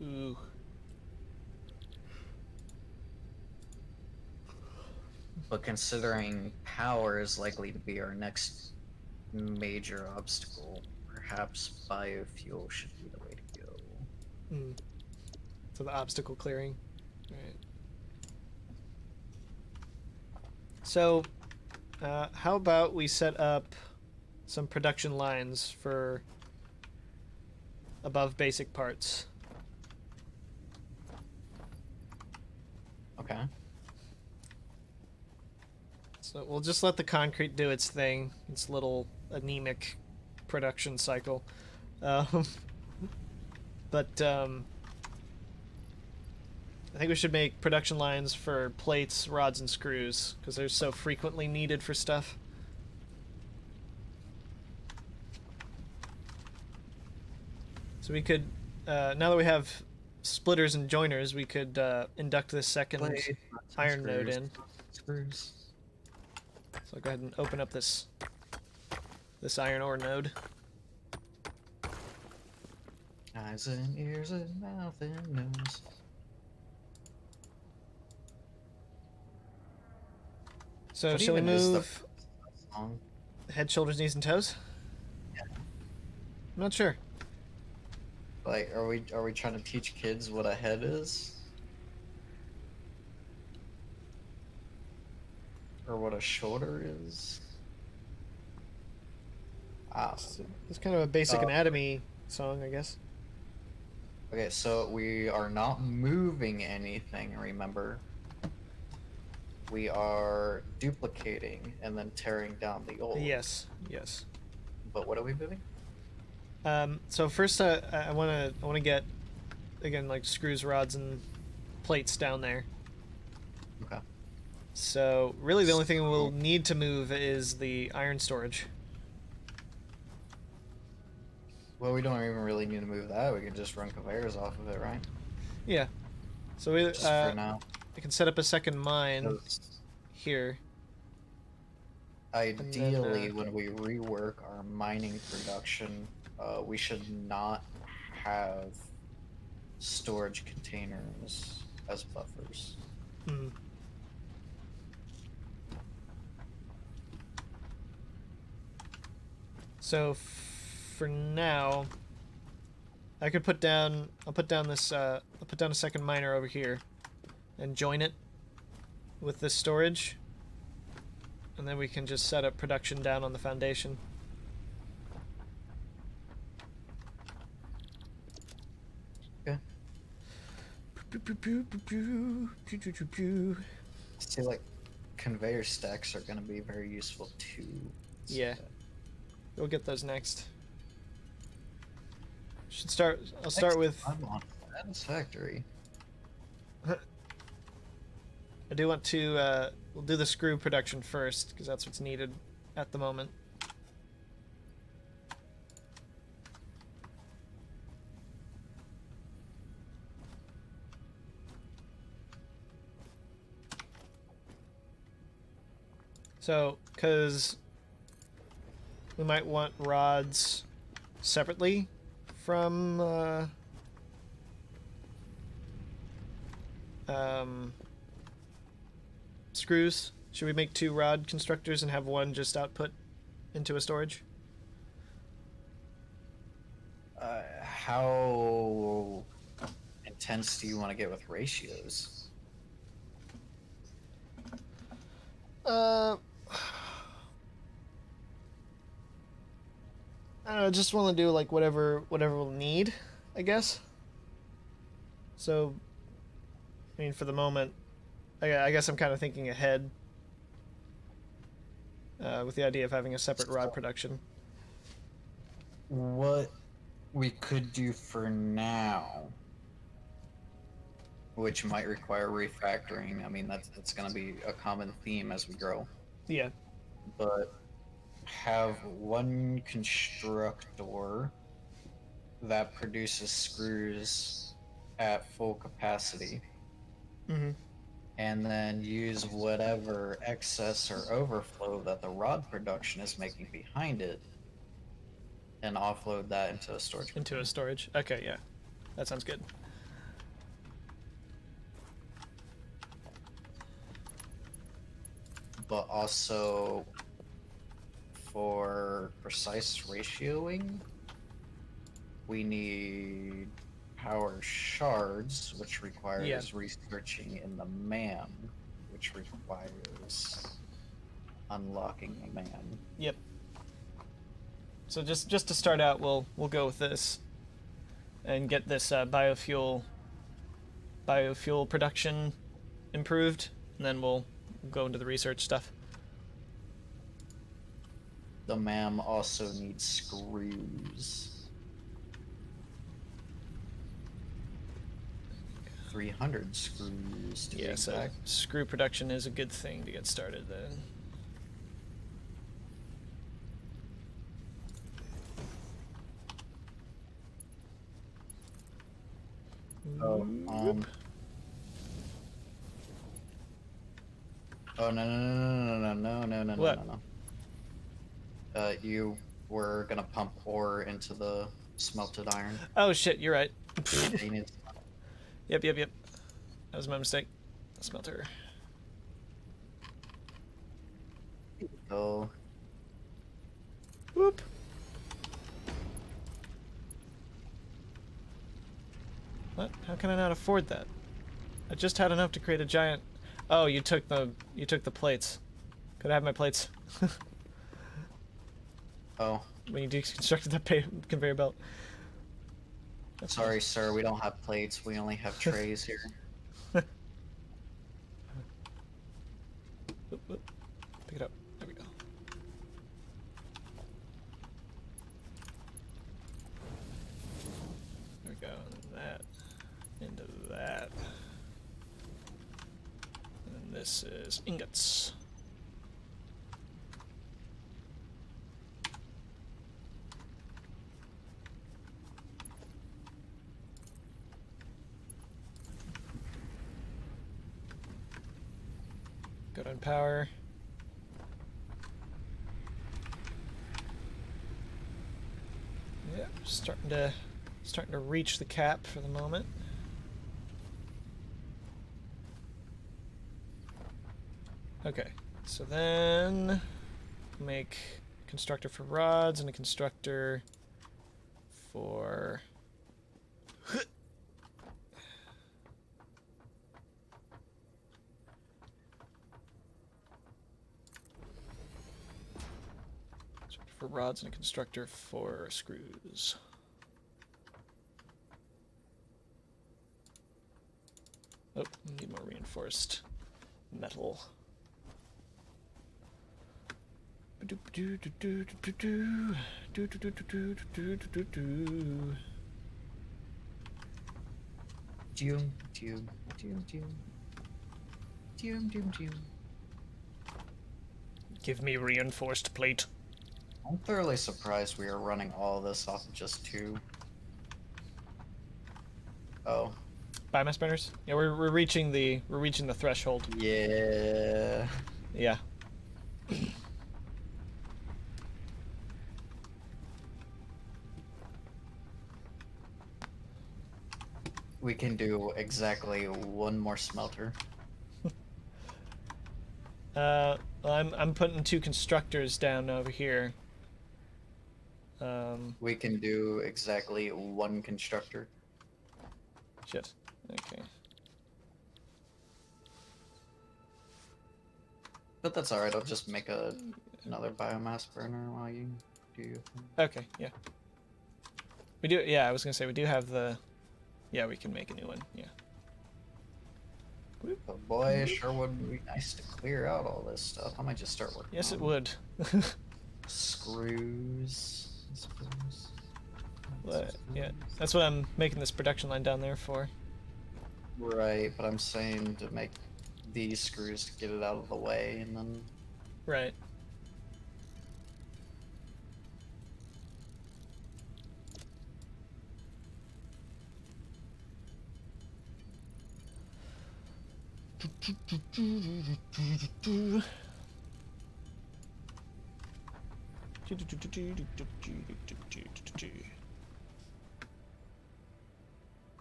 S1: Ooh.
S2: But considering power is likely to be our next major obstacle, perhaps biofuel should be the way to go.
S1: Mm. So the obstacle clearing. Alright. So, how about we set up some production lines for above basic parts?
S2: Okay.
S1: So we'll just let the concrete do its thing, its little anemic production cycle. But I think we should make production lines for plates, rods, and screws, because they're so frequently needed for stuff. So we could, now that we have splitters and joiners, we could induct this second
S2: Blade,
S1: iron node
S2: screws,
S1: in.
S2: Screws.
S1: So I'll go ahead and open up this iron ore node.
S2: Eyes and ears and mouth and nose.
S1: So
S2: What
S1: shall we
S2: even is the
S1: move
S2: song?
S1: head, shoulders, knees, and toes?
S2: Yeah.
S1: I'm not sure.
S2: Like, are we trying to teach kids what a head is? Or what a shoulder is?
S1: It's kind of a basic
S2: Uh,
S1: anatomy song, I guess.
S2: Okay, so we are not moving anything, remember? We are duplicating and then tearing down the old.
S1: Yes, yes.
S2: But what are we moving?
S1: So first, I wanna get, again, like screws, rods, and plates down there.
S2: Okay.
S1: So really, the only thing we'll need to move is the iron storage.
S2: Well, we don't even really need to move that. We can just run conveyors off of it, right?
S1: Yeah. So we
S2: Just for now.
S1: I can set up a second mine
S2: 'Cause
S1: here.
S2: ideally, when we rework our mining production, we should not have storage containers as buffers.
S1: Hmm. So for now, I could put down. I'll put down this. I'll put down a second miner over here, and join it with this storage, and then we can just set up production down on the foundation.
S2: Okay. See, like, conveyor stacks are going to be very useful too.
S1: Yeah. We'll get those next. Should start. I'll start with.
S2: I'm on Satisfactory.
S1: I do want to. We'll do the screw production first because that's what's needed at the moment. So, because we might want rods separately from screws. Should we make 2 rod constructors and have one just output into a storage?
S2: How intense do you want to get with ratios?
S1: I don't know, just want to do like whatever we'll need, I guess. So, I mean, for the moment, I guess I'm kind of thinking ahead with the idea of having a separate rod production.
S2: What we could do for now, which might require refactoring. I mean, that's going to be a common theme as we grow.
S1: Yeah.
S2: But have one constructor that produces screws at full capacity,
S1: Mm-hmm.
S2: and then use whatever excess or overflow that the rod production is making behind it, and offload that into a storage.
S1: Into a storage. Okay, yeah, that sounds good.
S2: But also, for precise ratioing, we need power shards, which requires researching in the man, which requires unlocking the man.
S1: Yep. So just to start out, we'll go with this, and get this biofuel production improved, and then we'll go into the research stuff.
S2: The MAM also needs screws. 300 screws to be
S1: Yeah, so
S2: exact.
S1: screw production is a good thing to get started then.
S2: Oh, oh no.
S1: What?
S2: You were gonna pump ore into the smelted iron.
S1: Oh shit, you're right.
S2: Yeah, you need
S1: Yep. That was my mistake. Smelter.
S2: to go.
S1: Whoop. What? How can I not afford that? I just had enough to create a giant. Oh, you took the plates. Could I have my plates?
S2: Oh,
S1: When you deconstructed that conveyor belt. That's
S2: sorry, sir. We don't have plates. We only have trays here.
S1: Whoop. Pick it up. There we go. There we go. That into that. And this is ingots. Good on power. Yeah, starting to reach the cap for the moment. Okay, so then make a constructor for rods and a constructor for rods and a constructor for screws. Oh, need more reinforced metal. Give me reinforced plate.
S2: I'm thoroughly surprised we are running all this off of just 2. Oh.
S1: Biomass burners? Yeah, we're reaching the threshold.
S2: Yeah.
S1: Yeah.
S2: We can do exactly 1 more smelter.
S1: Well, I'm putting 2 constructors down over here.
S2: We can do exactly 1 constructor.
S1: Shit. Okay.
S2: But that's alright, I'll just make another biomass burner while you do your thing.
S1: Okay, yeah. We do, yeah, I was gonna say, we do have the... Yeah, we can make a new one, yeah.
S2: But boy, it sure would be nice to clear out all this stuff. I might just start working
S1: Yes, it
S2: on
S1: would.
S2: Screws, I suppose.
S1: But, yeah, that's what I'm making this production line down there for.
S2: Right, but I'm saying to make these screws to get it out of the way, and then...
S1: Right.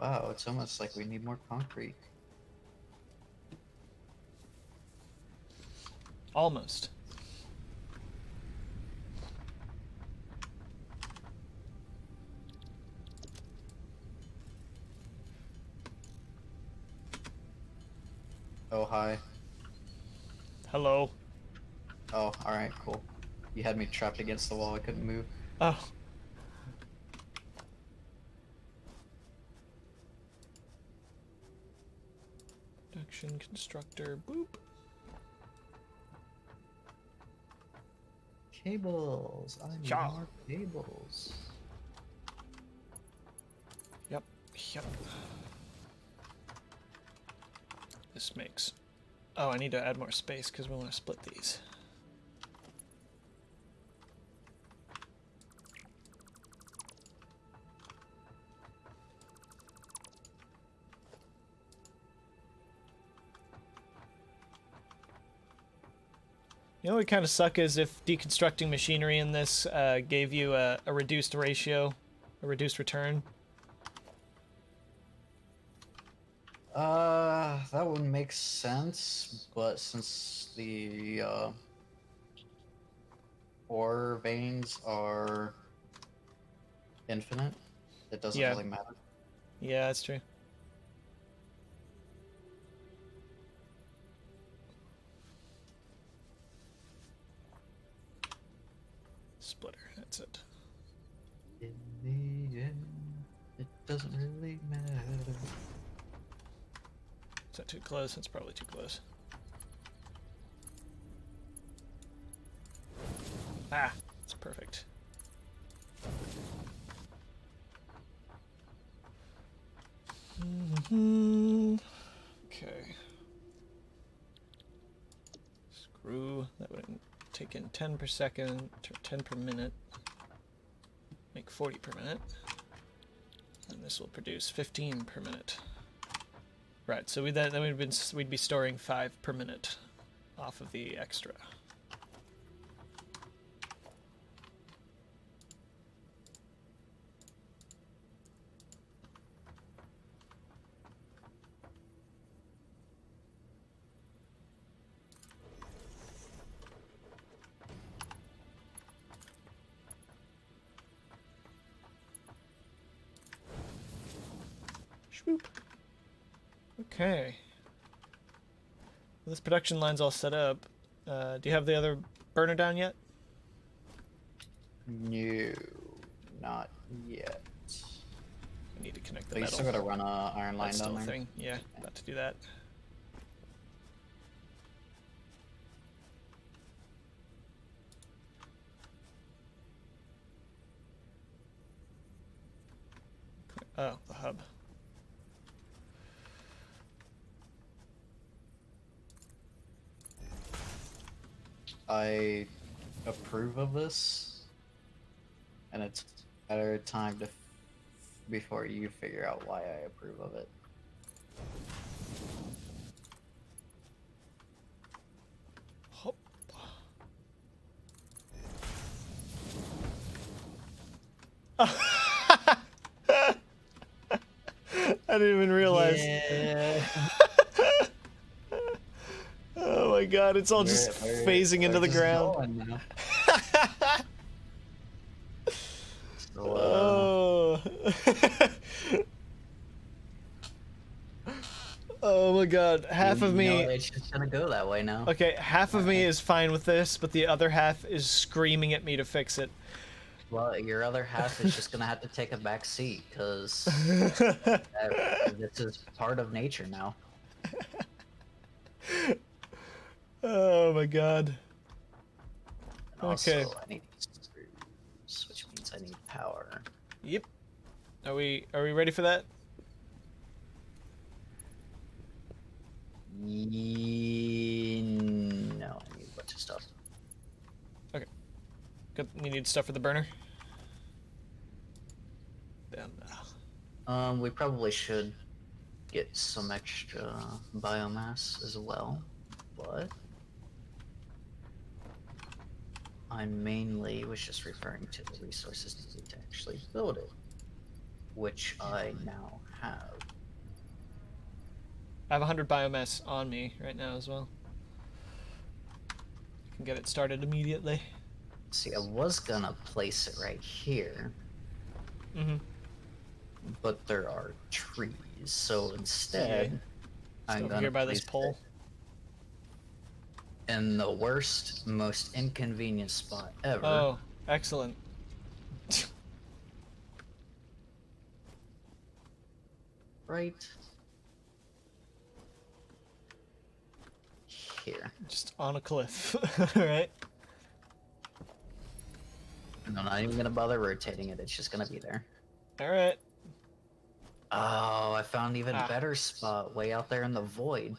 S2: Wow, it's almost like we need more concrete.
S1: Almost.
S2: Oh, hi.
S1: Hello.
S2: Oh, alright, cool. You had me trapped against the wall, I couldn't move.
S1: Oh. Production constructor, boop.
S2: Cables! I need
S1: Yeah.
S2: more cables.
S1: Yep. This makes... Oh, I need to add more space because we want to split these. You know what would kind of suck is if deconstructing machinery in this gave you a reduced ratio, a reduced return.
S2: That would make sense, but since the ore veins are infinite, it doesn't
S1: Yeah.
S2: really matter.
S1: Yeah, that's true. Splitter, that's it.
S2: In the end, it doesn't really matter.
S1: Is that too close? That's probably too close. Ah, that's perfect. Okay. Screw. That would take in 10 per second, 10 per minute. Make 40 per minute. And this will produce 15 per minute. Right, so we'd be storing 5 per minute off of the extra. Swoop. Okay. Well, this production line's all set up. Do you have the other burner down yet?
S2: No, not yet.
S1: I need to connect the
S2: But you
S1: metal.
S2: still gotta run a iron line
S1: That's still
S2: down
S1: a
S2: there.
S1: thing. Yeah, about to do that. Oh, the hub.
S2: I approve of this, and it's better time to before you figure out why I approve of it.
S1: Hop. I didn't even realize.
S2: Yeah.
S1: Oh my god, it's all just phasing into the ground.
S2: So,
S1: Oh. Oh my god, half of me.
S2: it's just gonna go that way now.
S1: Okay, half of me is fine with this, but the other half is screaming at me to fix it.
S2: Well, your other half is just gonna have to take a back seat because this is part of nature now.
S1: Oh my god.
S2: And also,
S1: Okay.
S2: I need screws, which means I need power.
S1: Yep. Are we ready for that?
S2: No, I need a bunch of stuff.
S1: Good. You need stuff for the burner? Then,
S2: We probably should get some extra biomass as well, but I mainly was just referring to the resources needed to actually build it, which I now have.
S1: I have 100 biomass on me right now as well. I can get it started immediately.
S2: See, I was gonna place it right here,
S1: Mm-hmm.
S2: but there are trees, so instead,
S1: Just
S2: I'm
S1: over
S2: gonna
S1: here by this
S2: place
S1: pole.
S2: it in the worst, most inconvenient spot ever.
S1: Oh, excellent.
S2: Right here.
S1: Just on a cliff. Alright.
S2: And I'm not even gonna bother rotating it, it's just gonna be there.
S1: Alright.
S2: Oh, I found an even
S1: Ah.
S2: better spot way out there in the void.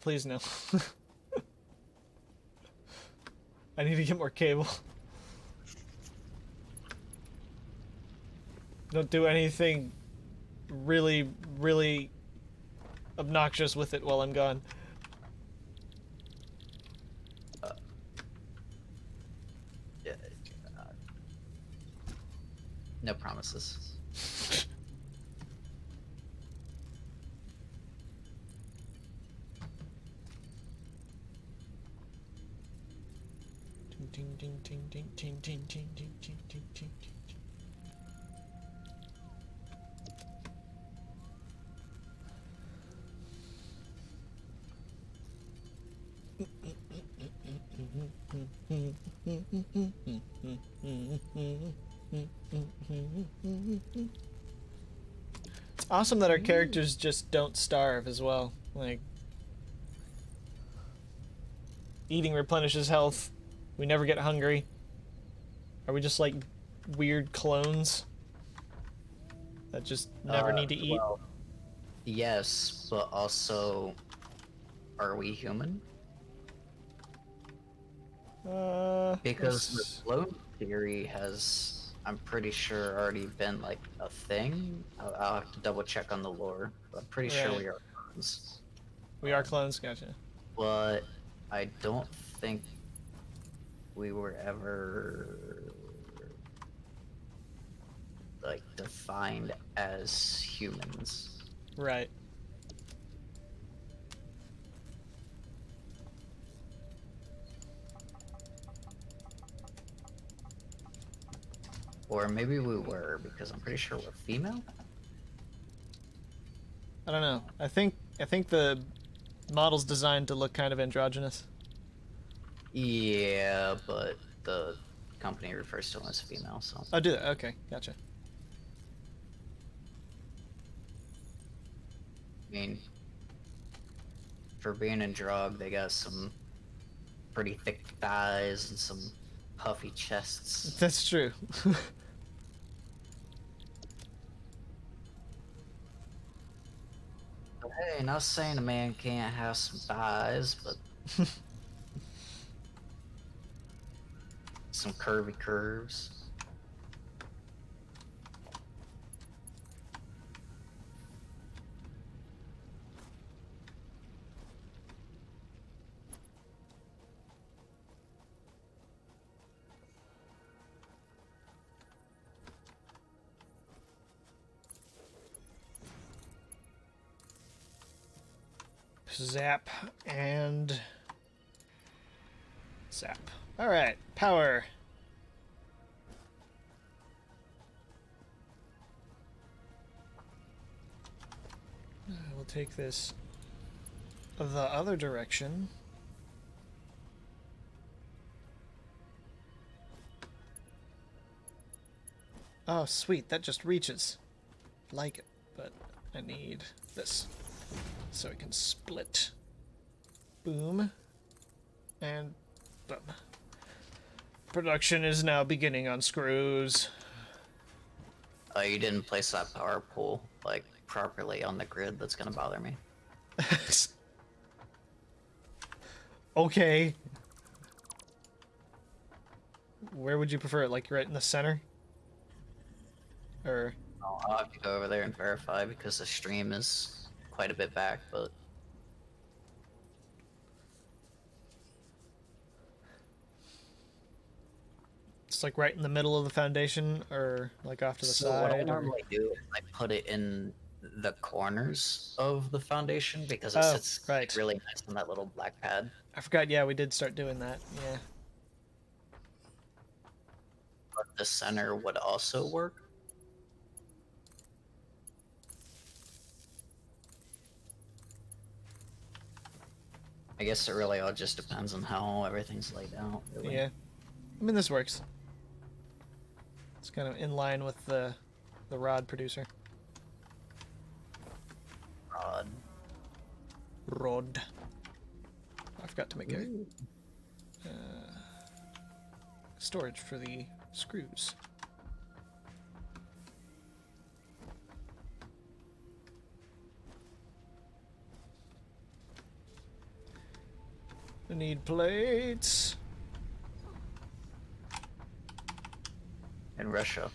S1: Please no. I need to get more cable. Don't do anything really, really obnoxious with it while I'm gone.
S2: No promises.
S1: Ting, ting, ting, ting, ting, ting, ting, ting, ting, ting, ting, ting. It's awesome that our characters just don't starve as well. Like, eating replenishes health. We never get hungry. Are we just like weird clones that just never need to eat?
S2: Well, yes, but also, are we human? Because the
S1: Yes.
S2: clone theory has, I'm pretty sure, already been like a thing. I'll have to double check on the lore, but I'm pretty sure
S1: Right.
S2: we are clones.
S1: We are clones, gotcha.
S2: But I don't think we were ever like defined as humans.
S1: Right.
S2: Or maybe we were, because I'm pretty sure we're female.
S1: I don't know. I think the model's designed to look kind of androgynous.
S2: Yeah, but the company refers to them as female, so.
S1: Oh, do that. Okay, gotcha.
S2: I mean, for being in drug, they got some pretty thick thighs and some puffy chests.
S1: That's true.
S2: But hey, not saying a man can't have some thighs, but some curvy curves.
S1: Zap and zap. All right, power. We'll take this the other direction. Oh, sweet, that just reaches. Like it, but I need this so it can split. Boom. And boom. Production is now beginning on screws.
S2: You didn't place that power pole like properly on the grid. That's gonna bother me.
S1: Okay. Where would you prefer it? Like right in the center? Or
S2: I'll have to go over there and verify because the stream is quite a bit back, but
S1: it's like right in the middle of the foundation, or like off to the
S2: so what I
S1: side? Or...
S2: normally do is I put it in the corners of the foundation because it
S1: Oh,
S2: sits
S1: right.
S2: really nice on that little black pad.
S1: I forgot, yeah, we did start doing that. Yeah.
S2: But the center would also work. I guess it really all just depends on how everything's laid out. Really.
S1: Yeah. I mean, this works. It's kind of in line with the rod producer.
S2: Rod.
S1: Rod. I forgot to make a storage for the screws. I need plates.
S2: In Russia,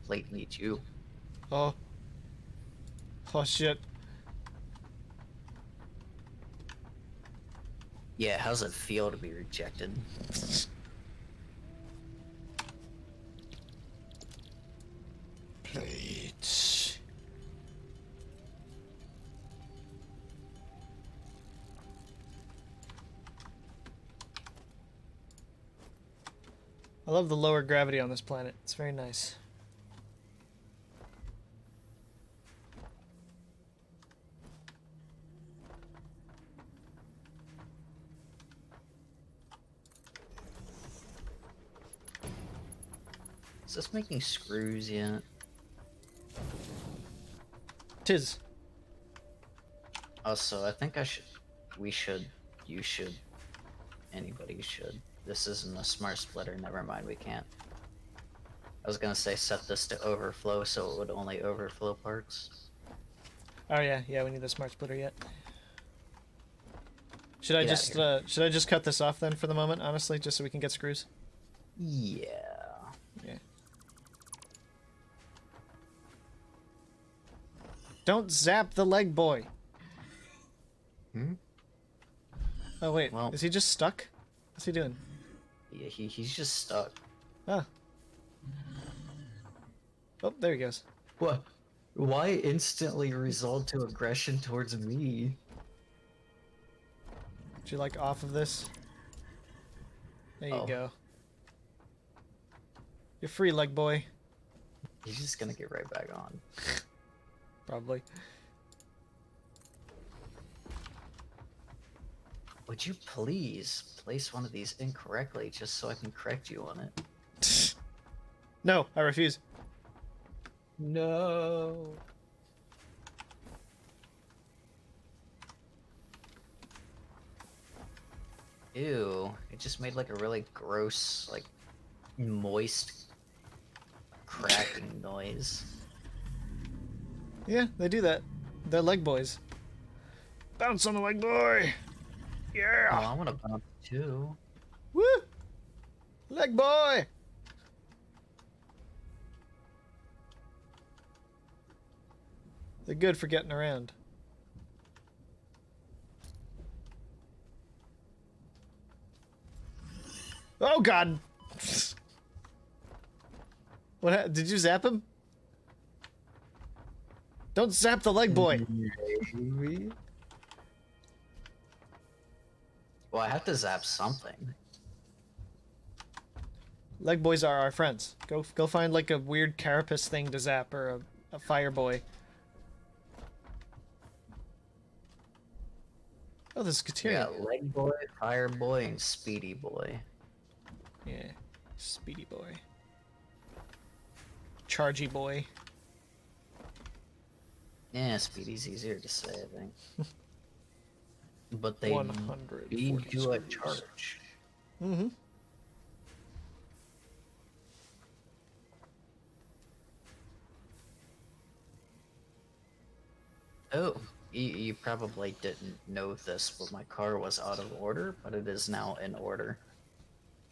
S2: plate needs you.
S1: Oh. Oh shit.
S2: Yeah, how's it feel to be rejected?
S1: I love the lower gravity on this planet. It's very nice.
S2: Is this making screws yet?
S1: Tis.
S2: Also, I think we should, you should, anybody should. This isn't a smart splitter, never mind, we can't. I was gonna say set this to overflow so it would only overflow parts.
S1: Oh yeah, we need the smart splitter yet. Should I
S2: Get
S1: just
S2: outta
S1: should I just cut this off then for the moment, honestly, just so we can get screws?
S2: Yeah.
S1: Yeah. Don't zap the leg boy.
S2: Hmm?
S1: Oh wait,
S2: Well-
S1: is he just stuck? What's he doing?
S2: Yeah, he's just stuck.
S1: Ah. Oh, there he goes.
S2: What? Why instantly result to aggression towards me?
S1: Would you like off of this? There you
S2: Oh.
S1: go. You're free, leg boy.
S2: He's just gonna get right back on.
S1: Probably.
S2: Would you please place one of these incorrectly just so I can correct you on it?
S1: No, I refuse.
S2: No. Ew, it just made like a really gross, like, moist cracking noise.
S1: Yeah, they do that. They're leg boys. Bounce on the leg boy!
S2: Oh,
S1: Yeah!
S2: I want to bounce too.
S1: Woo! Leg boy! They're good for getting around. Oh god! Did you zap him? Don't zap the leg boy!
S2: Maybe. Well, I have to zap something.
S1: Leg boys are our friends. Go find like a weird carapace thing to zap or a fire boy. Oh, this is
S2: We
S1: Kateria.
S2: got leg boy, fire boy, and speedy boy.
S1: Yeah, speedy boy. Chargy boy.
S2: Yeah, speedy's easier to say, I think. But they
S1: 140
S2: do a
S1: screws.
S2: charge.
S1: Mm-hmm.
S2: Oh, you probably didn't know this, but my car was out of order, but it is now in order.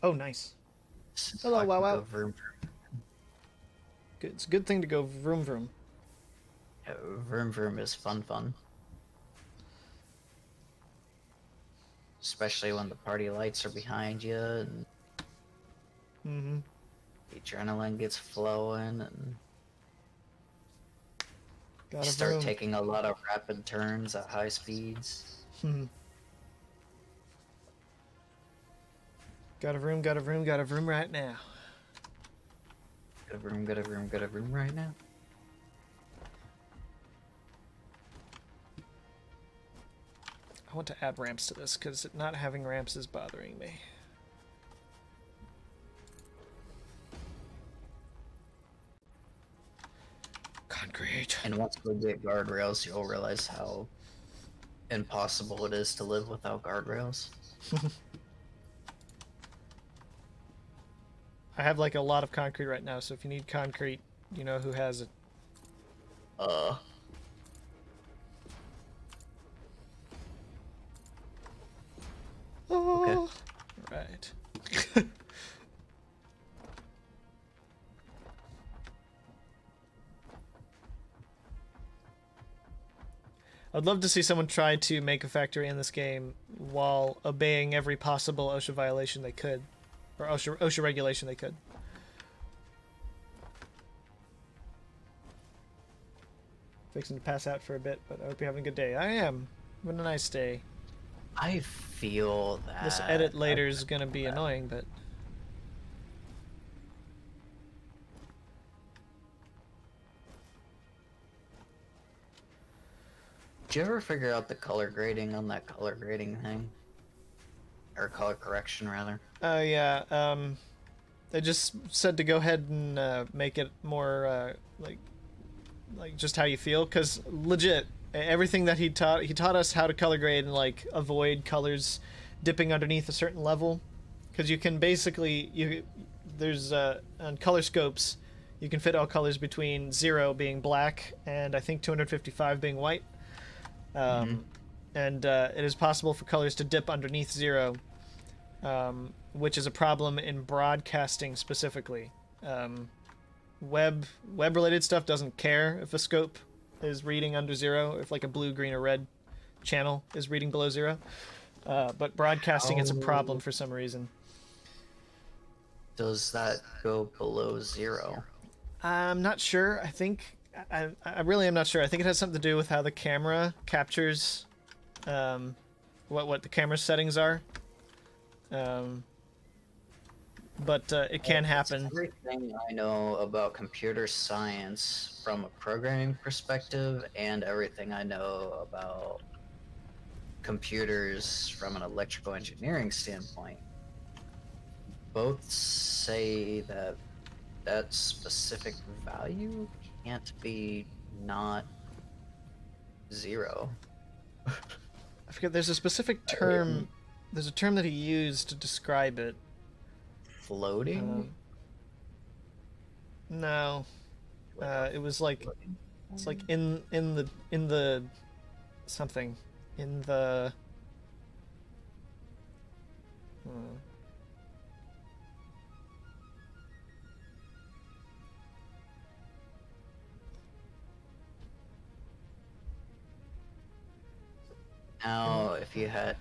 S1: Oh, nice.
S2: So
S1: Hello,
S2: I can
S1: wow,
S2: go
S1: wow.
S2: vroom,
S1: Good. It's a good thing to go vroom vroom.
S2: vroom vroom is fun. Especially when the party lights are behind you and
S1: Mm-hmm.
S2: the adrenaline gets flowing and
S1: Got
S2: you
S1: a
S2: start
S1: vroom.
S2: taking a lot of rapid turns at high speeds.
S1: Hmm. Got a vroom, got a vroom, got a vroom right now.
S2: Got a room right now.
S1: I want to add ramps to this because not having ramps is bothering me. Concrete.
S2: And once we get guardrails, you'll realize how impossible it is to live without guardrails.
S1: I have like a lot of concrete right now, so if you need concrete, you know who has it. Oh, right. I'd love to see someone try to make a factory in this game while obeying every possible OSHA violation they could. Or OSHA regulation they could. Fixing to pass out for a bit, but I hope you're having a good day. I am. Having a nice day.
S2: I feel that
S1: This edit later is gonna be annoying, but
S2: Did you ever figure out the color grading on that color grading thing? Or color correction, rather?
S1: Oh yeah. They just said to go ahead and make it more like just how you feel, because legit everything that he taught us how to color grade and like avoid colors dipping underneath a certain level, because you can basically there's on color scopes you can fit all colors between 0 being black and I think 255 being white. And it is possible for colors to dip underneath 0, which is a problem in broadcasting specifically. Web related stuff doesn't care if a scope is reading under 0, if like a blue, green, or red channel is reading below 0. But broadcasting, it's a problem for some reason.
S2: Does that go below 0?
S1: I'm not sure. I think I really am not sure. I think it has something to do with how the camera captures what the camera settings are. But it can happen.
S2: Everything I know about computer science from a programming perspective, and everything I know about computers from an electrical engineering standpoint, both say that that specific value can't be not 0.
S1: I forget. There's a specific term. There's a term that he used to describe it.
S2: Floating?
S1: No. It was like it's like in the something in the.
S2: Now, if you had...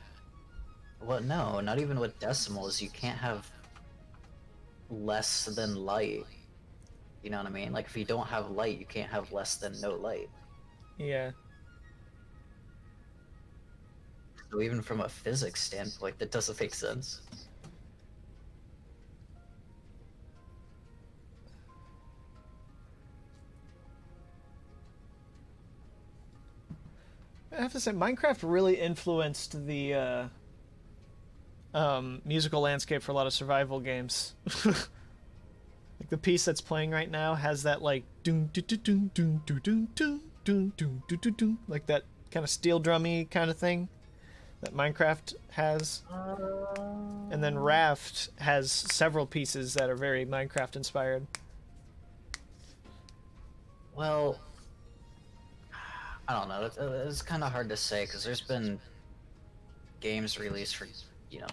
S2: Well, no, not even with decimals. You can't have less than light. You know what I mean? Like, if you don't have light, you can't have less than no light.
S1: Yeah.
S2: So even from a physics standpoint, that doesn't make sense.
S1: I have to say, Minecraft really influenced the musical landscape for a lot of survival games. Like the piece that's playing right now has that like doom doom doom doom doom doom doom doom doom doom doom, like that kind of steel drummy kind of thing that Minecraft has. And then Raft has several pieces that are very Minecraft inspired.
S2: Well, I don't know. It's kind of hard to say because there's been games released for, you know,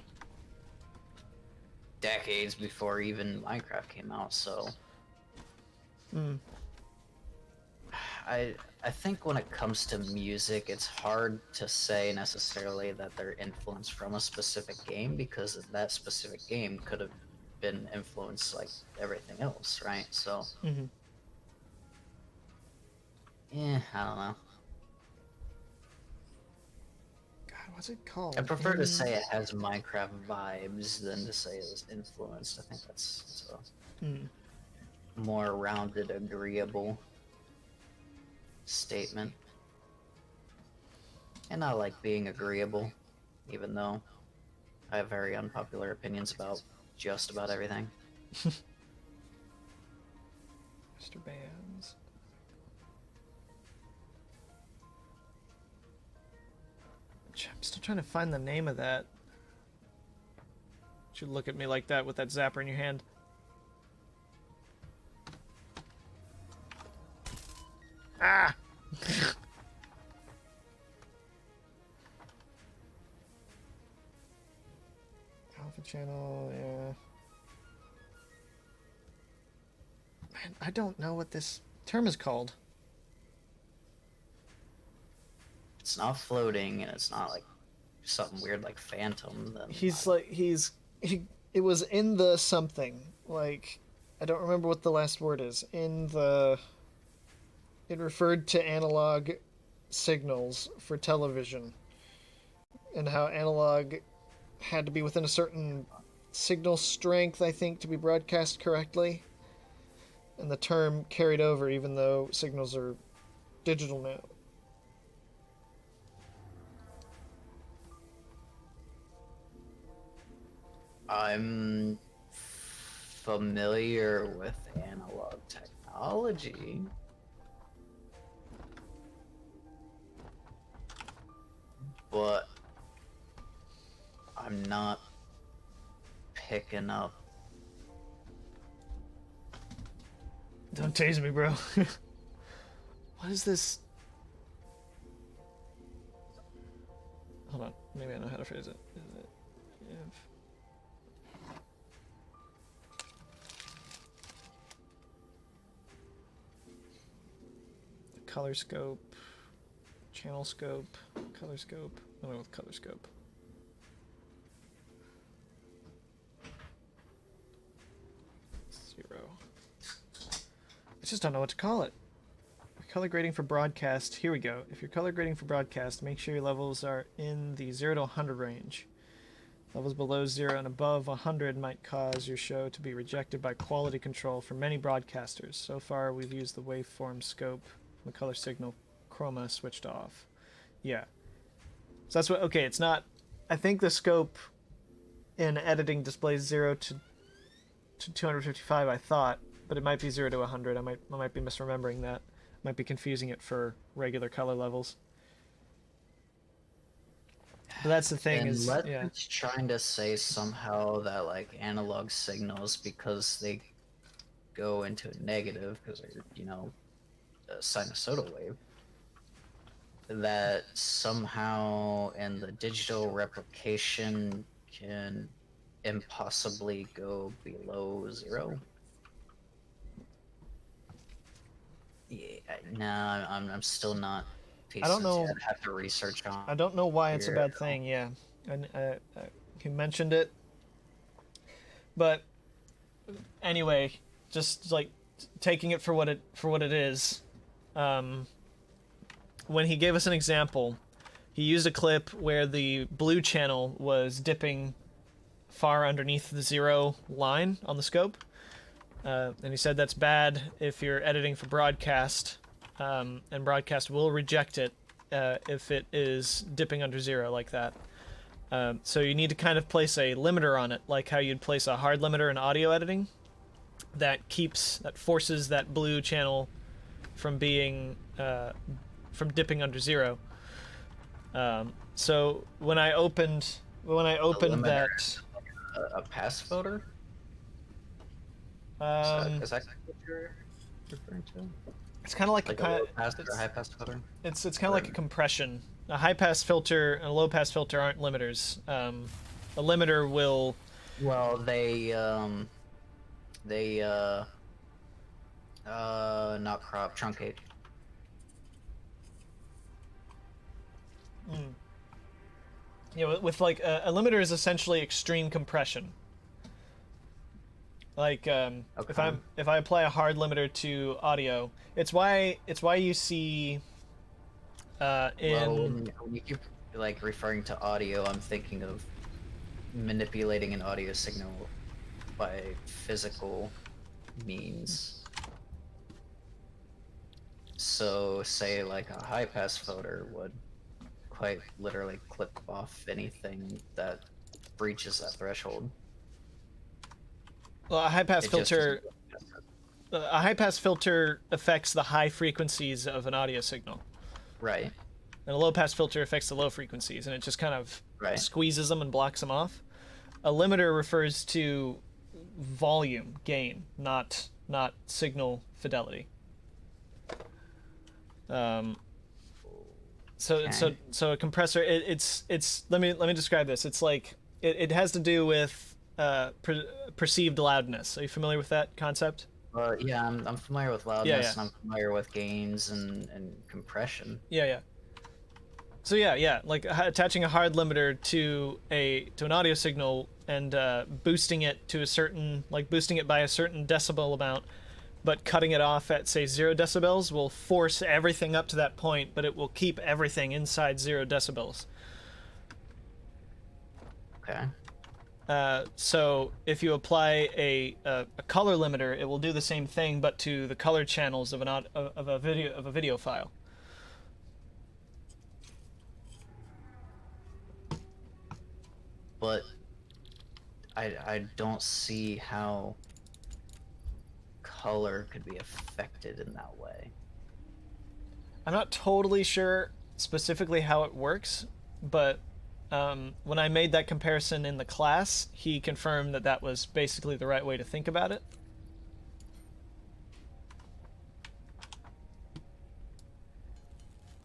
S2: decades before even Minecraft came out. So, I think when it comes to music, it's hard to say necessarily that they're influenced from a specific game because that specific game could have been influenced like everything else, right? So, yeah, I don't know.
S1: What's it called?
S2: I prefer to say it has Minecraft vibes than to say it was influenced. I think that's a more rounded, agreeable statement. And I like being agreeable, even though I have very unpopular opinions about just about everything.
S1: Mr. Bands. I'm still trying to find the name of that. You should look at me like that with that zapper in your hand. Ah! Alpha channel, yeah. Man, I don't know what this term is called.
S2: It's not floating, and it's not like something weird like Phantom. Then
S1: It was in the something, like, I don't remember what the last word is. It referred to analog signals for television, and how analog had to be within a certain signal strength, I think, to be broadcast correctly. And the term carried over even though signals are digital now.
S2: I'm familiar with analog technology, but I'm not picking up.
S1: Don't tase me, bro. What is this? Hold on. Maybe I know how to phrase it. Is it if color scope, channel scope, color scope? I don't know with color scope. Zero. I just don't know what to call it. Color grading for broadcast. Here we go. If you're color grading for broadcast, make sure your levels are in the 0 to 100 range. Levels below 0 and above 100 might cause your show to be rejected by quality control for many broadcasters. So far, we've used the waveform scope from the color signal chroma switched off. Yeah. So that's what... Okay, it's not... I think the scope in editing displays 0 to 255, I thought, but it might be 0 to 100. I might be misremembering that. Might be confusing it for regular color levels. But that's the thing,
S2: And
S1: is
S2: yeah. It's trying to say somehow that like analog signals, because they go into a negative because they're, you know, a sinusoidal wave, that somehow in the digital replication can impossibly go below 0. Yeah, no, I'm still not.
S1: I don't know.
S2: I'd have to research on.
S1: I don't know why it's a bad thing. Yeah, and you mentioned it, but anyway, just like taking it for what it is. When he gave us an example, he used a clip where the blue channel was dipping far underneath the 0 line on the scope. And he said that's bad if you're editing for broadcast, and broadcast will reject it if it is dipping under 0 like that. So you need to kind of place a limiter on it, like how you'd place a hard limiter in audio editing, that forces that blue channel from being from dipping under 0. So when I opened that,
S2: a pass filter. Is that what you're referring to?
S1: It's kind of like
S2: a low pass or high pass filter.
S1: It's kind of like a compression. A high pass filter and a low pass filter aren't limiters. A limiter will.
S2: Well, they not crop, truncate.
S1: Yeah, with like a limiter is essentially extreme compression. Like
S2: Okay.
S1: if I apply a hard limiter to audio, it's why you see
S2: Well, when you keep like referring to audio, I'm thinking of manipulating an audio signal by physical means. So say like a high pass filter would quite literally clip off anything that breaches that threshold.
S1: Well, a high pass filter affects the high frequencies of an audio signal.
S2: Right.
S1: And a low pass filter affects the low frequencies, and it just kind of squeezes them and blocks them off. A limiter refers to volume gain, not signal fidelity. So a compressor, it's let me describe this. It's like it has to do with perceived loudness. Are you familiar with that concept?
S2: Yeah, I'm familiar with loudness, and I'm familiar with gains and compression.
S1: Yeah. So yeah, like attaching a hard limiter to an audio signal and boosting it to a certain, like boosting it by a certain decibel amount, but cutting it off at say 0 decibels will force everything up to that point, but it will keep everything inside 0 decibels.
S2: Okay.
S1: So if you apply a color limiter, it will do the same thing, but to the color channels of a video file.
S2: But I don't see how color could be affected in that way.
S1: I'm not totally sure specifically how it works, but when I made that comparison in the class, he confirmed that that was basically the right way to think about it.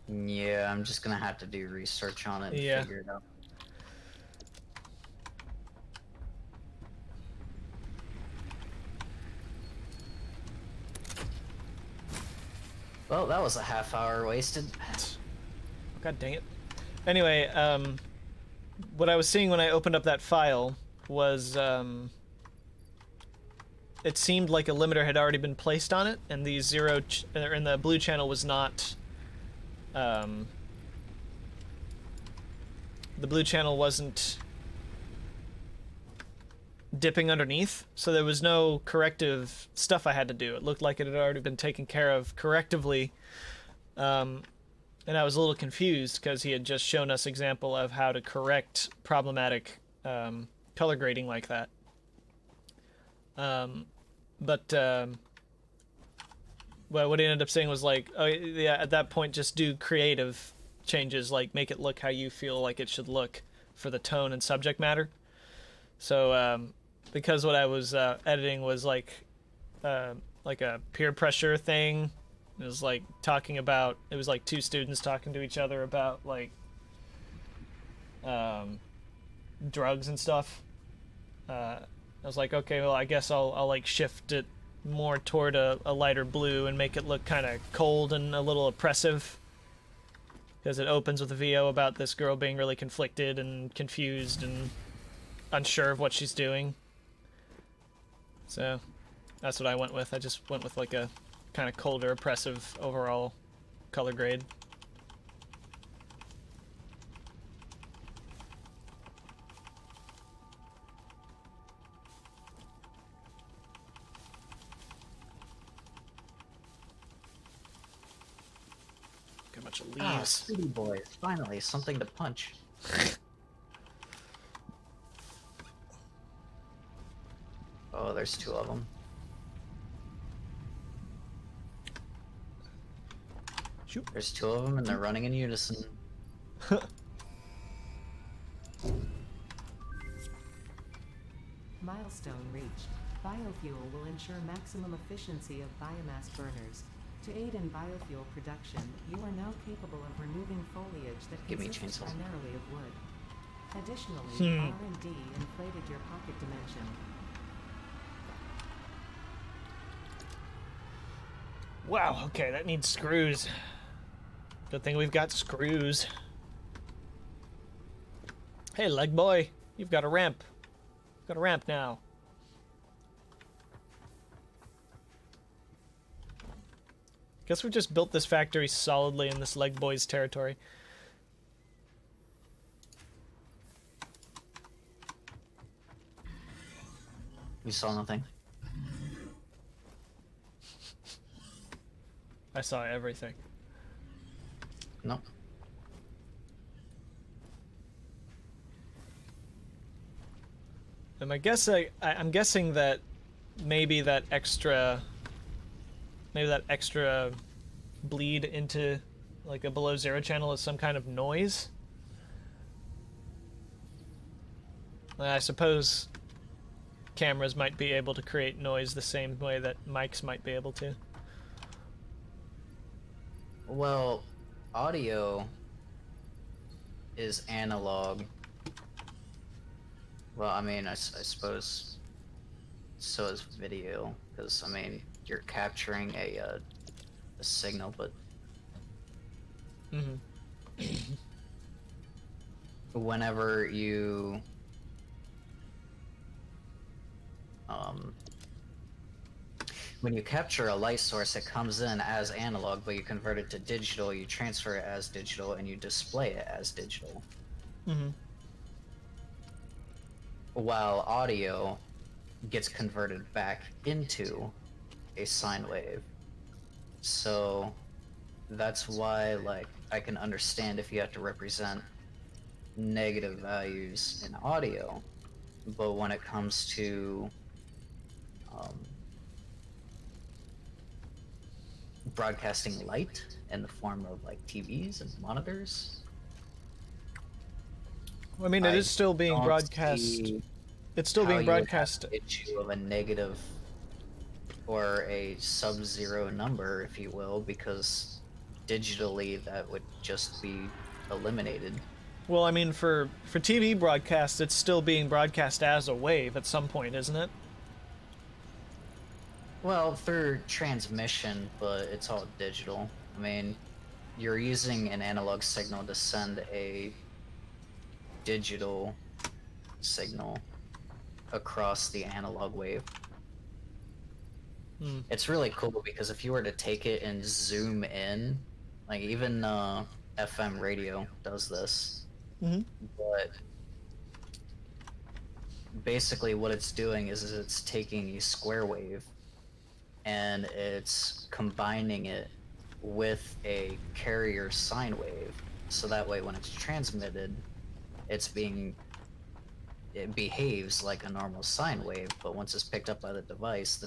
S2: Yeah, I'm just gonna have to do research on it and
S1: Yeah.
S2: figure it out. Well, that was a half hour wasted.
S1: God dang it. Anyway, what I was seeing when I opened up that file was it seemed like a limiter had already been placed on it, and the and the blue channel was not. The blue channel wasn't dipping underneath, so there was no corrective stuff I had to do. It looked like it had already been taken care of correctively, and I was a little confused because he had just shown us example of how to correct problematic color grading like that. Well, what he ended up saying was like, oh yeah, at that point just do creative changes, like make it look how you feel like it should look for the tone and subject matter. So because what I was editing was like a peer pressure thing, it was like talking about, it was like two students talking to each other about like drugs and stuff. I was like, okay, well, I guess I'll like shift it more toward a lighter blue and make it look kind of cold and a little oppressive, because it opens with a VO about this girl being really conflicted and confused and unsure of what she's doing. So that's what I went with. I just went with like a kind of colder, oppressive overall color grade. Got a bunch of
S2: Ah,
S1: leaves.
S2: Speedy boys, finally, something to punch. Oh, there's two of them.
S1: Shoot.
S2: There's two of them, and they're running in unison.
S3: Milestone reached. Biofuel will ensure maximum efficiency of biomass burners. To aid in biofuel production, you are now capable of removing foliage that
S2: Give me
S3: consists
S2: chainsaws.
S3: primarily of wood. Additionally, R&D inflated your pocket dimension.
S1: Wow, okay, that needs screws. Good thing we've got screws. Hey, leg boy, you've got a ramp. You've got a ramp now. Guess we just built this factory solidly in this leg boy's territory.
S2: You saw nothing.
S1: I saw everything.
S2: Nope.
S1: And I'm guessing that maybe that extra bleed into like a below zero channel is some kind of noise. I suppose cameras might be able to create noise the same way that mics might be able to.
S2: Well, audio is analog. Well, I mean, I suppose so is video, because, I mean, you're capturing a signal, but whenever you when you capture a light source, it comes in as analog, but you convert it to digital, you transfer it as digital, and you display it as digital. While audio gets converted back into a sine wave. So that's why, like, I can understand if you have to represent negative values in audio, but when it comes to um, broadcasting light in the form of like TVs and monitors,
S1: I mean, it is still being
S2: don't
S1: broadcast.
S2: see
S1: It's still
S2: how
S1: being
S2: you would have
S1: broadcast.
S2: an issue of a negative or a sub-zero number, if you will, because digitally that would just be eliminated.
S1: Well, I mean, for TV broadcast, it's still being broadcast as a wave at some point, isn't it?
S2: Well, for transmission, but it's all digital. I mean, you're using an analog signal to send a digital signal across the analog wave. It's really cool because if you were to take it and zoom in, like even FM radio does this, but basically what it's doing is it's taking a square wave and it's combining it with a carrier sine wave, so that way when it's transmitted, it behaves like a normal sine wave, but once it's picked up by the device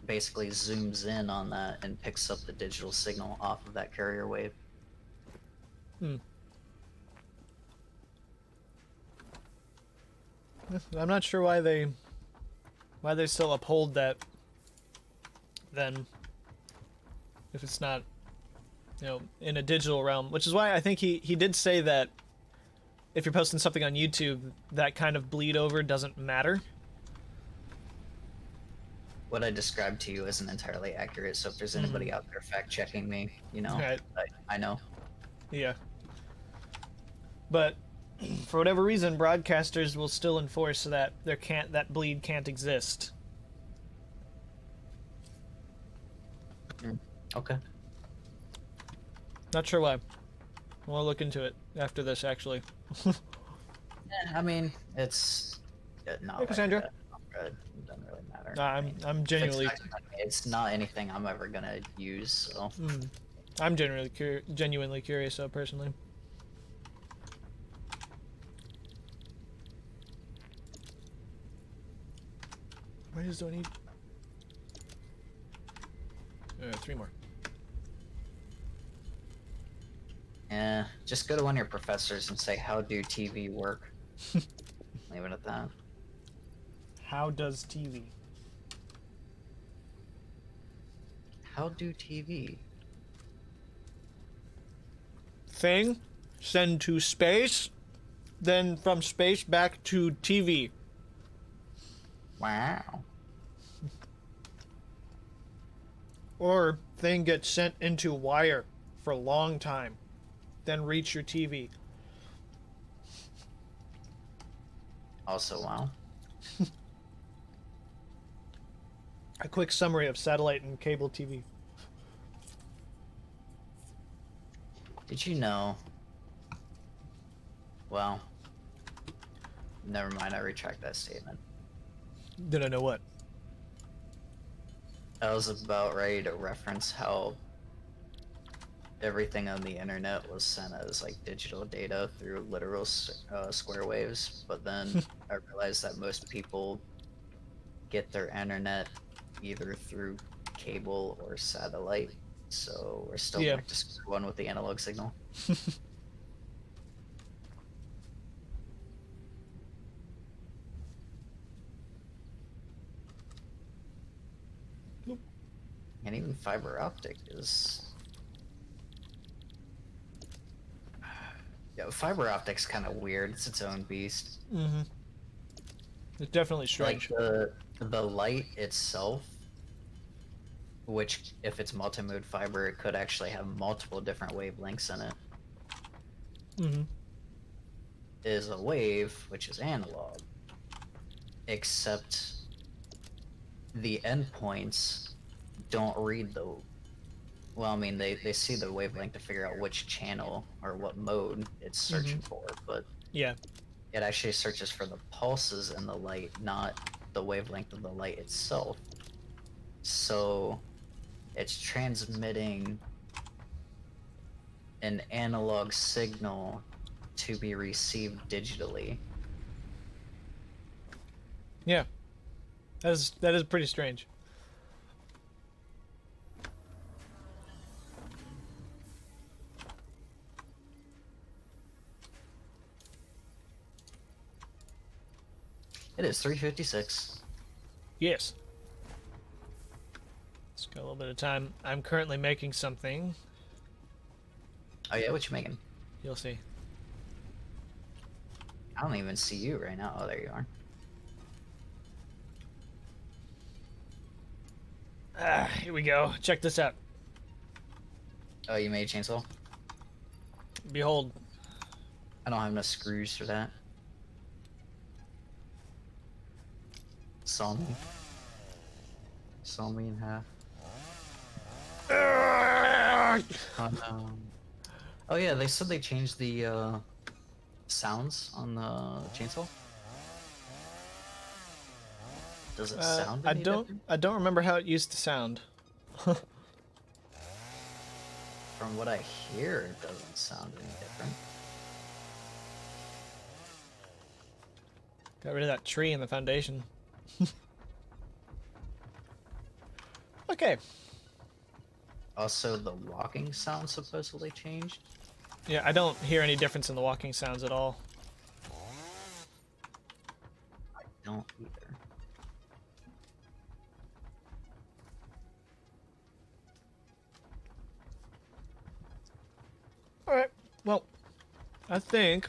S2: basically zooms in on that and picks up the digital signal off of that carrier wave.
S1: I'm not sure why they still uphold that then, if it's not, in a digital realm, which is why I think he did say that if you're posting something on YouTube, that kind of bleed over doesn't matter.
S2: What I described to you isn't entirely accurate, so if there's anybody out there fact checking me,
S1: Right.
S2: I know.
S1: Yeah. But for whatever reason, broadcasters will still enforce that that bleed can't exist.
S2: Okay.
S1: Not sure why. We'll look into it after this, actually.
S2: I mean, it's not.
S1: Hey, Cassandra.
S2: It doesn't really matter.
S1: I'm genuinely.
S2: It's not anything I'm ever gonna use. So.
S1: I'm genuinely curious, though, personally. Why do I need? 3 more.
S2: Yeah, just go to one of your professors and say, "How do TV work?" Leave it at that.
S1: How does TV?
S2: How do TV?
S1: Thing, send to space, then from space back to TV.
S2: Wow.
S1: Or thing gets sent into wire for a long time, then reach your TV.
S2: Also, wow.
S1: A quick summary of satellite and cable TV.
S2: Did you know? Well, never mind. I retract that statement.
S1: Did I know what?
S2: I was about ready to reference how everything on the internet was sent as like digital data through literal square waves, but then I realized that most people get their internet either through cable or satellite, so we're still back to square one with the analog signal. And even fiber optic is... Yeah, fiber optic's kind of weird. It's its own beast.
S1: It's definitely strange.
S2: Like the light itself, which if it's multi-mode fiber, it could actually have multiple different wavelengths in it. Is a wave, which is analog, except the endpoints don't read the... Well, I mean, they see the wavelength to figure out which channel or what mode it's searching for, but
S1: yeah,
S2: it actually searches for the pulses in the light, not the wavelength of the light itself. So it's transmitting an analog signal to be received digitally.
S1: Yeah. That is pretty strange.
S2: It is 3:56.
S1: Yes. It's got a little bit of time. I'm currently making something.
S2: Oh yeah, what you making?
S1: You'll see.
S2: I don't even see you right now. Oh, there you are.
S1: Here we go. Check this out.
S2: Oh, you made a chainsaw?
S1: Behold.
S2: I don't have enough screws for that. Saw me. Saw me in half. Oh no. Oh yeah, they said they changed the sounds on the chainsaw. Does it sound any different?
S1: I don't remember how it used to sound.
S2: From what I hear, it doesn't sound any different.
S1: Got rid of that tree in the foundation. Okay.
S2: Also, the walking sound supposedly changed.
S1: Yeah, I don't hear any difference in the walking sounds at all.
S2: I don't either.
S1: Alright, well, I think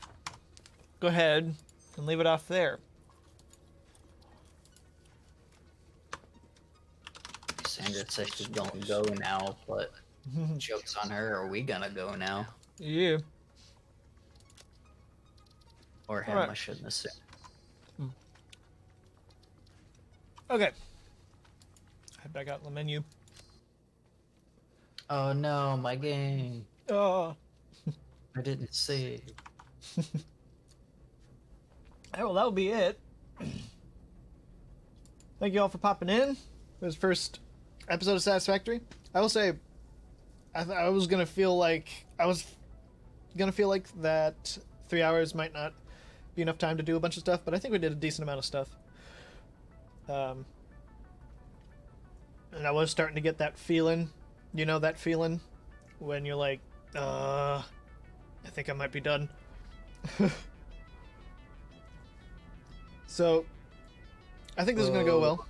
S1: go ahead and leave it off there.
S2: Sandra says she's gonna go now, but joke's on her. Are we gonna go now?
S1: Yeah.
S2: Or him,
S1: Alright.
S2: I shouldn't assume.
S1: Okay. Head back out in the menu.
S2: Oh no, my game.
S1: Oh.
S2: I didn't save.
S1: Well, that'll be it. Thank you all for popping in. This first episode of Satisfactory. I will say, I was gonna feel like that 3 hours might not be enough time to do a bunch of stuff, but I think we did a decent amount of stuff. And I was starting to get that feeling, you know, that feeling when you're like, I think I might be done. So, I think this is gonna go well.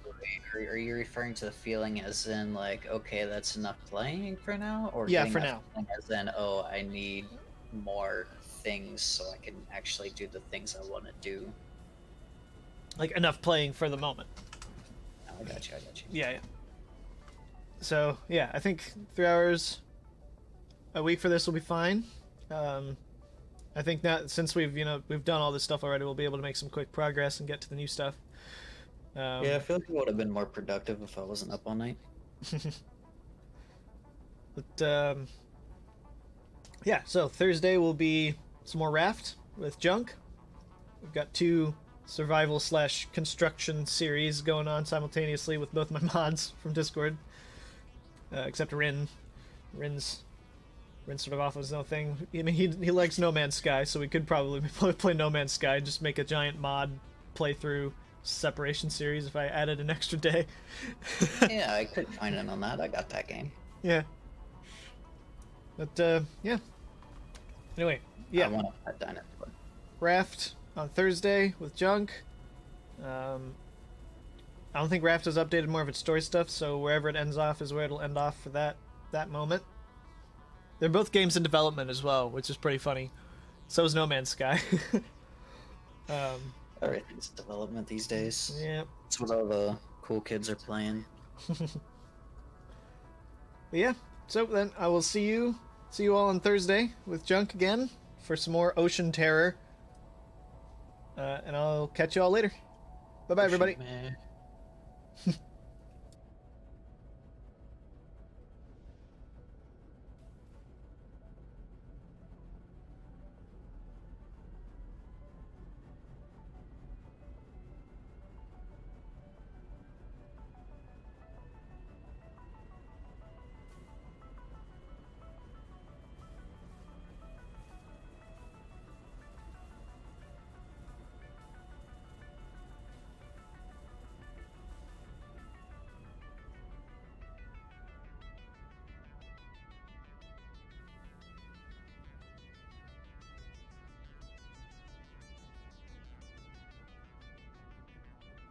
S2: Are you referring to the feeling as in like, okay, that's enough playing for now, or
S1: Yeah,
S2: getting
S1: for
S2: that
S1: now.
S2: feeling as in, oh, I need more things so I can actually do the things I want to do?
S1: Like, enough playing for the moment.
S2: Oh, I got you.
S1: Yeah. So, yeah, I think 3 hours a week for this will be fine. I think that since we've done all this stuff already, we'll be able to make some quick progress and get to the new stuff.
S2: Yeah, I feel like it would have been more productive if I wasn't up all night.
S1: But yeah, so Thursday will be some more Raft with Junk. We've got 2 survival / construction series going on simultaneously with both my mods from Discord. Except Rin's sort of off his own thing. I mean, he likes No Man's Sky, so we could probably play No Man's Sky and just make a giant mod playthrough separation series if I added an extra day.
S2: Yeah, I could find in on that. I got that game.
S1: Yeah. But yeah. Anyway, yeah.
S2: I want to put that in.
S1: Raft on Thursday with Junk. I don't think Raft has updated more of its story stuff, so wherever it ends off is where it'll end off for that moment. They're both games in development as well, which is pretty funny. So is No Man's Sky.
S2: Everything's development these days.
S1: Yeah.
S2: That's what all the cool kids are playing.
S1: But yeah. So then I will see you all on Thursday with Junk again for some more Ocean Terror. And I'll catch you all later. Bye bye, everybody.
S2: Man.